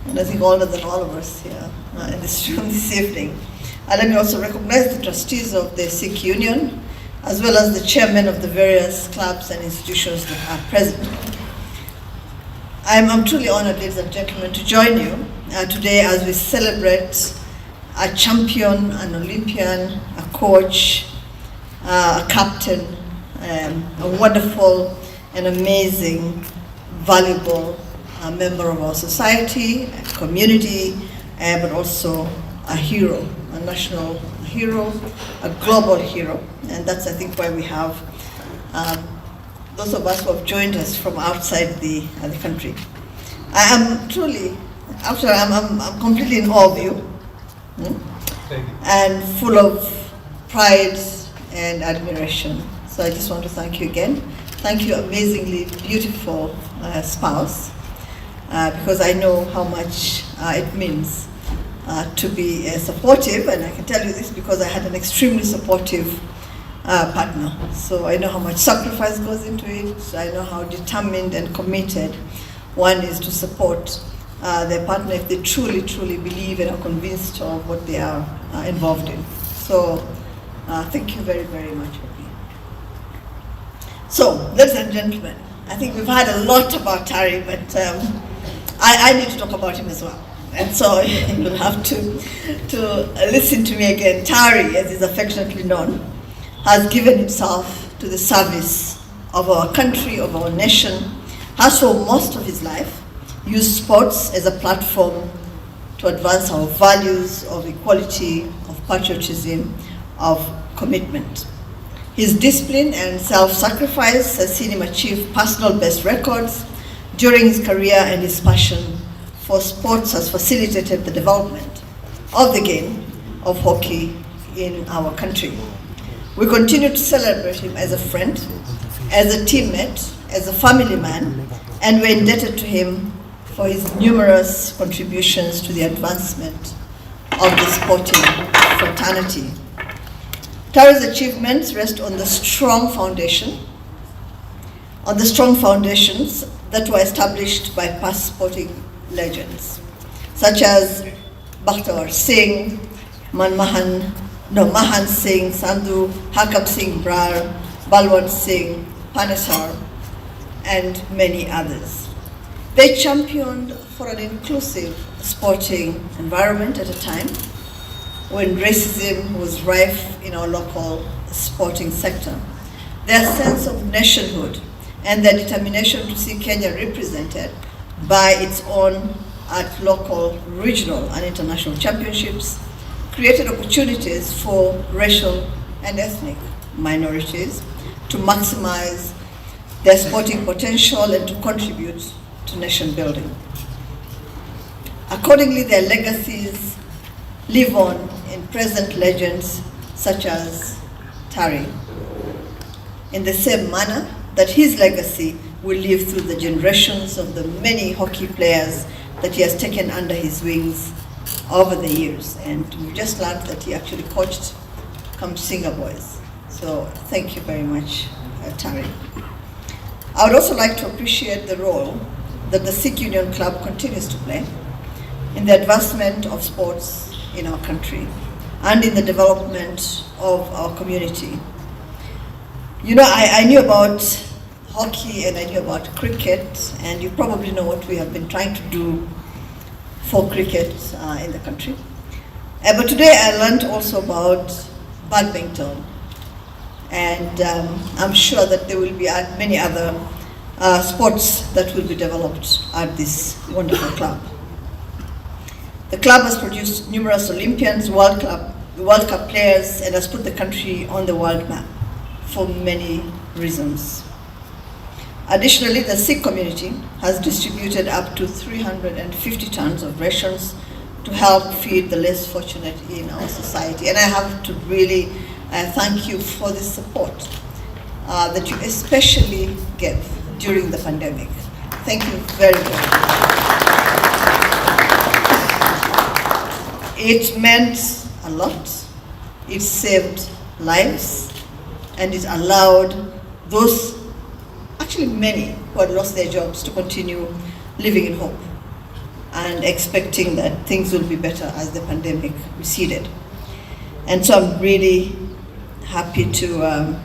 and I think older than all of us here in this room this evening. And let me also recognize the trustees of the Sikh Union, as well as the chairmen of the various clubs and institutions that are present. I'm truly honored, ladies and gentlemen, to join you today as we celebrate a champion, an Olympian, a coach, a captain, a wonderful and amazing, valuable member of our society, a community, but also a hero, a national hero, a global hero. And that's, I think, why we have those of us who have joined us from outside the country. I am truly, I'm completely in awe of you, and full of pride and admiration. So I just want to thank you again. Thank you, amazingly beautiful spouse, because I know how much it means to be supportive, and I can tell you this because I had an extremely supportive partner. So I know how much sacrifice goes into it. I know how determined and committed one is to support their partner if they truly, truly believe and are convinced of what they are involved in. So thank you very, very much. So, ladies and gentlemen, I think we've had a lot about Tari, but I need to talk about him as well. And so you'll have to listen to me again. Tari, as is affectionately known, has given himself to the service of our country, of our nation, has for most of his life used sports as a platform to advance our values of equality, of patriotism, of commitment. His discipline and self-sacrifice has seen him achieve personal best records during his career, and his passion for sports has facilitated the development of the game of hockey in our country. We continue to celebrate him as a friend, as a teammate, as a family man, and we're indebted to him for his numerous contributions to the advancement of the sporting fraternity. Tari's achievements rest on the strong foundations that were established by past sporting legends, such as Singh, Mahan Singh, Sandhu, Hakam Singh Brar, Balwant Singh, Panesar, and many others. They championed for an inclusive sporting environment at a time when racism was rife in our local sporting sector. Their sense of nationhood and their determination to see Kenya represented by its own at local, regional, and international championships created opportunities for racial and ethnic minorities to maximize their sporting potential and to contribute to nation building. Accordingly, their legacies live on in present legends such as Tari, in the same manner that his legacy will live through the generations of the many hockey players that he has taken under his wings over the years. And we just learned that he actually coached Singh boys. So thank you very much, Tari. I would also like to appreciate the role that the Sikh Union Club continues to play in the advancement of sports in our country and in the development of our community. You know, I knew about hockey and I knew about cricket, and you probably know what we have been trying to do for cricket in the country. But today I learned also about badminton, and I'm sure that there will be many other sports that will be developed at this wonderful club. The club has produced numerous Olympians, World Cup players, and has put the country on the world map for many reasons. Additionally, the Sikh community has distributed up to 350 tons of rations to help feed the less fortunate in our society. And I have to really thank you for the support that you especially gave during the pandemic. Thank you very much. It meant a lot. It saved lives, and it allowed those, actually many, who had lost their jobs to continue living in hope. and expecting that things will be better as the pandemic receded. And so I'm really happy to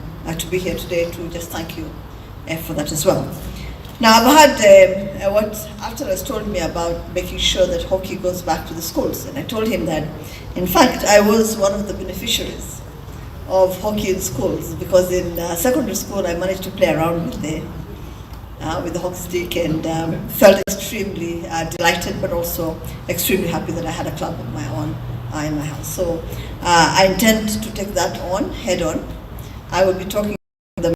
be here today to just thank you for that as well. Now I've had what Avtar has told me about making sure that hockey goes back to the schools, and I told him that in fact I was one of the beneficiaries of hockey in schools, because in secondary school I managed to play around with the hockey stick and felt extremely delighted, but also extremely happy that I had a club of my own in my house. So I intend to take that on head on. I will be talking